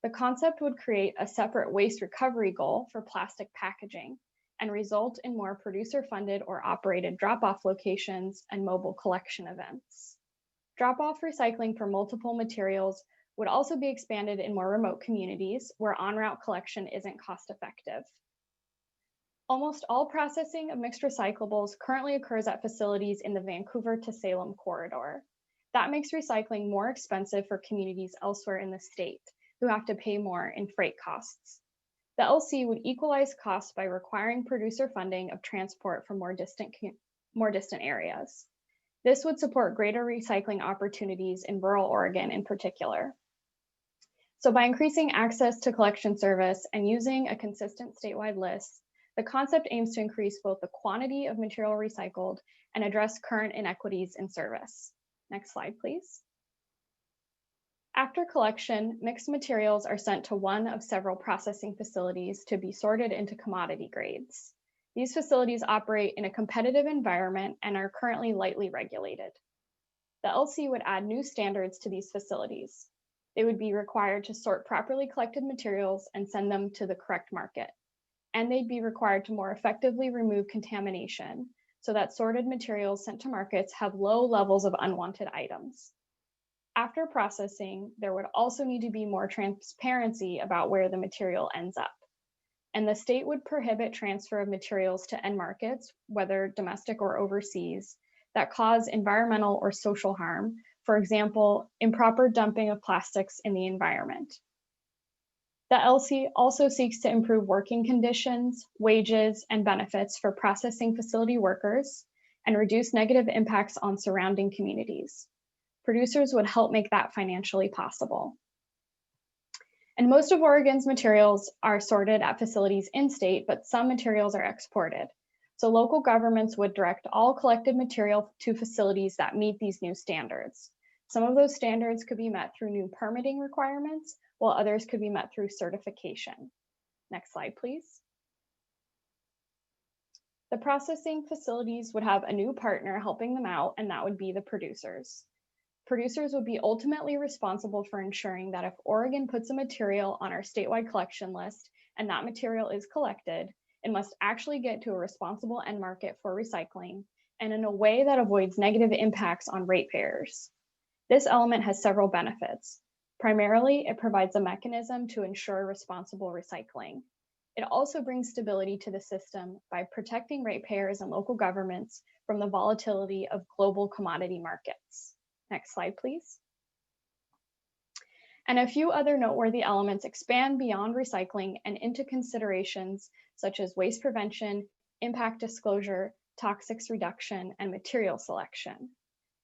The concept would create a separate waste recovery goal for plastic packaging and result in more producer-funded or operated drop-off locations and mobile collection events. Drop-off recycling for multiple materials would also be expanded in more remote communities where on-route collection isn't cost-effective. Almost all processing of mixed recyclables currently occurs at facilities in the Vancouver to Salem corridor. That makes recycling more expensive for communities elsewhere in the state who have to pay more in freight costs. The LC would equalize costs by requiring producer funding of transport from more distant areas. This would support greater recycling opportunities in rural Oregon in particular. So by increasing access to collection service and using a consistent statewide list, the concept aims to increase both the quantity of material recycled and address current inequities in service. Next slide, please. After collection, mixed materials are sent to one of several processing facilities to be sorted into commodity grades. These facilities operate in a competitive environment and are currently lightly regulated. The LC would add new standards to these facilities. They would be required to sort properly collected materials and send them to the correct market. And they'd be required to more effectively remove contamination so that sorted materials sent to markets have low levels of unwanted items. After processing, there would also need to be more transparency about where the material ends up. And the state would prohibit transfer of materials to end markets, whether domestic or overseas, that cause environmental or social harm, for example, improper dumping of plastics in the environment. The LC also seeks to improve working conditions, wages, and benefits for processing facility workers and reduce negative impacts on surrounding communities. Producers would help make that financially possible. And most of Oregon's materials are sorted at facilities in-state, but some materials are exported. So local governments would direct all collected material to facilities that meet these new standards. Some of those standards could be met through new permitting requirements, while others could be met through certification. Next slide, please. The processing facilities would have a new partner helping them out, and that would be the producers. Producers would be ultimately responsible for ensuring that if Oregon puts a material on our statewide collection list and that material is collected, it must actually get to a responsible end market for recycling and in a way that avoids negative impacts on ratepayers. This element has several benefits. Primarily, it provides a mechanism to ensure responsible recycling. It also brings stability to the system by protecting ratepayers and local governments from the volatility of global commodity markets. Next slide, please. And a few other noteworthy elements expand beyond recycling and into considerations such as waste prevention, impact disclosure, toxics reduction, and material selection.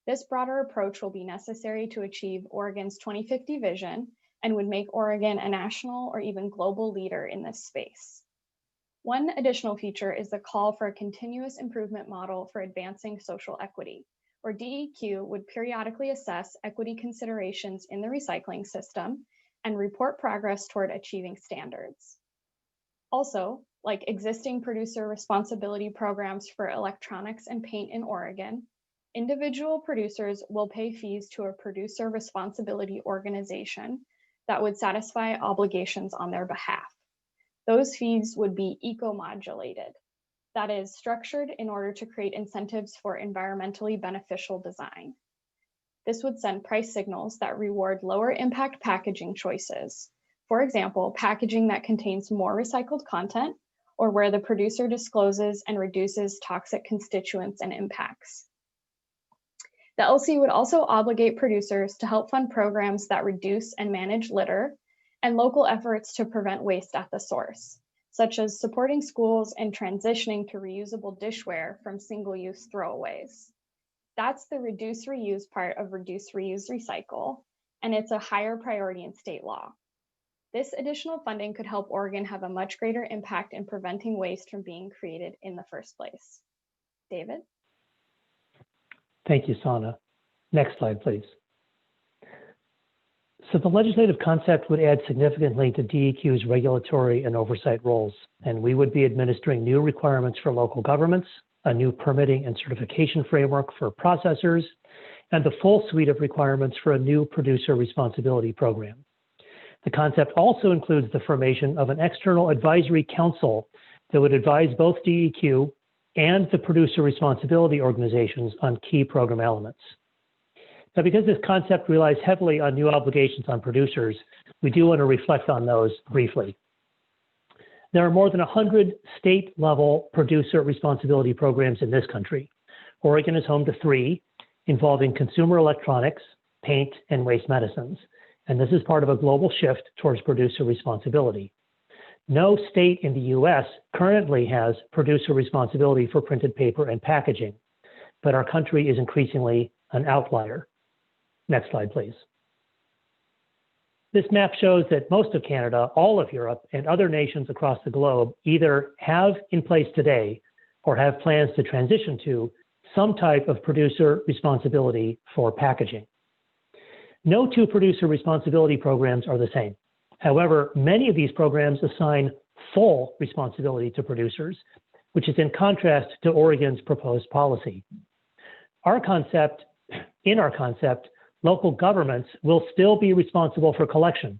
This broader approach will be necessary to achieve Oregon's 2050 vision and would make Oregon a national or even global leader in this space. One additional feature is the call for a continuous improvement model for advancing social equity, where DEQ would periodically assess equity considerations in the recycling system and report progress toward achieving standards. Also, like existing producer responsibility programs for electronics and paint in Oregon, individual producers will pay fees to a producer responsibility organization that would satisfy obligations on their behalf. Those fees would be eco-modulated, that is, structured in order to create incentives for environmentally beneficial design. This would send price signals that reward lower impact packaging choices. For example, packaging that contains more recycled content or where the producer discloses and reduces toxic constituents and impacts. The LC would also obligate producers to help fund programs that reduce and manage litter and local efforts to prevent waste at the source, such as supporting schools and transitioning to reusable dishware from single-use throwaways. That's the reduce reuse part of reduce reuse recycle, and it's a higher priority in state law. This additional funding could help Oregon have a much greater impact in preventing waste from being created in the first place. David? Thank you, Sana. Next slide, please. So the legislative concept would add significantly to DEQ's regulatory and oversight roles, and we would be administering new requirements for local governments, a new permitting and certification framework for processors, and the full suite of requirements for a new producer responsibility program. The concept also includes the formation of an external advisory council that would advise both DEQ and the producer responsibility organizations on key program elements. Now, because this concept relies heavily on new obligations on producers, we do want to reflect on those briefly. There are more than 100 state-level producer responsibility programs in this country. Oregon is home to 3, involving consumer electronics, paint, and waste medicines. And this is part of a global shift towards producer responsibility. No state in the US currently has producer responsibility for printed paper and packaging, but our country is increasingly an outlier. Next slide, please. This map shows that most of Canada, all of Europe, and other nations across the globe either have in place today or have plans to transition to some type of producer responsibility for packaging. No 2 producer responsibility programs are the same. However, many of these programs assign full responsibility to producers, which is in contrast to Oregon's proposed policy. In our concept, local governments will still be responsible for collection,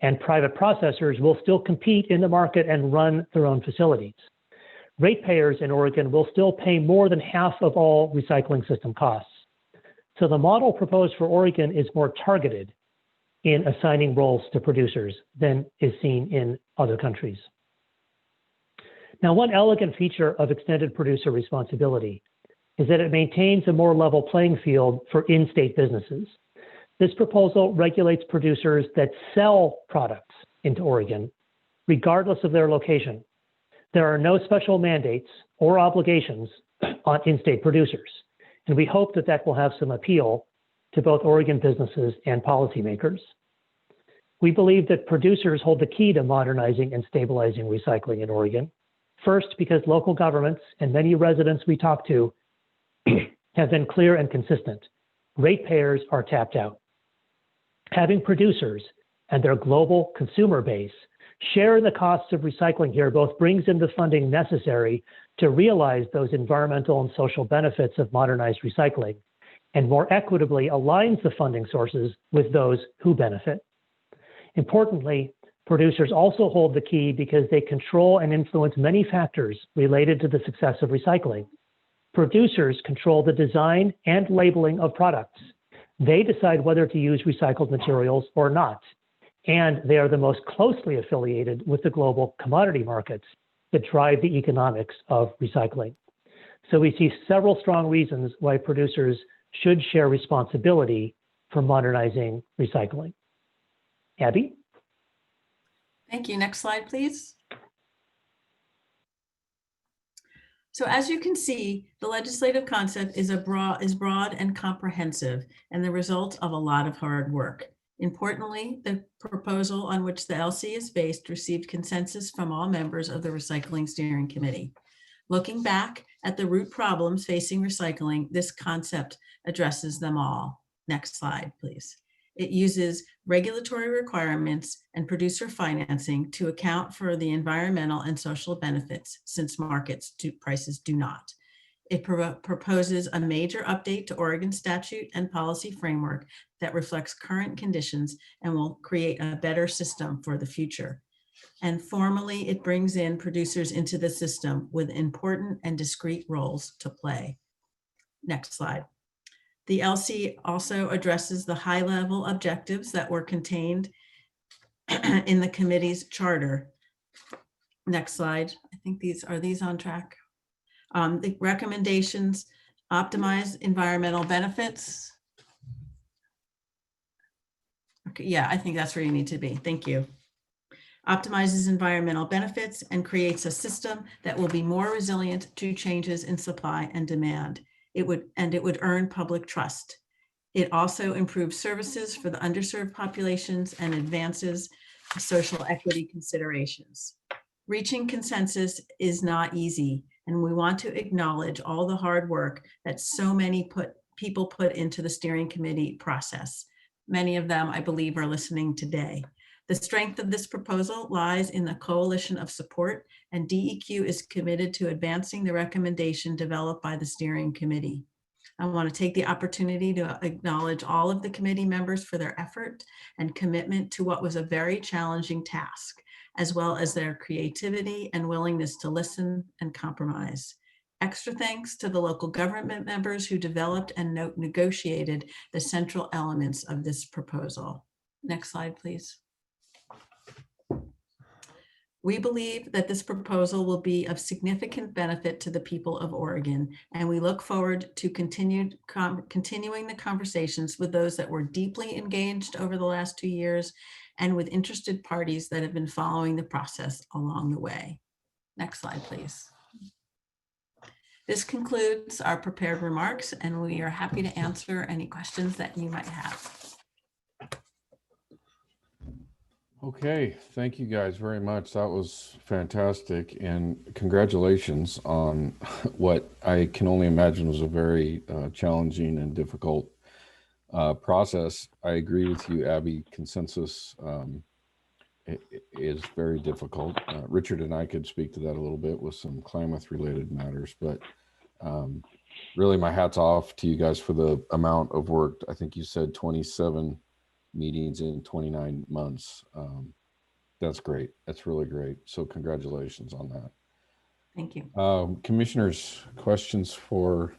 and private processors will still compete in the market and run their own facilities. Ratepayers in Oregon will still pay more than half of all recycling system costs. So the model proposed for Oregon is more targeted in assigning roles to producers than is seen in other countries. Now, one elegant feature of extended producer responsibility is that it maintains a more level playing field for in-state businesses. This proposal regulates producers that sell products into Oregon, regardless of their location. There are no special mandates or obligations on in-state producers, and we hope that that will have some appeal to both Oregon businesses and policymakers. We believe that producers hold the key to modernizing and stabilizing recycling in Oregon. First, because local governments and many residents we talk to have been clear and consistent. Ratepayers are tapped out. Having producers and their global consumer base share in the costs of recycling here both brings in the funding necessary to realize those environmental and social benefits of modernized recycling, and more equitably aligns the funding sources with those who benefit. Importantly, producers also hold the key because they control and influence many factors related to the success of recycling. Producers control the design and labeling of products. They decide whether to use recycled materials or not. And they are the most closely affiliated with the global commodity markets that drive the economics of recycling. So we see several strong reasons why producers should share responsibility for modernizing recycling. Abby? Thank you. Next slide, please. So as you can see, the legislative concept is broad and comprehensive and the result of a lot of hard work. Importantly, the proposal on which the LC is based received consensus from all members of the Recycling Steering Committee. Looking back at the root problems facing recycling, this concept addresses them all. Next slide, please. It uses regulatory requirements and producer financing to account for the environmental and social benefits, since prices do not. It proposes a major update to Oregon statute and policy framework that reflects current conditions and will create a better system for the future. And formally, it brings in producers into the system with important and discrete roles to play. Next slide. The LC also addresses the high-level objectives that were contained in the committee's charter. Next slide. I think these on track. The recommendations optimize environmental benefits. Okay, yeah, I think that's where you need to be. Thank you. Optimizes environmental benefits and creates a system that will be more resilient to changes in supply and demand. It would earn public trust. It also improves services for the underserved populations and advances social equity considerations. Reaching consensus is not easy, and we want to acknowledge all the hard work that so many people put into the steering committee process. Many of them, I believe, are listening today. The strength of this proposal lies in the coalition of support, and DEQ is committed to advancing the recommendation developed by the steering committee. I want to take the opportunity to acknowledge all of the committee members for their effort and commitment to what was a very challenging task, as well as their creativity and willingness to listen and compromise. Extra thanks to the local government members who developed and negotiated the central elements of this proposal. Next slide, please. We believe that this proposal will be of significant benefit to the people of Oregon, and we look forward to continuing the conversations with those that were deeply engaged over the last 2 years and with interested parties that have been following the process along the way. Next slide, please. This concludes our prepared remarks, and we are happy to answer any questions that you might have. Okay, thank you guys very much. That was fantastic, and congratulations on what I can only imagine was a very challenging and difficult process. I agree with you, Abby. Consensus is very difficult. Richard and I could speak to that a little bit with some Klamath-related matters, but really my hat's off to you guys for the amount of work. I think you said 27 meetings in 29 months. That's great. That's really great. So congratulations on that. Thank you. Commissioners, questions for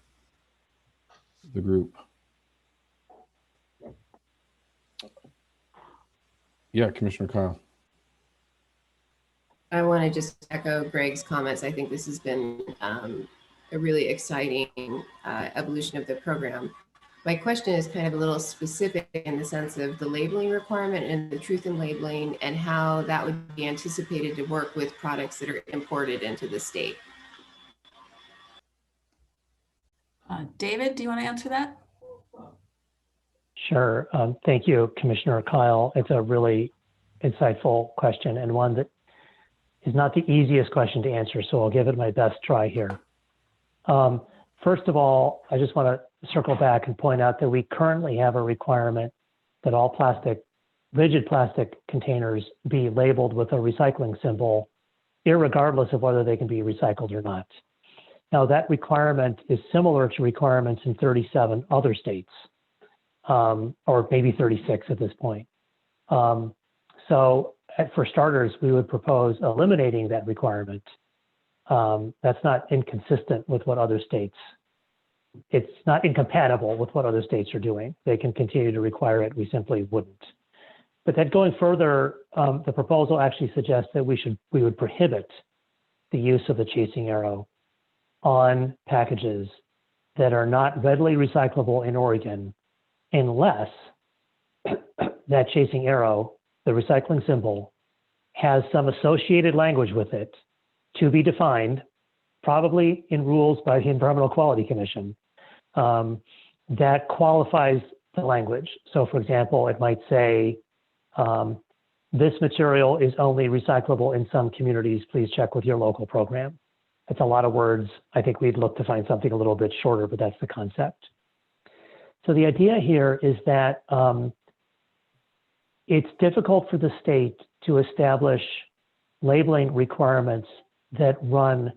the group? Yeah, Commissioner Kyle. I want to just echo Greg's comments. I think this has been a really exciting evolution of the program. My question is kind of a little specific in the sense of the labeling requirement and the truth in labeling and how that would be anticipated to work with products that are imported into the state. David, do you want to answer that? Sure. Thank you, Commissioner Kyle. It's a really insightful question and one that is not the easiest question to answer, so I'll give it my best try here. First of all, I just want to circle back and point out that we currently have a requirement that all rigid plastic containers be labeled with a recycling symbol, irregardless of whether they can be recycled or not. Now, that requirement is similar to requirements in 37 other states, or maybe 36 at this point. So for starters, we would propose eliminating that requirement. That's not inconsistent with what other states it's not incompatible with what other states are doing. They can continue to require it. We simply wouldn't. But then going further, the proposal actually suggests that we would prohibit the use of the chasing arrow on packages that are not readily recyclable in Oregon unless that chasing arrow, the recycling symbol, has some associated language with it to be defined, probably in rules by the Environmental Quality Commission, that qualifies the language. So for example, it might say, this material is only recyclable in some communities. Please check with your local program. That's a lot of words. I think we'd look to find something a little bit shorter, but that's the concept. So the idea here is that it's difficult for the state to establish labeling requirements that run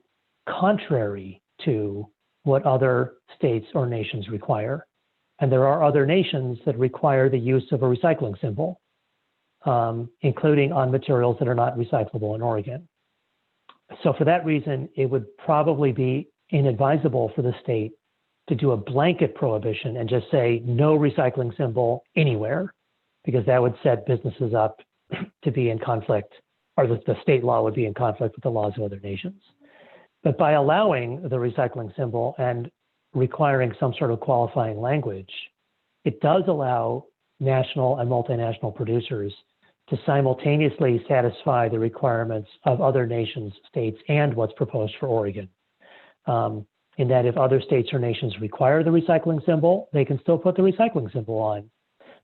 contrary to what other states or nations require. And there are other nations that require the use of a recycling symbol, including on materials that are not recyclable in Oregon. So for that reason, it would probably be inadvisable for the state to do a blanket prohibition and just say no recycling symbol anywhere, because that would set businesses up to be in conflict, or the state law would be in conflict with the laws of other nations. But by allowing the recycling symbol and requiring some sort of qualifying language, it does allow national and multinational producers to simultaneously satisfy the requirements of other nations, states, and what's proposed for Oregon. In that if other states or nations require the recycling symbol, they can still put the recycling symbol on.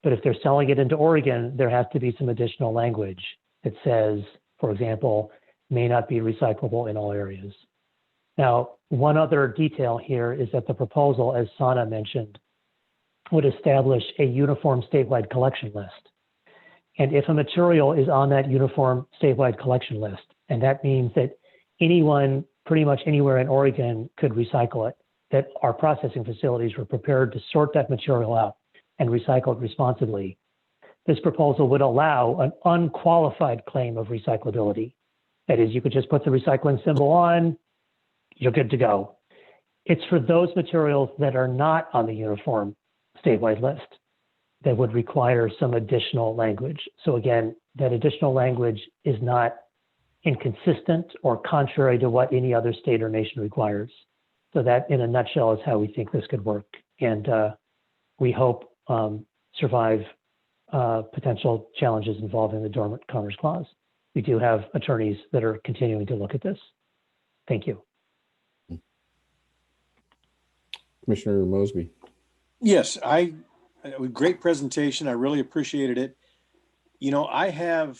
But if they're selling it into Oregon, there has to be some additional language that says, for example, may not be recyclable in all areas. Now, one other detail here is that the proposal, as Sana mentioned, would establish a uniform statewide collection list. And if a material is on that uniform statewide collection list, and that means that anyone pretty much anywhere in Oregon could recycle it, that our processing facilities were prepared to sort that material out and recycle it responsibly, this proposal would allow an unqualified claim of recyclability. That is, you could just put the recycling symbol on, you're good to go. It's for those materials that are not on the uniform statewide list that would require some additional language. So again, that additional language is not inconsistent or contrary to what any other state or nation requires. So that, in a nutshell, is how we think this could work. And we hope survive potential challenges involving the Dormant Commerce Clause. We do have attorneys that are continuing to look at this. Thank you. Commissioner Mosby. Yes, great presentation. I really appreciated it. You know, I have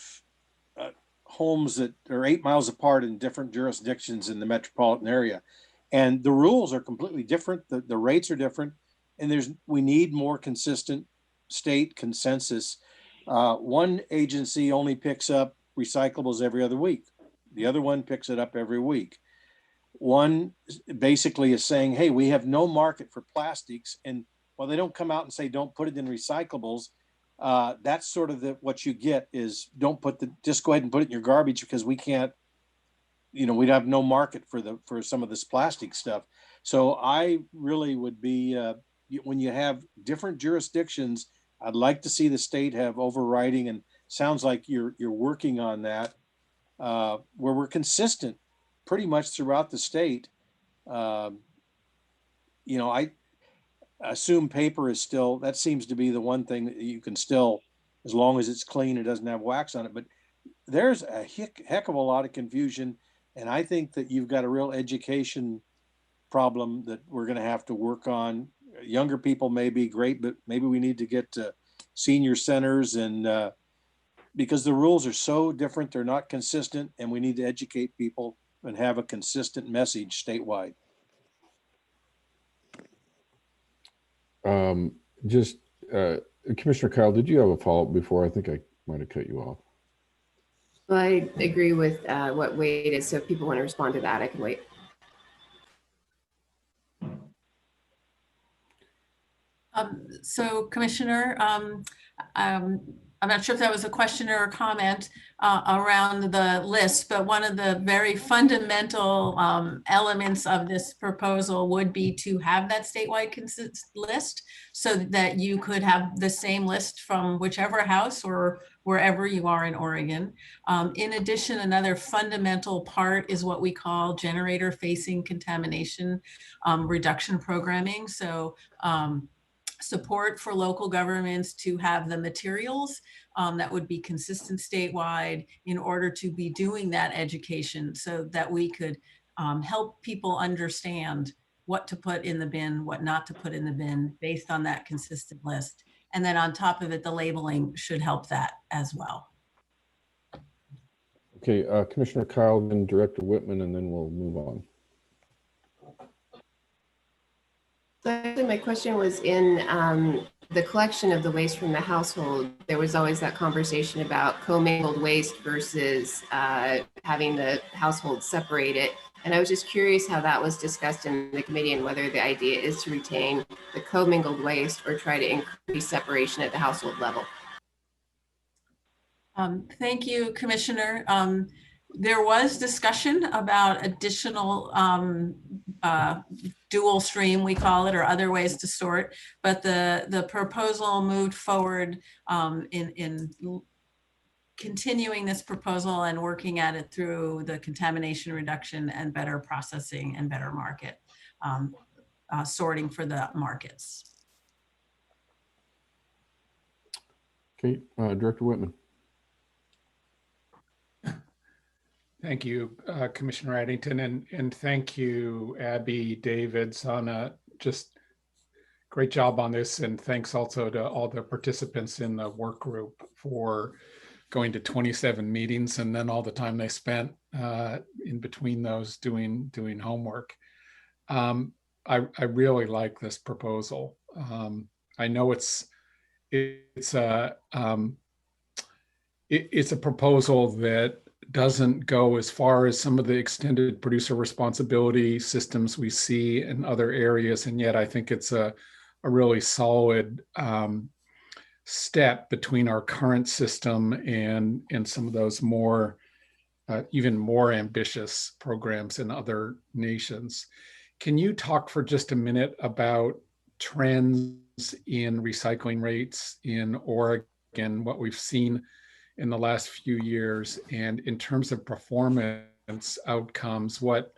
homes that are 8 miles apart in different jurisdictions in the metropolitan area, and the rules are completely different. The rates are different, and we need more consistent state consensus. One agency only picks up recyclables every other week. The other one picks it up every week. One basically is saying, hey, we have no market for plastics. And while they don't come out and say, don't put it in recyclables, that's sort of what you get is just go ahead and put it in your garbage because we can't, we'd have no market for some of this plastic stuff. So I really would be, when you have different jurisdictions, I'd like to see the state have overriding, and sounds like you're working on that, where we're consistent pretty much throughout the state. I assume paper is still, that seems to be the one thing that you can still, as long as it's clean, it doesn't have wax on it. But there's a heck of a lot of confusion. And I think that you've got a real education problem that we're going to have to work on. Younger people may be great, but maybe we need to get to senior centers, and because the rules are so different, they're not consistent, and we need to educate people and have a consistent message statewide. Commissioner Kyle, did you have a follow-up before? I think I might have cut you off. Well, I agree with what Wade is. So if people want to respond to that, I can wait. So Commissioner, I'm not sure if that was a question or a comment around the list, but one of the very fundamental elements of this proposal would be to have that statewide list so that you could have the same list from whichever house or wherever you are in Oregon. In addition, another fundamental part is what we call generator facing contamination reduction programming. So support for local governments to have the materials that would be consistent statewide in order to be doing that education so that we could help people understand what to put in the bin, what not to put in the bin based on that consistent list. And then on top of it, the labeling should help that as well. Okay, Commissioner Kyle, then Director Whitman, and then we'll move on. So actually my question was in the collection of the waste from the household. There was always that conversation about commingled waste versus having the household separate it. And I was just curious how that was discussed in the committee and whether the idea is to retain the commingled waste or try to increase separation at the household level. Thank you, Commissioner. There was discussion about additional dual stream, we call it, or other ways to sort, but the proposal moved forward in continuing this proposal and working at it through the contamination reduction and better processing and better market sorting for the markets. Okay, Director Whitman. Thank you, Commissioner Addington, and thank you, Abby, David, Sana, just great job on this. And thanks also to all the participants in the work group for going to 27 meetings and then all the time they spent in between those doing homework. I really like this proposal. I know it's a proposal that doesn't go as far as some of the extended producer responsibility systems we see in other areas. And yet I think it's a really solid step between our current system and some of those more, even more ambitious programs in other nations. Can you talk for just a minute about trends in recycling rates in Oregon, what we've seen in the last few years, and in terms of performance outcomes, what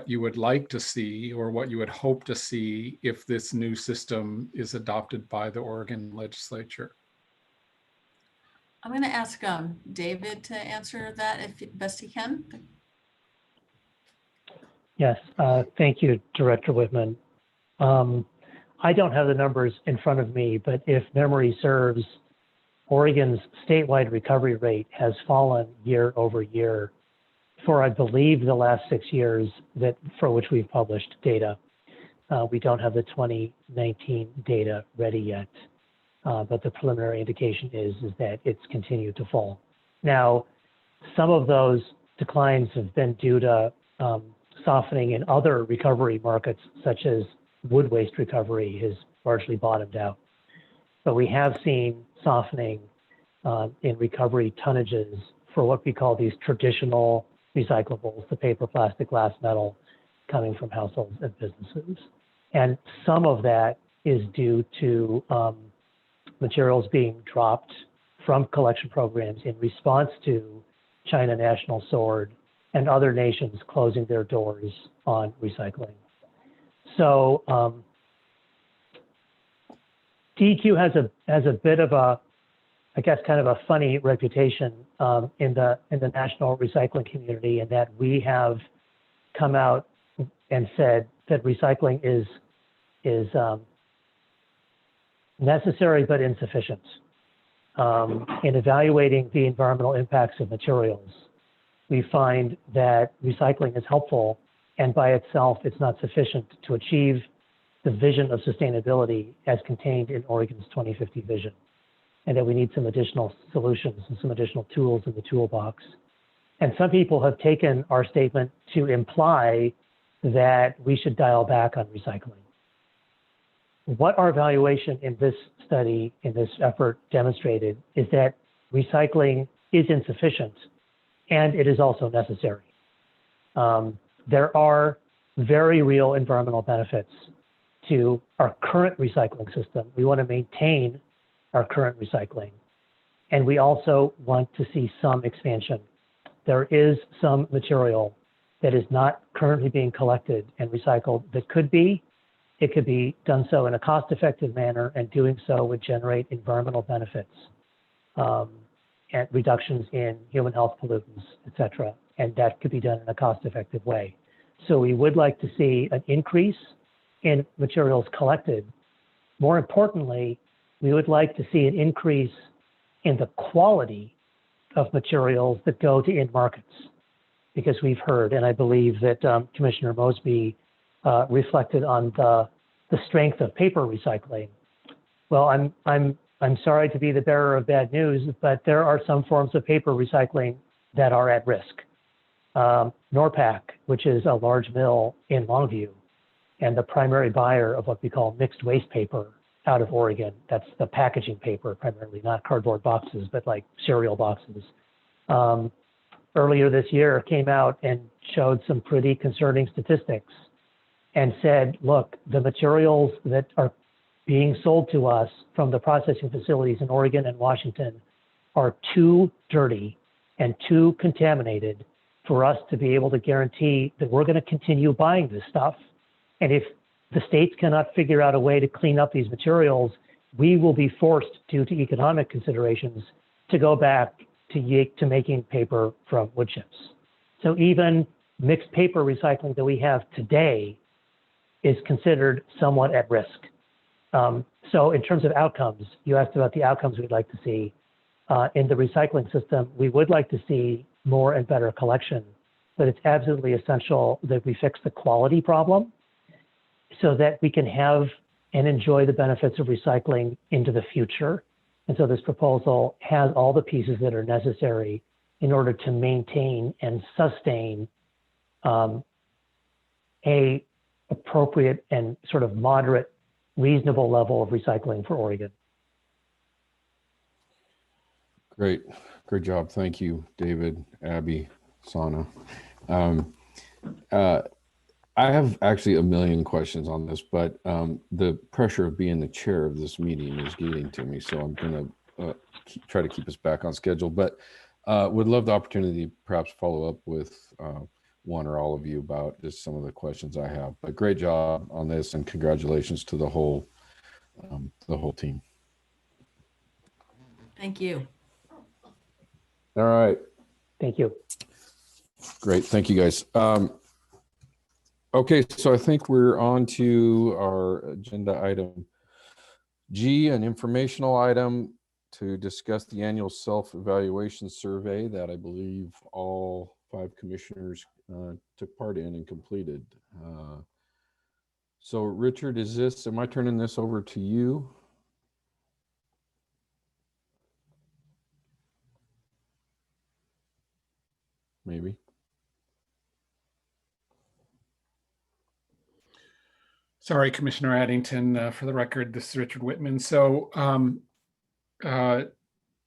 you would like to see or what you would hope to see if this new system is adopted by the Oregon legislature? I'm going to ask David to answer that if best he can. Yes, thank you, Director Whitman. I don't have the numbers in front of me, but if memory serves, Oregon's statewide recovery rate has fallen year over year for, I believe, the last 6 years for which we've published data. We don't have the 2019 data ready yet, but the preliminary indication is that it's continued to fall. Now, some of those declines have been due to softening in other recovery markets, such as wood waste recovery has largely bottomed out. But we have seen softening in recovery tonnages for what we call these traditional recyclables, the paper, plastic, glass, metal, coming from households and businesses. And some of that is due to materials being dropped from collection programs in response to China National Sword and other nations closing their doors on recycling. So DEQ has a bit of a, I guess, kind of a funny reputation in the national recycling community, in that we have come out and said that recycling is necessary but insufficient. In evaluating the environmental impacts of materials, we find that recycling is helpful, and by itself, it's not sufficient to achieve the vision of sustainability as contained in Oregon's 2050 vision, and that we need some additional solutions and some additional tools in the toolbox. And some people have taken our statement to imply that we should dial back on recycling. What our evaluation in this study in this effort demonstrated is that recycling is insufficient and it is also necessary. There are very real environmental benefits to our current recycling system. We want to maintain our current recycling, and we also want to see some expansion. There is some material that is not currently being collected and recycled that could be. It could be done so in a cost-effective manner, and doing so would generate environmental benefits and reductions in human health pollutants, et cetera. And that could be done in a cost-effective way. So we would like to see an increase in materials collected. More importantly, we would like to see an increase in the quality of materials that go to end markets, because we've heard, and I believe that Commissioner Mosby reflected on the strength of paper recycling. Well, I'm sorry to be the bearer of bad news, but there are some forms of paper recycling that are at risk. Norpac, which is a large mill in Longview, and the primary buyer of what we call mixed waste paper out of Oregon. That's the packaging paper, primarily, not cardboard boxes, but like cereal boxes. Earlier this year came out and showed some pretty concerning statistics and said, look, the materials that are being sold to us from the processing facilities in Oregon and Washington are too dirty and too contaminated for us to be able to guarantee that we're going to continue buying this stuff. And if the states cannot figure out a way to clean up these materials, we will be forced, due to economic considerations, to go back to making paper from wood chips. So even mixed paper recycling that we have today is considered somewhat at risk. So in terms of outcomes, you asked about the outcomes we'd like to see. In the recycling system, we would like to see more and better collection, but it's absolutely essential that we fix the quality problem so that we can have and enjoy the benefits of recycling into the future. And so this proposal has all the pieces that are necessary in order to maintain and sustain a appropriate and sort of moderate, reasonable level of recycling for Oregon. Great job. Thank you, David, Abby, Sana. I have actually a million questions on this, but the pressure of being the chair of this meeting is getting to me. So I'm going to try to keep us back on schedule, but would love the opportunity to perhaps follow up with one or all of you about just some of the questions I have. But great job on this, and congratulations to the whole team. Thank you. All right. Thank you. Great. Thank you, guys. Okay, so I think we're on to our agenda item G, an informational item to discuss the annual self-evaluation survey that I believe all 5 commissioners took part in and completed. So Richard, am I turning this over to you? Maybe. Sorry, Commissioner Addington. For the record, this is Richard Whitman. So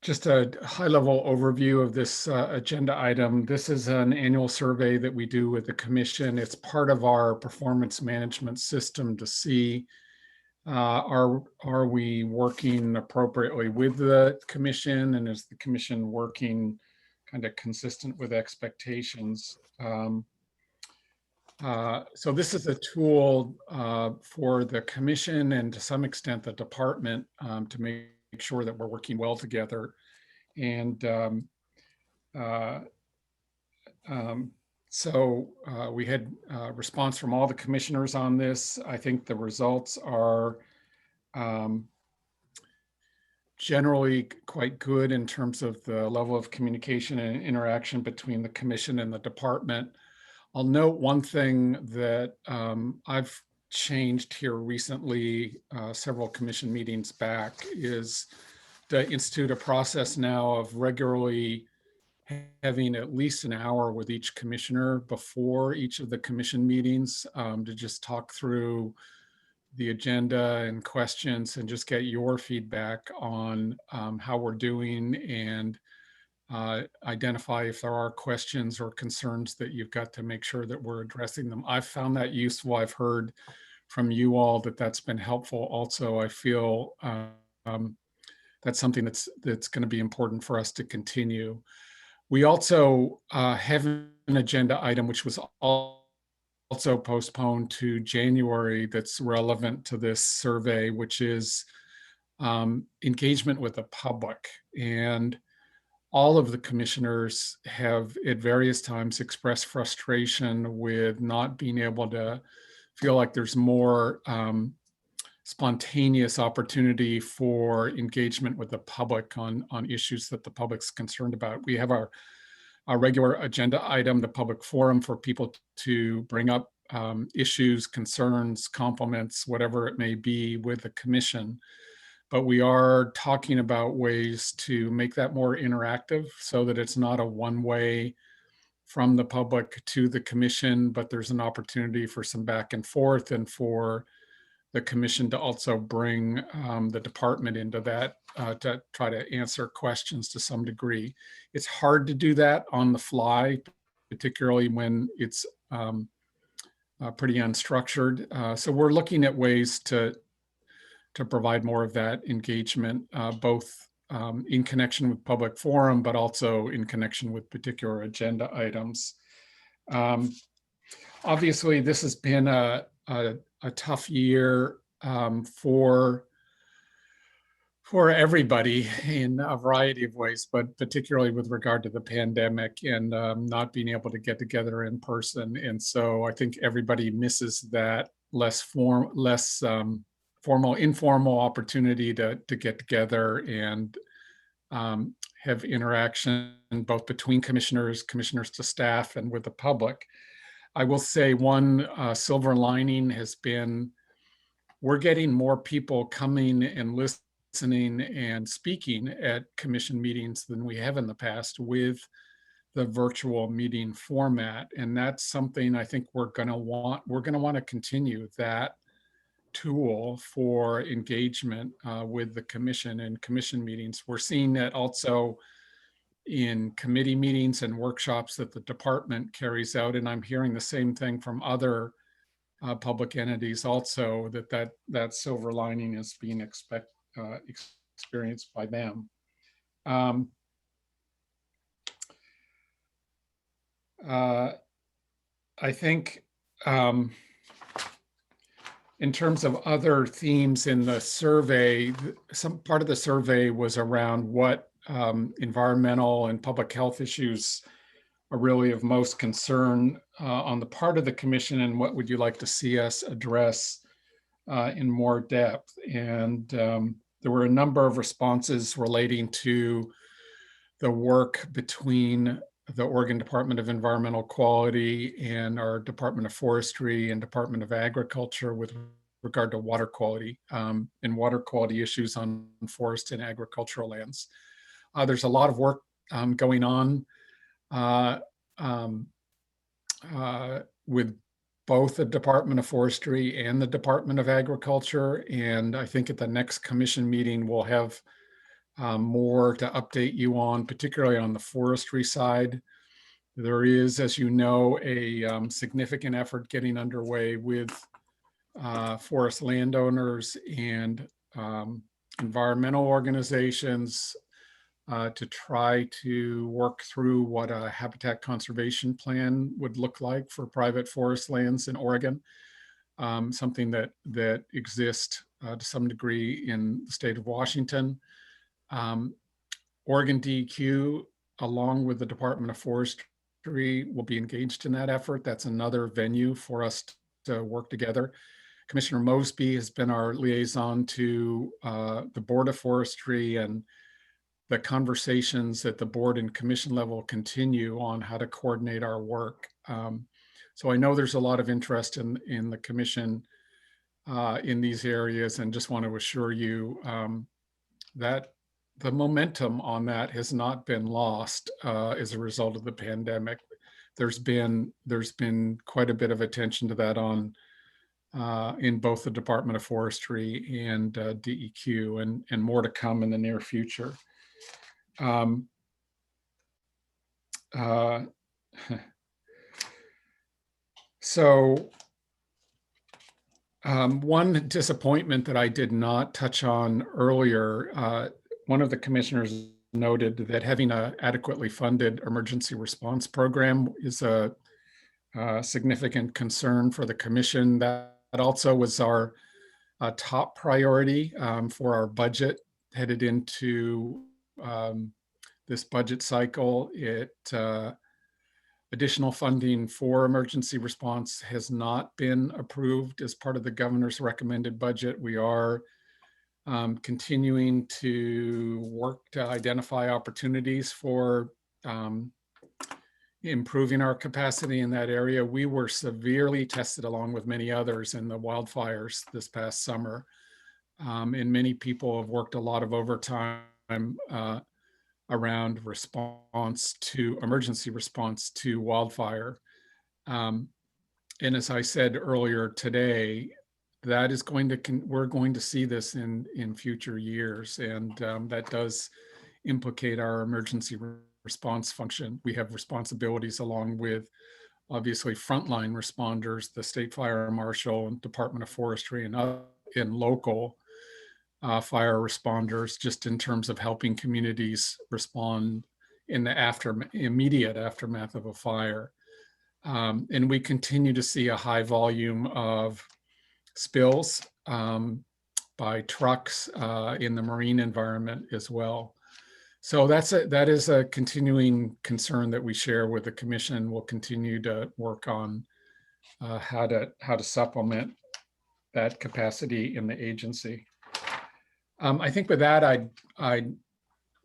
just a high-level overview of this agenda item. This is an annual survey that we do with the commission. It's part of our performance management system to see are we working appropriately with the commission, and is the commission working kind of consistent with expectations. So this is a tool for the commission and to some extent the department to make sure that we're working well together. And so we had a response from all the commissioners on this. I think the results are generally quite good in terms of the level of communication and interaction between the commission and the department. I'll note one thing that I've changed here recently, several commission meetings back, is to institute a process now of regularly having at least an hour with each commissioner before each of the commission meetings to just talk through the agenda and questions and just get your feedback on how we're doing and identify if there are questions or concerns that you've got to make sure that we're addressing them. I've found that useful. I've heard from you all that that's been helpful. Also, I feel that's something that's going to be important for us to continue. We also have an agenda item which was also postponed to January that's relevant to this survey, which is engagement with the public. And all of the commissioners have at various times expressed frustration with not being able to feel like there's more spontaneous opportunity for engagement with the public on issues that the public's concerned about. We have our regular agenda item, the public forum, for people to bring up issues, concerns, compliments, whatever it may be, with the commission. But we are talking about ways to make that more interactive so that it's not a one-way from the public to the commission, but there's an opportunity for some back and forth and for the commission to also bring the department into that to try to answer questions to some degree. It's hard to do that on the fly, particularly when it's pretty unstructured. So we're looking at ways to provide more of that engagement, both in connection with public forum, but also in connection with particular agenda items. Obviously, this has been a tough year for everybody in a variety of ways, but particularly with regard to the pandemic and not being able to get together in person. And so I think everybody misses that less formal, informal opportunity to get together and have interaction both between commissioners to staff, and with the public. I will say one silver lining has been we're getting more people coming and listening and speaking at commission meetings than we have in the past with the virtual meeting format. And that's something I think we're going to want to continue that tool for engagement with the commission and commission meetings. We're seeing that also in committee meetings and workshops that the department carries out. And I'm hearing the same thing from other public entities also, that silver lining is being experienced by them. I think in terms of other themes in the survey, some part of the survey was around what environmental and public health issues are really of most concern on the part of the commission, and what would you like to see us address in more depth. And there were a number of responses relating to the work between the Oregon Department of Environmental Quality and our Department of Forestry and Department of Agriculture with regard to water quality and water quality issues on forest and agricultural lands. There's a lot of work going on with both the Department of Forestry and the Department of Agriculture. And I think at the next commission meeting, we'll have more to update you on, particularly on the forestry side. There is, as you know, a significant effort getting underway with forest landowners and environmental organizations to try to work through what a habitat conservation plan would look like for private forest lands in Oregon, something that exists to some degree in the state of Washington. Oregon DEQ, along with the Department of Forestry, will be engaged in that effort. That's another venue for us to work together. Commissioner Mosby has been our liaison to the Board of Forestry, and the conversations at the board and commission level continue on how to coordinate our work. So I know there's a lot of interest in the commission in these areas, and just want to assure you that the momentum on that has not been lost as a result of the pandemic. There's been quite a bit of attention to that on in both the Department of Forestry and DEQ, and more to come in the near future. So one disappointment that I did not touch on earlier, one of the commissioners noted that having an adequately funded emergency response program is a significant concern for the commission. That also was our top priority for our budget headed into this budget cycle. Additional funding for emergency response has not been approved as part of the governor's recommended budget. We are continuing to work to identify opportunities for improving our capacity in that area. We were severely tested, along with many others, in the wildfires this past summer. And many people have worked a lot of overtime around emergency response to wildfire. And as I said earlier today, that is we're going to see this in future years. And that does implicate our emergency response function. We have responsibilities along with, obviously, frontline responders, the State Fire Marshal and Department of Forestry, and local fire responders, just in terms of helping communities respond in the immediate aftermath of a fire. And we continue to see a high volume of spills by trucks in the marine environment as well. So that is a continuing concern that we share with the commission. We'll continue to work on how to supplement that capacity in the agency. I think with that, I'd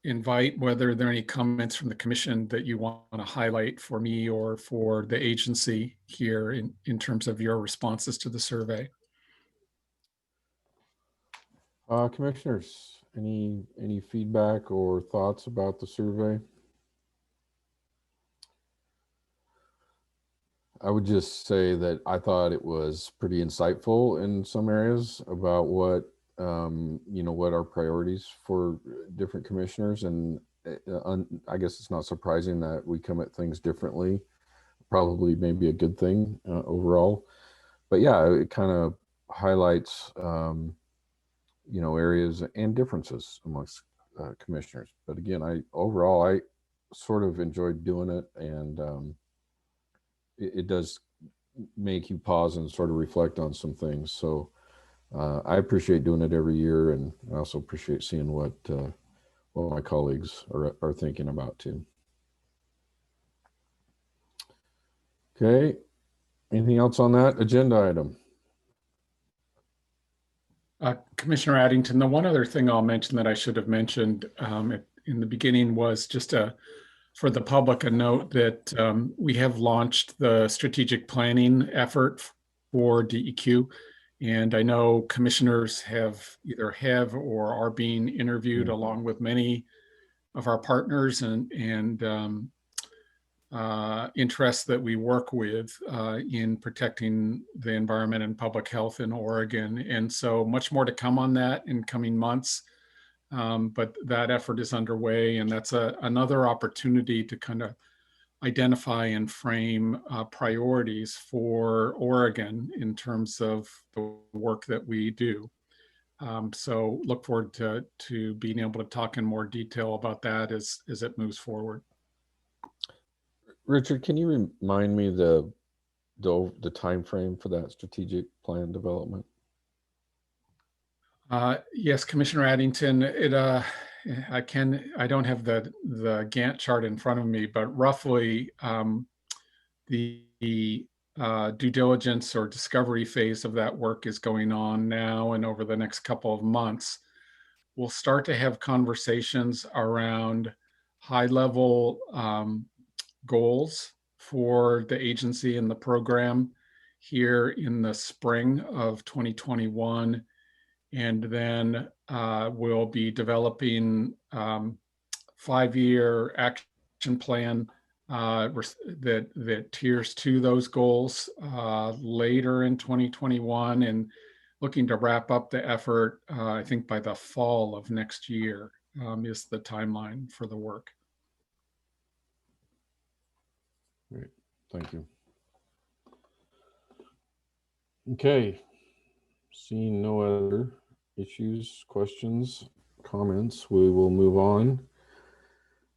invite whether there are any comments from the commission that you want to highlight for me or for the agency here in terms of your responses to the survey. Commissioners, any feedback or thoughts about the survey? I would just say that I thought it was pretty insightful in some areas about what what our priorities for different commissioners, and I guess it's not surprising that we come at things differently. Probably maybe a good thing overall, but yeah, it kind of highlights areas and differences amongst commissioners. But again, I sort of enjoyed doing it, and it does make you pause and sort of reflect on some things. So I appreciate doing it every year, and I also appreciate seeing what my colleagues are thinking about too. Okay, anything else on that agenda item? Commissioner Addington, the one other thing I'll mention that I should have mentioned in the beginning was just for the public a note that we have launched the strategic planning effort for DEQ. And I know commissioners either have or are being interviewed along with many of our partners and interests that we work with in protecting the environment and public health in Oregon. And so much more to come on that in coming months. But that effort is underway, and that's another opportunity to kind of identify and frame priorities for Oregon in terms of the work that we do. So look forward to being able to talk in more detail about that as it moves forward. Richard, can you remind me the time frame for that strategic plan development? Yes, Commissioner Addington, I don't have the Gantt chart in front of me, but roughly the due diligence or discovery phase of that work is going on now, and over the next couple of months, we'll start to have conversations around high-level goals for the agency and the program here in the spring of 2021. And then we'll be developing 5-year action plan that tiers to those goals later in 2021, and looking to wrap up the effort, I think by the fall of next year is the timeline for the work. Great, thank you. Okay, seeing no other issues, questions, comments, we will move on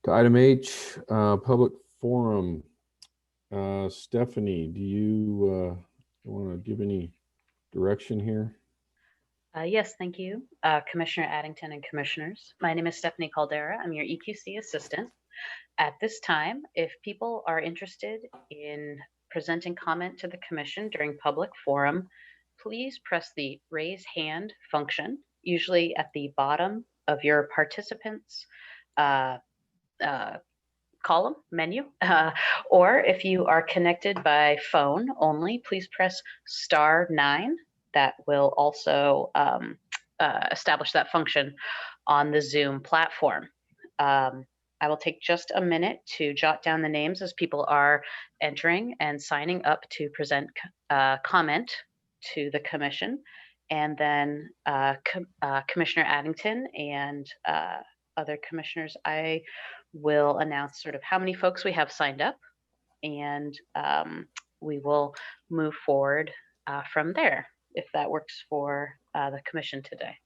to item H, public forum. Stephanie, do you want to give any direction here? Yes, thank you, Commissioner Addington and commissioners. My name is Stephanie Caldera. I'm your EQC assistant. At this time, if people are interested in presenting comment to the commission during public forum, please press the raise hand function, usually at the bottom of your participants column menu, or if you are connected by phone only, please press *9. That will also establish that function on the Zoom platform. I will take just a minute to jot down the names as people are entering and signing up to present comment to the commission. And then Commissioner Addington and other commissioners, I will announce sort of how many folks we have signed up, and we will move forward from there, if that works for the commission today.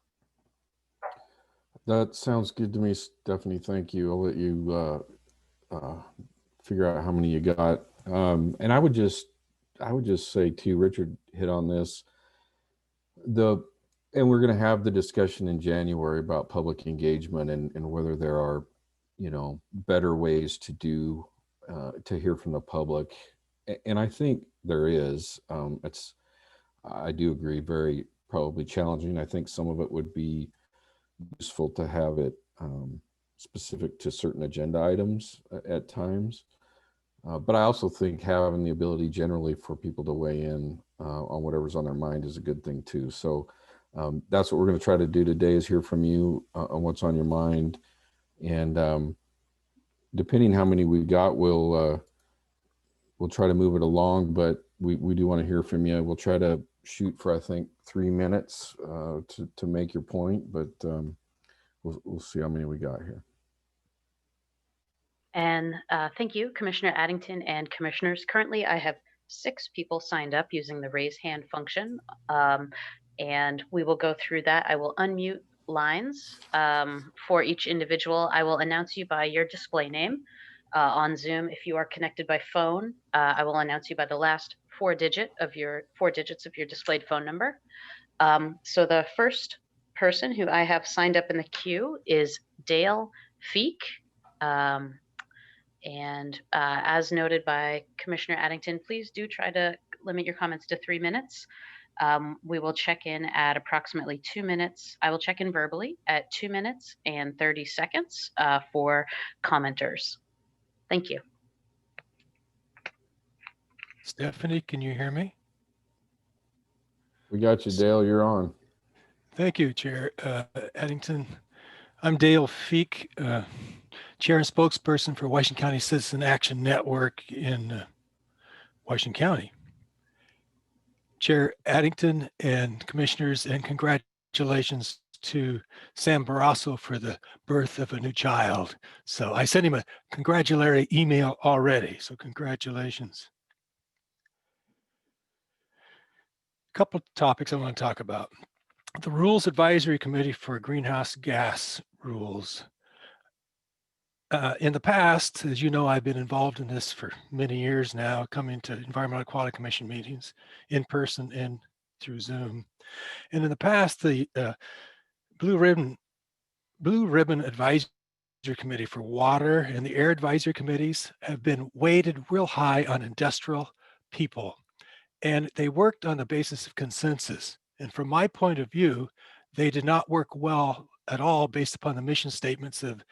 That sounds good to me, Stephanie. Thank you. I'll let you figure out how many you got. And I would just say too, Richard hit on this. And we're going to have the discussion in January about public engagement and whether there are, better ways to do to hear from the public. And I think there is. I do agree, very probably challenging. I think some of it would be useful to have it specific to certain agenda items at times. But I also think having the ability generally for people to weigh in on whatever's on their mind is a good thing too. So that's what we're going to try to do today, is hear from you on what's on your mind. And depending how many we got, we'll try to move it along, but we do want to hear from you. We'll try to shoot for, I think, 3 minutes to make your point, but we'll see how many we got here. And thank you, Commissioner Addington and commissioners. Currently, I have 6 people signed up using the raise hand function, and we will go through that. I will unmute lines for each individual. I will announce you by your display name on Zoom. If you are connected by phone, I will announce you by the last 4 digits of your displayed phone number. So the first person who I have signed up in the queue is Dale Feek. And as noted by Commissioner Addington, please do try to limit your comments to 3 minutes. We will check in at approximately 2 minutes. I will check in verbally at 2 minutes and 30 seconds for commenters. Thank you. Stephanie, can you hear me? We got you, Dale. You're on. Thank you, Chair Addington. I'm Dale Feek, Chair and spokesperson for Washington County Citizen Action Network in Washington County. Chair Addington and commissioners, and congratulations to Sam Barrasso for the birth of a new child. So I sent him a congratulatory email already, so congratulations. A couple of topics I want to talk about. The Rules Advisory Committee for Greenhouse Gas Rules. In the past, as you know, I've been involved in this for many years now, coming to Environmental Quality Commission meetings in person and through Zoom. And in the past, the Blue Ribbon Advisory Committee for Water and the Air Advisory Committees have been weighted real high on industrial people. And they worked on the basis of consensus. And from my point of view, they did not work well at all based upon the mission statements of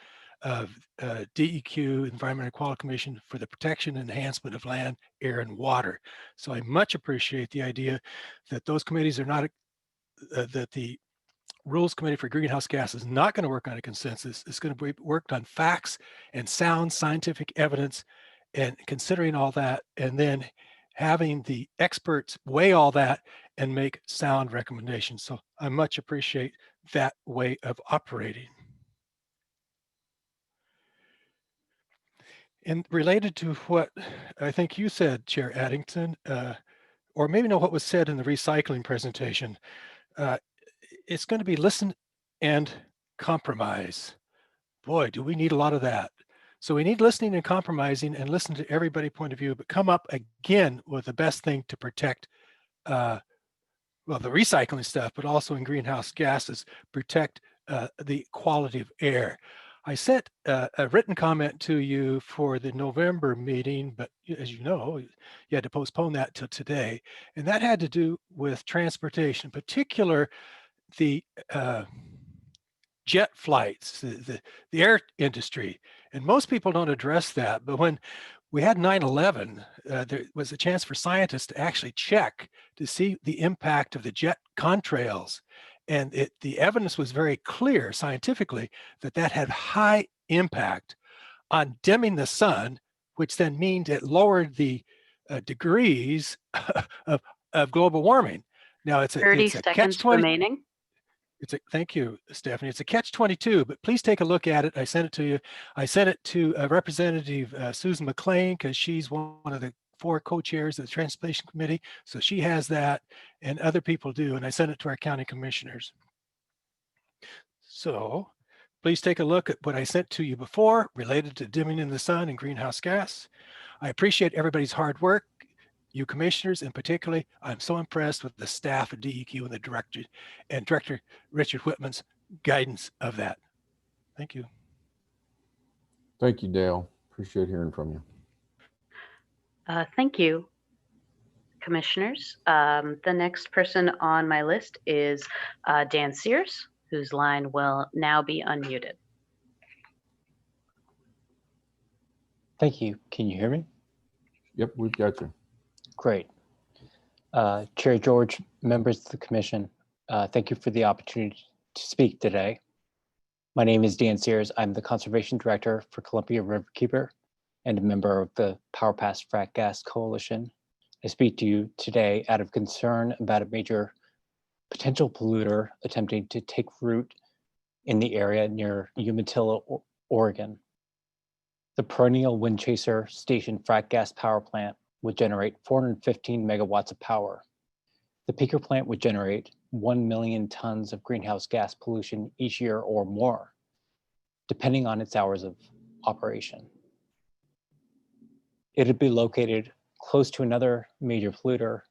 DEQ, Environmental Quality Commission, for the protection and enhancement of land, air, and water. So I much appreciate the idea that those committees are not, that the Rules Committee for Greenhouse Gas is not going to work on a consensus. It's going to be worked on facts and sound scientific evidence and considering all that, and then having the experts weigh all that and make sound recommendations. So I much appreciate that way of operating. And related to what I think you said, Chair Addington, or maybe know what was said in the recycling presentation, it's going to be listen and compromise. Boy, do we need a lot of that. So we need listening and compromising and listen to everybody's point of view, but come up again with the best thing to protect, well, the recycling stuff, but also in greenhouse gases, protect the quality of air. I sent a written comment to you for the November meeting, but as you know, you had to postpone that till today. And that had to do with transportation, in particular, the jet flights, the air industry. And most people don't address that. But when we had 9/11, there was a chance for scientists to actually check to see the impact of the jet contrails. And the evidence was very clear scientifically that that had high impact on dimming the sun, which then means it lowered the degrees of global warming. Now it's 30 a seconds catch-20. remaining. Thank you, Stephanie. It's a catch-22, but please take a look at it. I sent it to you. I sent it to Representative Susan McLean because she's one of the 4 co-chairs of the Transportation Committee. So she has that and other people do. And I sent it to our county commissioners. So please take a look at what I sent to you before related to dimming in the sun and greenhouse gas. I appreciate everybody's hard work. You commissioners, and particularly, I'm so impressed with the staff at DEQ and the director and Director Richard Whitman's guidance of that. Thank you. Thank you, Dale. Appreciate hearing from you. Thank you, commissioners. The next person on my list is Dan Sears, whose line will now be unmuted. Thank you. Can you hear me? Yep, we've got you. Great. Chair George, members of the commission, thank you for the opportunity to speak today. My name is Dan Sears. I'm the Conservation Director for Columbia Riverkeeper and a member of the Power Pass Frac Gas Coalition. I speak to you today out of concern about a major potential polluter attempting to take root in the area near Umatilla, Oregon. The perennial wind chaser station frac gas power plant would generate 415 megawatts of power. The peaker plant would generate 1 million tons of greenhouse gas pollution each year or more, depending on its hours of operation. It would be located close to another major polluter,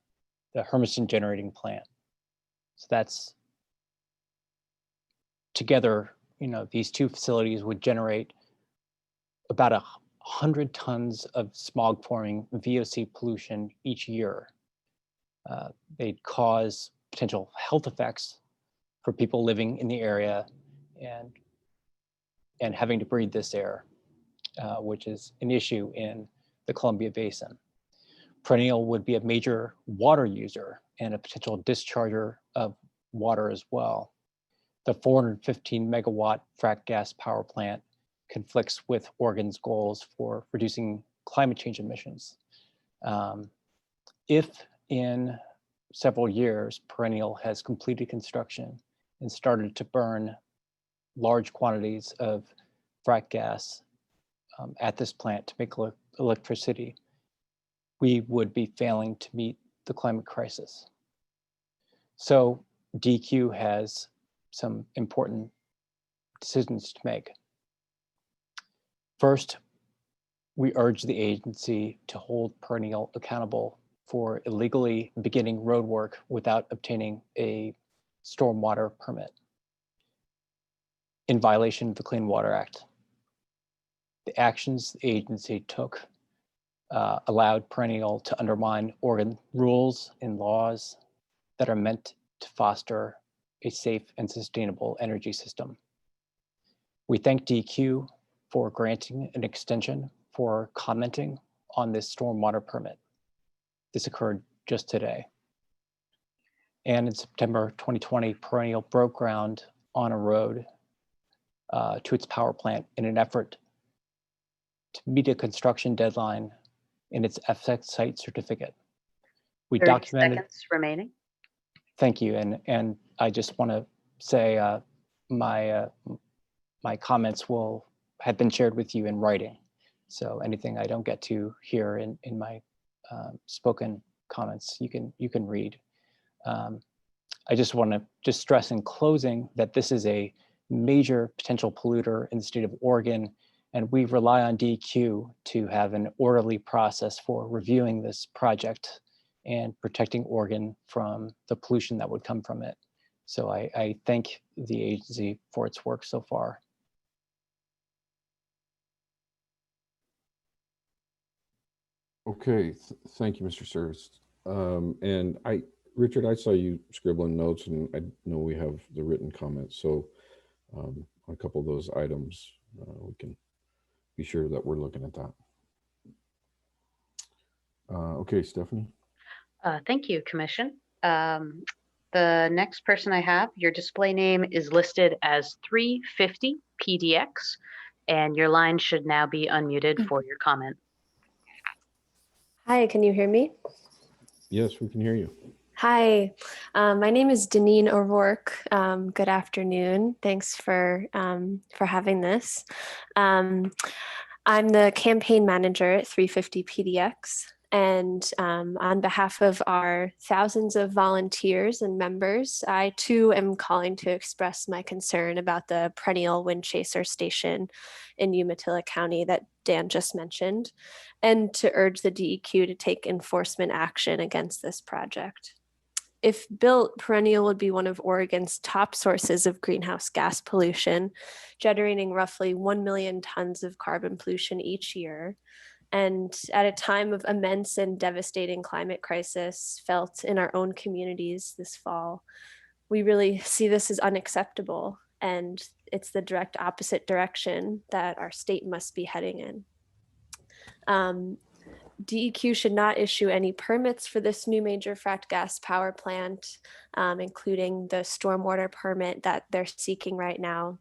the Hermiston generating plant. So that's together, these 2 facilities would generate about 100 tons of smog forming VOC pollution each year. They'd cause potential health effects for people living in the area and having to breathe this air, which is an issue in the Columbia Basin. Perennial would be a major water user and a potential discharger of water as well. The 415 megawatt frac gas power plant conflicts with Oregon's goals for reducing climate change emissions. If in several years, Perennial has completed construction and started to burn large quantities of frac gas at this plant to make electricity, we would be failing to meet the climate crisis. So DEQ has some important decisions to make. First, we urge the agency to hold Perennial accountable for illegally beginning road work without obtaining a stormwater permit in violation of the Clean Water Act. The actions the agency took allowed Perennial to undermine Oregon rules and laws that are meant to foster a safe and sustainable energy system. We thank DEQ for granting an extension for commenting on this stormwater permit. This occurred just today. And in September 2020, Perennial broke ground on a road to its power plant in an effort to meet a construction deadline in its FX site certificate. We 30 documented. seconds remaining. Thank you, and I just want to say my comments have been shared with you in writing. So anything I don't get to here in my spoken comments, you can read. I just want to stress in closing that this is a major potential polluter in the state of Oregon, and we rely on DEQ to have an orderly process for reviewing this project and protecting Oregon from the pollution that would come from it. So I thank the agency for its work so far. Okay, thank you, Mr. Service. And Richard, I saw you scribbling notes, and I know we have the written comments. So on a couple of those items, we can be sure that we're looking at that. Okay, Stephanie. Thank you, Commission. The next person I have, your display name is listed as 350 PDX, and your line should now be unmuted for your comment. Hi, can you hear me? Yes, we can hear you. Hi, my name is Deneen O'Rourke. Good afternoon. Thanks for having this. I'm the campaign manager at 350 PDX. And on behalf of our thousands of volunteers and members, I too am calling to express my concern about the perennial wind chaser station in Umatilla County that Dan just mentioned, and to urge the DEQ to take enforcement action against this project. If built, perennial would be one of Oregon's top sources of greenhouse gas pollution, generating roughly 1 million tons of carbon pollution each year. And at a time of immense and devastating climate crisis felt in our own communities this fall, we really see this as unacceptable. And it's the direct opposite direction that our state must be heading in. DEQ should not issue any permits for this new major fracked gas power plant, including the stormwater permit that they're seeking right now.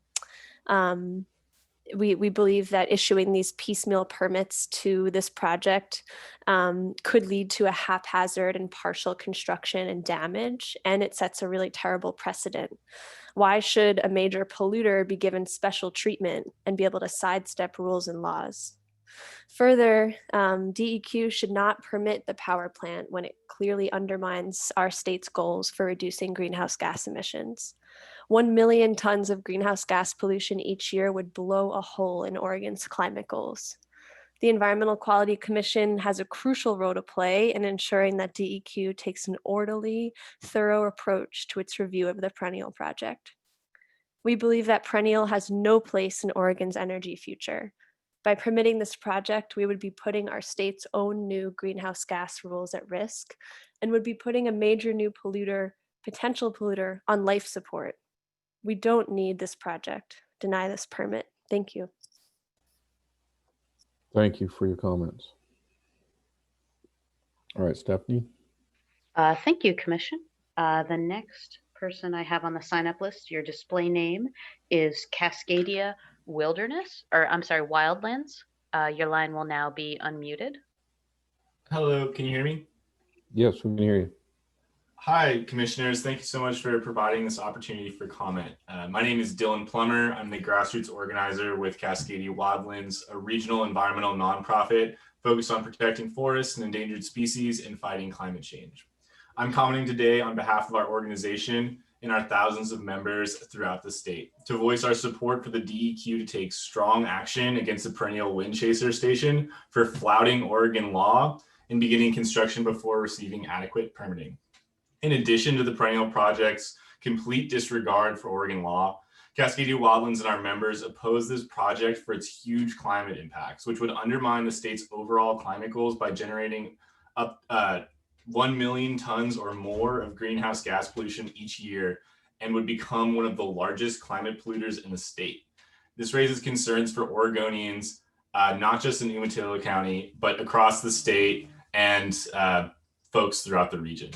We believe that issuing these piecemeal permits to this project could lead to a haphazard and partial construction and damage, and it sets a really terrible precedent. Why should a major polluter be given special treatment and be able to sidestep rules and laws? Further, DEQ should not permit the power plant when it clearly undermines our state's goals for reducing greenhouse gas emissions. 1 million tons of greenhouse gas pollution each year would blow a hole in Oregon's climate goals. The Environmental Quality Commission has a crucial role to play in ensuring that DEQ takes an orderly, thorough approach to its review of the perennial project. We believe that perennial has no place in Oregon's energy future. By permitting this project, we would be putting our state's own new greenhouse gas rules at risk and would be putting a major new polluter, potential polluter, on life support. We don't need this project. Deny this permit. Thank you. Thank you for your comments. All right, Stephanie. Thank you, Commission. The next person I have on the sign-up list, your display name is Cascadia Wildlands. Your line will now be unmuted. Hello, can you hear me? Yes, we can hear you. Hi, commissioners. Thank you so much for providing this opportunity for comment. My name is Dylan Plummer. I'm the grassroots organizer with Cascadia Wildlands, a regional environmental nonprofit focused on protecting forests and endangered species and fighting climate change. I'm commenting today on behalf of our organization and our thousands of members throughout the state to voice our support for the DEQ to take strong action against the perennial wind chaser station for flouting Oregon law and beginning construction before receiving adequate permitting. In addition to the perennial project's complete disregard for Oregon law, Cascadia Wildlands and our members oppose this project for its huge climate impacts, which would undermine the state's overall climate goals by generating up 1 million tons or more of greenhouse gas pollution each year and would become one of the largest climate polluters in the state. This raises concerns for Oregonians, not just in Umatilla County, but across the state and folks throughout the region.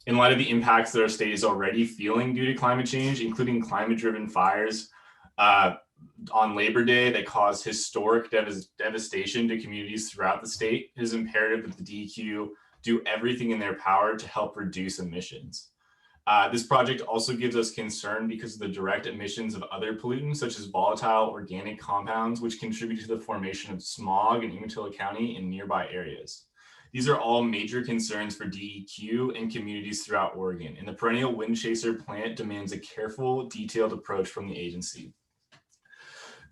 In light of the impacts that our state is already feeling due to climate change, including climate-driven fires, on Labor Day that caused historic devastation to communities throughout the state, it is imperative that the DEQ do everything in their power to help reduce emissions. This project also gives us concern because of the direct emissions of other pollutants, such as volatile organic compounds, which contribute to the formation of smog in Umatilla County and nearby areas. These are all major concerns for DEQ and communities throughout Oregon, and the perennial wind chaser plant demands a careful, detailed approach from the agency.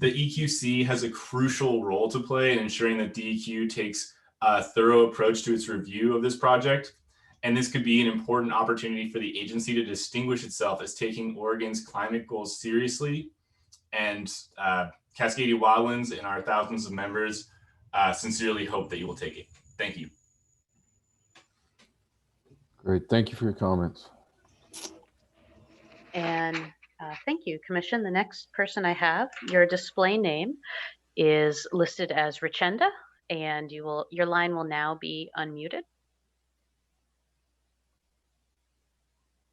The EQC has a crucial role to play in ensuring that DEQ takes a thorough approach to its review of this project. And this could be an important opportunity for the agency to distinguish itself as taking Oregon's climate goals seriously. And Cascadia Wildlands and our thousands of members sincerely hope that you will take it. Thank you. Great. Thank you for your comments. And thank you, Commission. The next person I have, your display name is listed as Richenda, and your line will now be unmuted.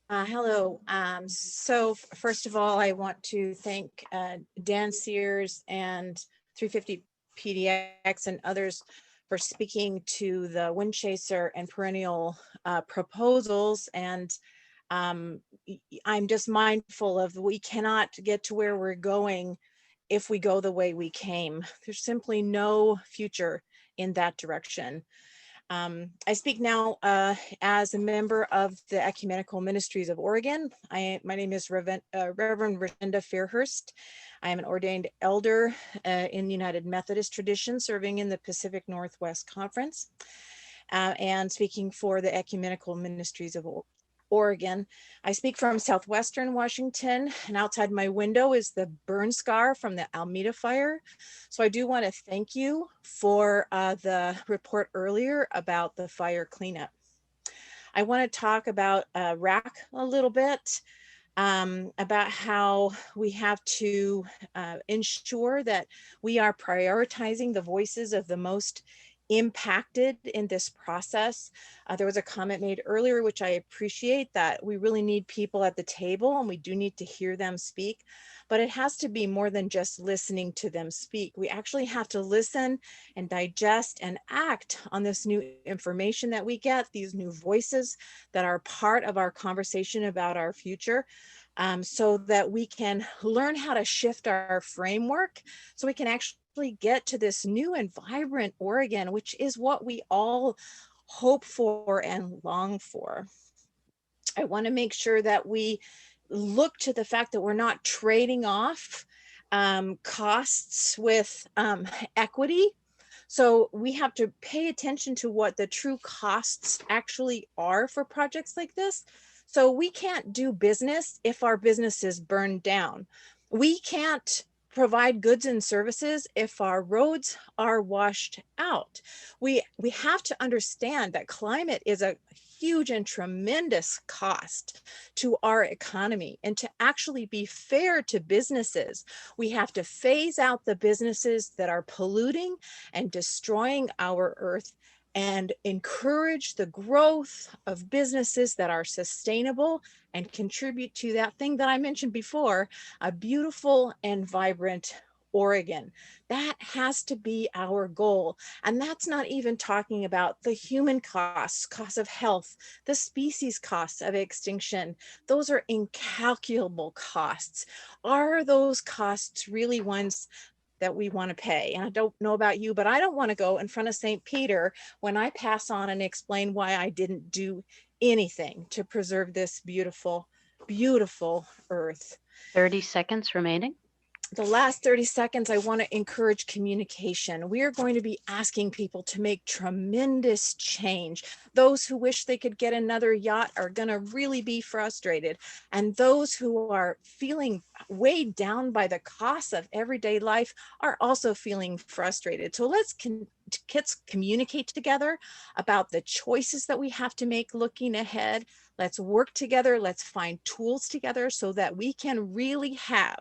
Hello. So first of all, I want to thank Dan Sears and 350 PDX and others for speaking to the wind chaser and perennial proposals. And I'm just mindful of, we cannot get to where we're going if we go the way we came. There's simply no future in that direction. I speak now as a member of the Ecumenical Ministries of Oregon. My name is Reverend Richenda Fairhurst. I am an ordained elder in the United Methodist tradition, serving in the Pacific Northwest Conference and speaking for the Ecumenical Ministries of Oregon. I speak from southwestern Washington, and outside my window is the burn scar from the Alameda fire. So I do want to thank you for the report earlier about the fire cleanup. I want to talk about RAC a little bit, about how we have to ensure that we are prioritizing the voices of the most impacted in this process. There was a comment made earlier, which I appreciate, that we really need people at the table and we do need to hear them speak, but it has to be more than just listening to them speak. We actually have to listen and digest and act on this new information that we get, these new voices that are part of our conversation about our future. So that we can learn how to shift our framework so we can actually get to this new and vibrant Oregon, which is what we all hope for and long for. I want to make sure that we look to the fact that we're not trading off costs with equity. So we have to pay attention to what the true costs actually are for projects like this. So we can't do business if our business is burned down. We can't provide goods and services if our roads are washed out. We have to understand that climate is a huge and tremendous cost to our economy. And to actually be fair to businesses, we have to phase out the businesses that are polluting and destroying our earth and encourage the growth of businesses that are sustainable and contribute to that thing that I mentioned before, a beautiful and vibrant Oregon. That has to be our goal. And that's not even talking about the human costs, costs of health, the species costs of extinction. Those are incalculable costs. Are those costs really ones that we want to pay? And I don't know about you, but I don't want to go in front of St. Peter when I pass on and explain why I didn't do anything to preserve this beautiful, beautiful earth. 30 seconds remaining. The last 30 seconds, I want to encourage communication. We are going to be asking people to make tremendous change. Those who wish they could get another yacht are going to really be frustrated. And those who are feeling weighed down by the costs of everyday life are also feeling frustrated. So let's communicate together about the choices that we have to make looking ahead. Let's work together. Let's find tools together so that we can really have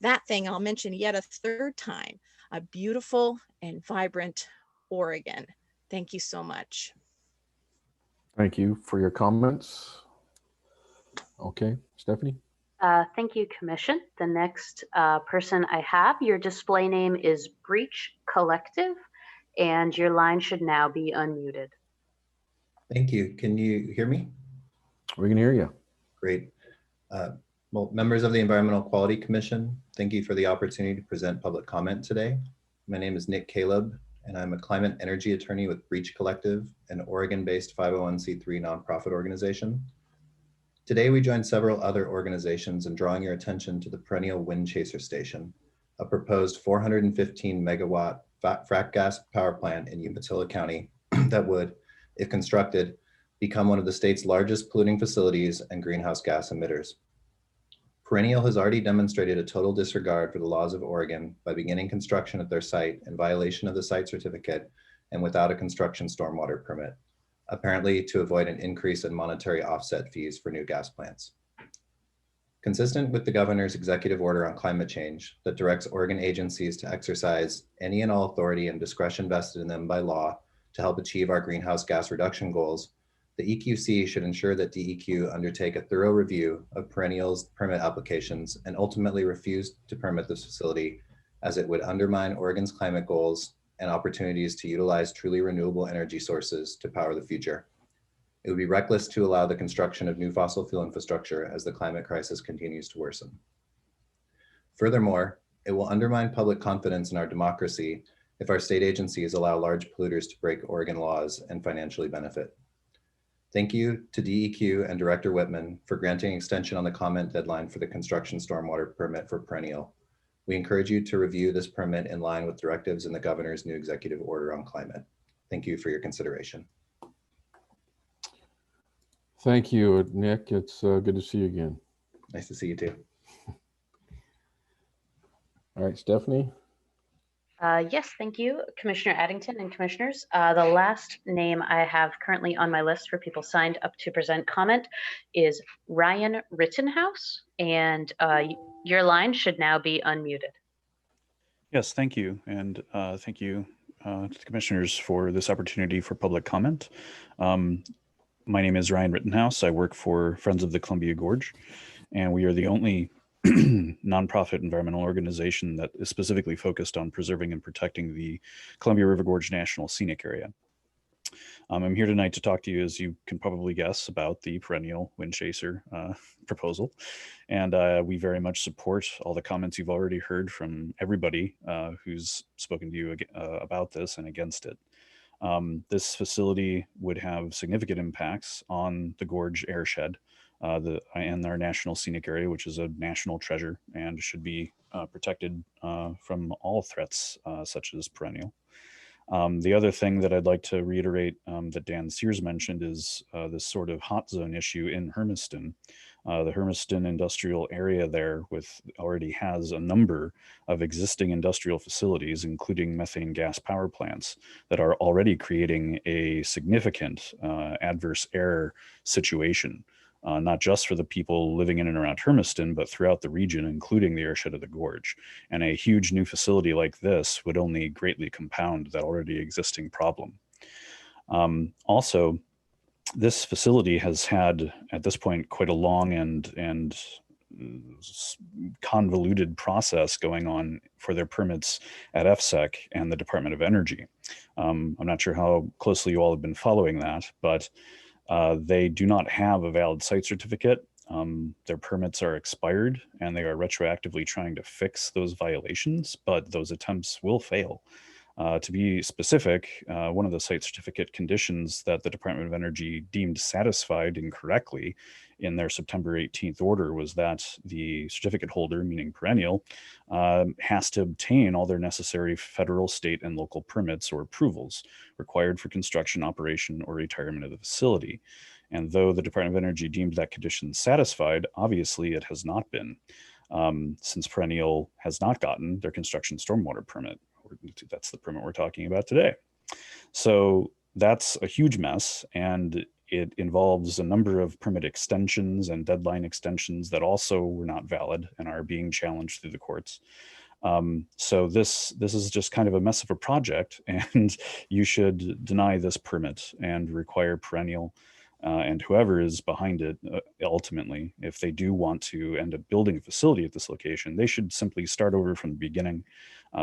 that thing I'll mention yet a third time, a beautiful and vibrant Oregon. Thank you so much. Thank you for your comments. Okay, Stephanie. Thank you, Commission. The next person I have, your display name is Breach Collective, and your line should now be unmuted. Thank you. Can you hear me? We can hear you. Great. Well, members of the Environmental Quality Commission, thank you for the opportunity to present public comment today. My name is Nick Caleb, and I'm a climate energy attorney with Breach Collective, an Oregon-based 501c3 nonprofit organization. Today, we join several other organizations in drawing your attention to the perennial Wind Chaser Station, a proposed 415 megawatt frac gas power plant in Umatilla County that would, if constructed, become one of the state's largest polluting facilities and greenhouse gas emitters. Perennial has already demonstrated a total disregard for the laws of Oregon by beginning construction at their site in violation of the site certificate and without a construction stormwater permit, apparently to avoid an increase in monetary offset fees for new gas plants. Consistent with the governor's executive order on climate change that directs Oregon agencies to exercise any and all authority and discretion vested in them by law to help achieve our greenhouse gas reduction goals, the EQC should ensure that DEQ undertake a thorough review of Perennial's permit applications and ultimately refuse to permit this facility, as it would undermine Oregon's climate goals and opportunities to utilize truly renewable energy sources to power the future. It would be reckless to allow the construction of new fossil fuel infrastructure as the climate crisis continues to worsen. Furthermore, it will undermine public confidence in our democracy if our state agencies allow large polluters to break Oregon laws and financially benefit. Thank you to DEQ and Director Whitman for granting extension on the comment deadline for the construction stormwater permit for Perennial. We encourage you to review this permit in line with directives in the governor's new executive order on climate. Thank you for your consideration. Thank you, Nick. It's good to see you again. Nice to see you too. All right, Stephanie. Yes, thank you, Commissioner Addington and commissioners. The last name I have currently on my list for people signed up to present comment is Ryan Rittenhouse, and your line should now be unmuted. Yes, thank you. And thank you to the commissioners for this opportunity for public comment. My name is Ryan Rittenhouse. I work for Friends of the Columbia Gorge, and we are the only nonprofit environmental organization that is specifically focused on preserving and protecting the Columbia River Gorge National Scenic Area. I'm here tonight to talk to you, as you can probably guess, about the perennial Wind Chaser proposal. And we very much support all the comments you've already heard from everybody who's spoken to you about this and against it. This facility would have significant impacts on the Gorge airshed and our national scenic area, which is a national treasure and should be protected from all threats such as perennial. The other thing that I'd like to reiterate that Dan Sears mentioned is this sort of hot zone issue in Hermiston. The Hermiston industrial area there already has a number of existing industrial facilities, including methane gas power plants, that are already creating a significant adverse air situation. Not just for the people living in and around Hermiston, but throughout the region, including the airshed of the gorge. And a huge new facility like this would only greatly compound that already existing problem. Also, this facility has had, at this point, quite a long and convoluted process going on for their permits at FSEC and the Department of Energy. I'm not sure how closely you all have been following that, but they do not have a valid site certificate. Their permits are expired and they are retroactively trying to fix those violations, but those attempts will fail. To be specific, one of the site certificate conditions that the Department of Energy deemed satisfied incorrectly in their September 18th order was that the certificate holder, meaning Perennial, has to obtain all their necessary federal, state, and local permits or approvals required for construction, operation, or retirement of the facility. And though the Department of Energy deemed that condition satisfied, obviously it has not been, since Perennial has not gotten their construction stormwater permit. That's the permit we're talking about today. So that's a huge mess, and it involves a number of permit extensions and deadline extensions that also were not valid and are being challenged through the courts. So this is just kind of a mess of a project, and you should deny this permit and require Perennial And whoever is behind it, ultimately, if they do want to end up building a facility at this location, they should simply start over from the beginning.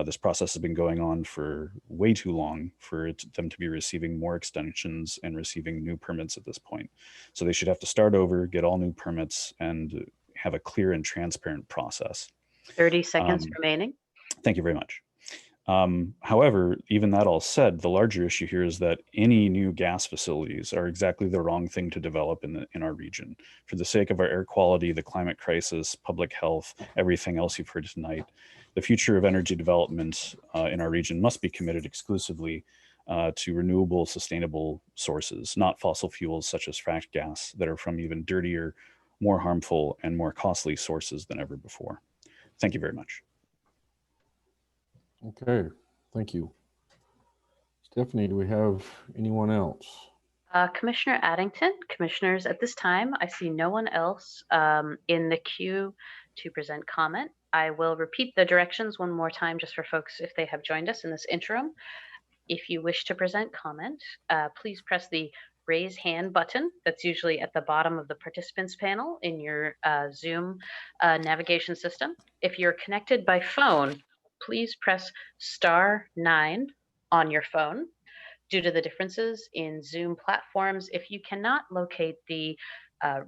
This process has been going on for way too long for them to be receiving more extensions and receiving new permits at this point. So they should have to start over, get all new permits, and have a clear and transparent process. 30 seconds remaining. Thank you very much. However, even that all said, the larger issue here is that any new gas facilities are exactly the wrong thing to develop in our region. For the sake of our air quality, the climate crisis, public health, everything else you've heard tonight, the future of energy development in our region must be committed exclusively to renewable, sustainable sources, not fossil fuels such as fracked gas that are from even dirtier, more harmful, and more costly sources than ever before. Thank you very much. Okay, thank you. Stephanie, do we have anyone else? Commissioner Addington, commissioners, at this time, I see no one else in the queue to present comment. I will repeat the directions one more time just for folks if they have joined us in this interim. If you wish to present comment, please press the raise hand button that's usually at the bottom of the participants panel in your Zoom navigation system. If you're connected by phone, please press *9 on your phone. Due to the differences in Zoom platforms, if you cannot locate the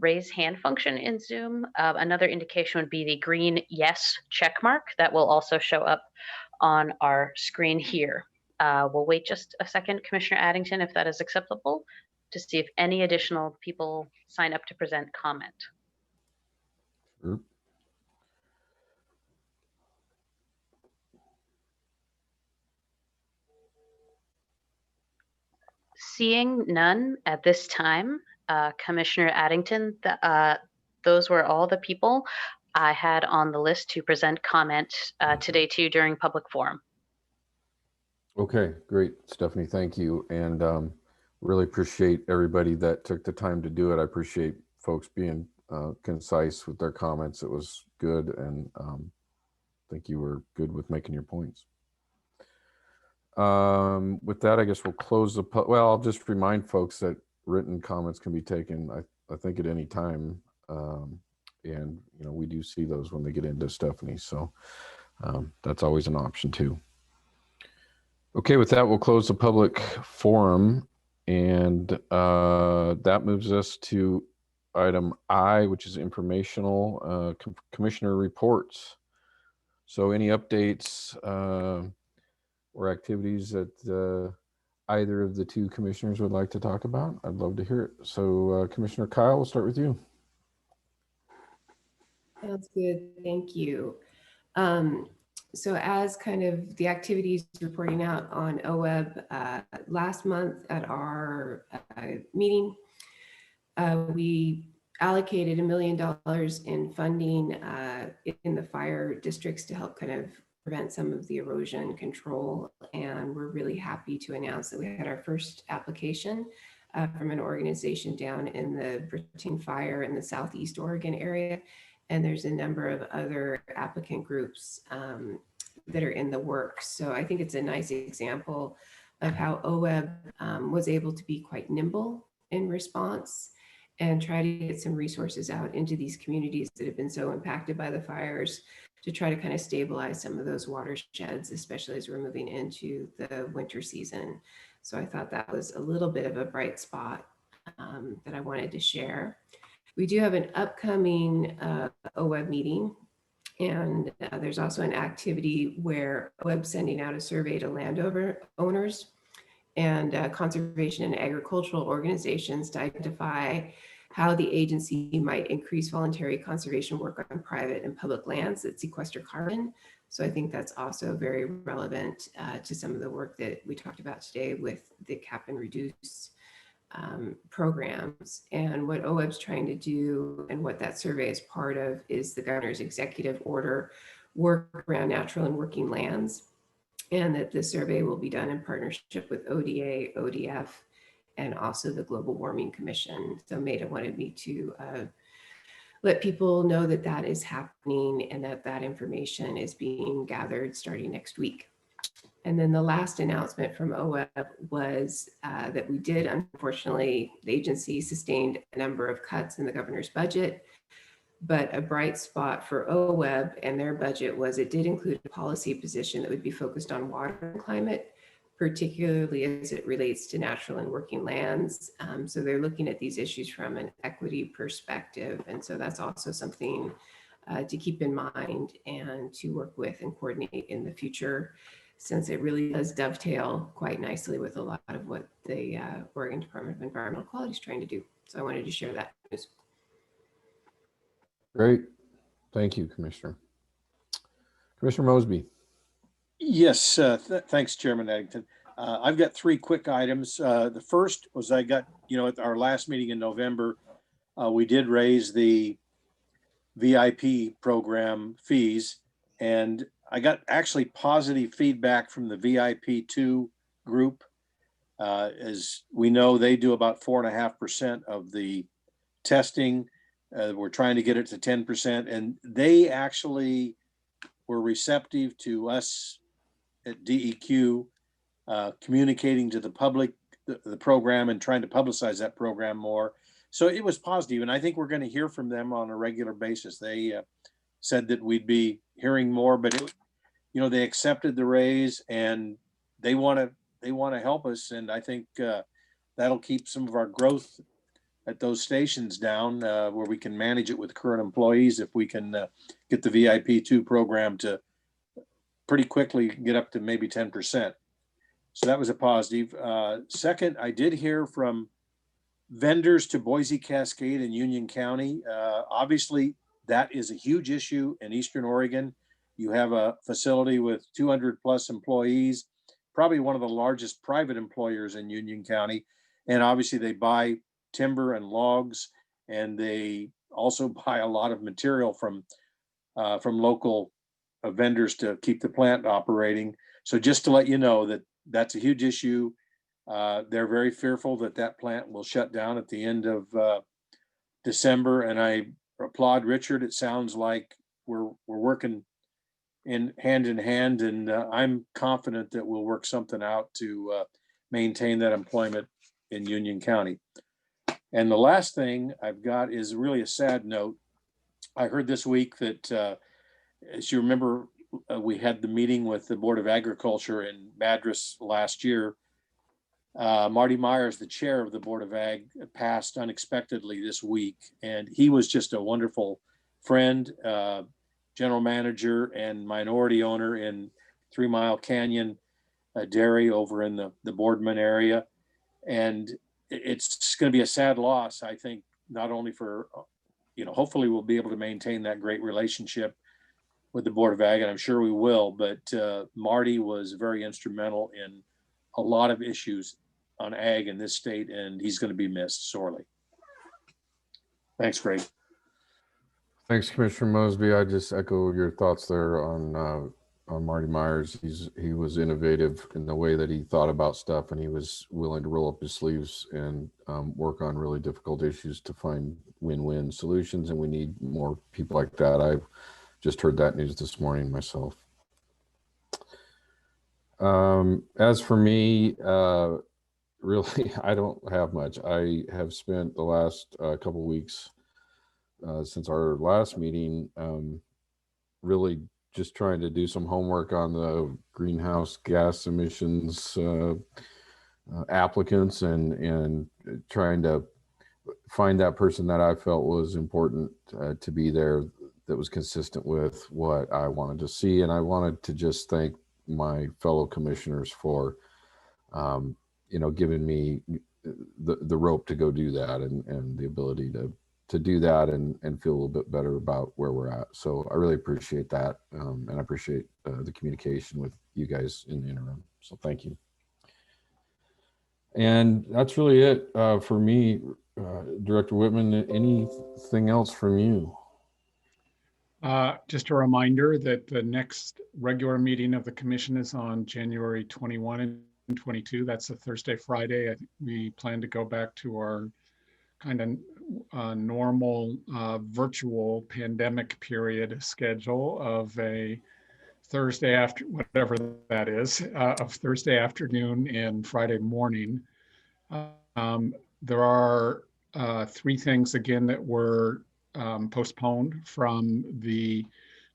raise hand function in Zoom, another indication would be the green yes check mark that will also show up on our screen here. We'll wait just a second, Commissioner Addington, if that is acceptable, to see if any additional people sign up to present comment. Sure. Seeing none at this time, Commissioner Addington, those were all the people I had on the list to present comment today to you during public forum. Okay, great, Stephanie, thank you. And really appreciate everybody that took the time to do it. I appreciate folks being concise with their comments. It was good, and I think you were good with making your points. With that, I guess we'll close the, well, I'll just remind folks that written comments can be taken, I think, at any time. And, you know, we do see those when they get into Stephanie. So that's always an option too. Okay, with that, we'll close the public forum, and that moves us to item I, which is informational commissioner reports. So any updates or activities that either of the two commissioners would like to talk about? I'd love to hear it. So Commissioner Kyle, we'll start with you. Sounds good. Thank you. So as kind of the activities reporting out on OWEB, last month at our meeting, we allocated $1 million in funding in the fire districts to help kind of prevent some of the erosion control. And we're really happy to announce that we had our first application from an organization down in the Britton Fire in the Southeast Oregon area. And there's a number of other applicant groups that are in the works. So I think it's a nice example of how OWEB was able to be quite nimble in response and try to get some resources out into these communities that have been so impacted by the fires to try to kind of stabilize some of those watersheds, especially as we're moving into the winter season. So I thought that was a little bit of a bright spot that I wanted to share. We do have an upcoming OWEB meeting, and there's also an activity where OWEB's sending out a survey to landowners and conservation and agricultural organizations to identify how the agency might increase voluntary conservation work on private and public lands that sequester carbon. So I think that's also very relevant to some of the work that we talked about today with the cap and reduce programs. And what OWEB's trying to do and what that survey is part of is the governor's executive order work around natural and working lands, and that the survey will be done in partnership with ODA, ODF, and also the Global Warming Commission. So Maida wanted me to let people know that that is happening and that that information is being gathered starting next week. And then the last announcement from OWEB was that we did, unfortunately, the agency sustained a number of cuts in the governor's budget. But a bright spot for OWEB and their budget was it did include a policy position that would be focused on water and climate, particularly as it relates to natural and working lands. So they're looking at these issues from an equity perspective. And so that's also something to keep in mind and to work with and coordinate in the future, since it really does dovetail quite nicely with a lot of what the Oregon Department of Environmental Quality is trying to do. So I wanted to share that news. Great. Thank you, Commissioner. Commissioner Mosby. Yes, thanks, Chairman Addington. I've got three quick items. The first was I got, at our last meeting in November, we did raise the VIP program fees, and I got actually positive feedback from the VIP2 group. As we know, they do about 4.5% of the testing. We're trying to get it to 10%, and they actually were receptive to us at DEQ communicating to the public the program and trying to publicize that program more. So it was positive, and I think we're going to hear from them on a regular basis. They said that we'd be hearing more, but they accepted the raise, and they want to help us, and I think that'll keep some of our growth at those stations down where we can manage it with current employees if we can get the VIP2 program to pretty quickly get up to maybe 10%. So that was a positive. Second, I did hear from vendors to Boise, Cascade, and Union County. Obviously, that is a huge issue in Eastern Oregon. You have a facility with 200 plus employees, probably one of the largest private employers in Union County. And obviously they buy timber and logs, and they also buy a lot of material from local vendors to keep the plant operating. So just to let you know that that's a huge issue. They're very fearful that that plant will shut down at the end of December, and I applaud Richard. It sounds like we're working in hand, and I'm confident that we'll work something out to maintain that employment in Union County. And the last thing I've got is really a sad note. I heard this week that, as you remember, we had the meeting with the Board of Agriculture in Madras last year. Marty Myers, the chair of the Board of Ag, passed unexpectedly this week. And he was just a wonderful friend, general manager and minority owner in 3 Mile Canyon Dairy over in the Boardman area. And it's going to be a sad loss, I think, not only for, hopefully we'll be able to maintain that great relationship with the Board of Ag, and I'm sure we will, but Marty was very instrumental in a lot of issues on ag in this state, and he's going to be missed sorely. Thanks, Greg. Thanks, Commissioner Mosby. I just echo your thoughts there on Marty Myers. He was innovative in the way that he thought about stuff, and he was willing to roll up his sleeves and work on really difficult issues to find win-win solutions, and we need more people like that. I've just heard that news this morning myself. As for me, really, I don't have much. I have spent the last couple weeks since our last meeting really just trying to do some homework on the greenhouse gas emissions applicants and trying to find that person that I felt was important to be there, that was consistent with what I wanted to see. And I wanted to just thank my fellow commissioners for, giving me the rope to go do that and the ability to do that and feel a little bit better about where we're at. So I really appreciate that. And I appreciate the communication with you guys in the interim. So thank you. And that's really it for me. Director Whitman, anything else from you? Just a reminder that the next regular meeting of the commission is on January 21 and 22. That's a Thursday, Friday. I think we plan to go back to our kind of normal virtual pandemic period schedule of a Thursday after, whatever that is, of Thursday afternoon and Friday morning. There are 3 things again that were postponed from the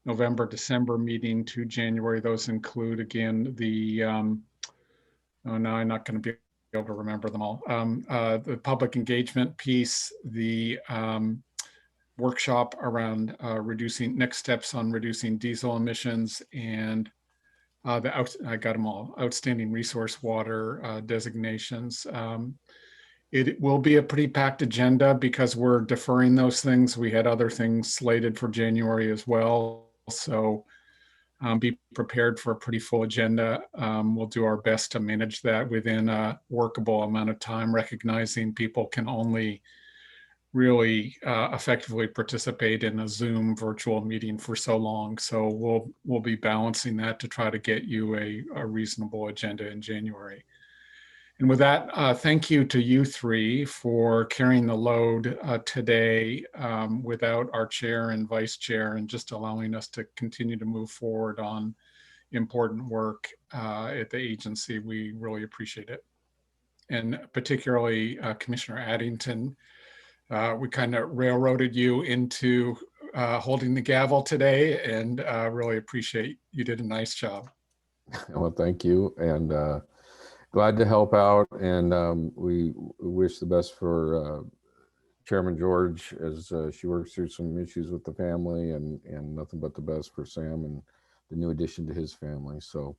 November, December meeting to January. Those include again the, oh, now I'm not going to be able to remember them all. The public engagement piece, the workshop around reducing next steps on reducing diesel emissions, and I got them all, outstanding resource water designations. It will be a pretty packed agenda because we're deferring those things. We had other things slated for January as well. So be prepared for a pretty full agenda. We'll do our best to manage that within a workable amount of time, recognizing people can only really effectively participate in a Zoom virtual meeting for so long. So we'll be balancing that to try to get you a reasonable agenda in January. And with that, thank you to you 3 for carrying the load today without our chair and vice chair, and just allowing us to continue to move forward on important work at the agency. We really appreciate it. And particularly Commissioner Addington, we kind of railroaded you into holding the gavel today, and really appreciate you did a nice job. Well, thank you, and glad to help out, and we wish the best for Chairman George as she works through some issues with the family, and nothing but the best for Sam and the new addition to his family. So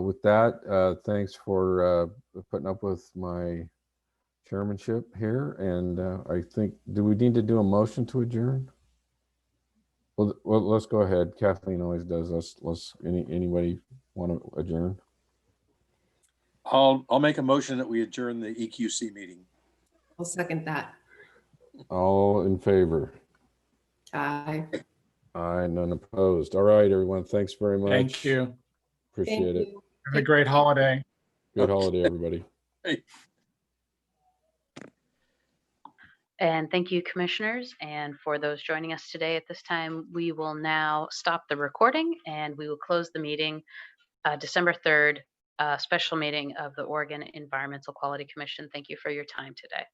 with that, thanks for putting up with my chairmanship here, and I think, do we need to do a motion to adjourn? Well, let's go ahead. Kathleen always does. Anybody want to adjourn? I'll make a motion that we adjourn the EQC meeting. I'll second that. All in favor? Aye. Aye, none opposed. All right, everyone. Thanks very much. Thank you. Appreciate it. Have a great holiday. Good holiday, everybody. Hey. And thank you, commissioners. And for those joining us today at this time, we will now stop the recording and we will close the meeting December 3rd, special meeting of the Oregon Environmental Quality Commission. Thank you for your time today.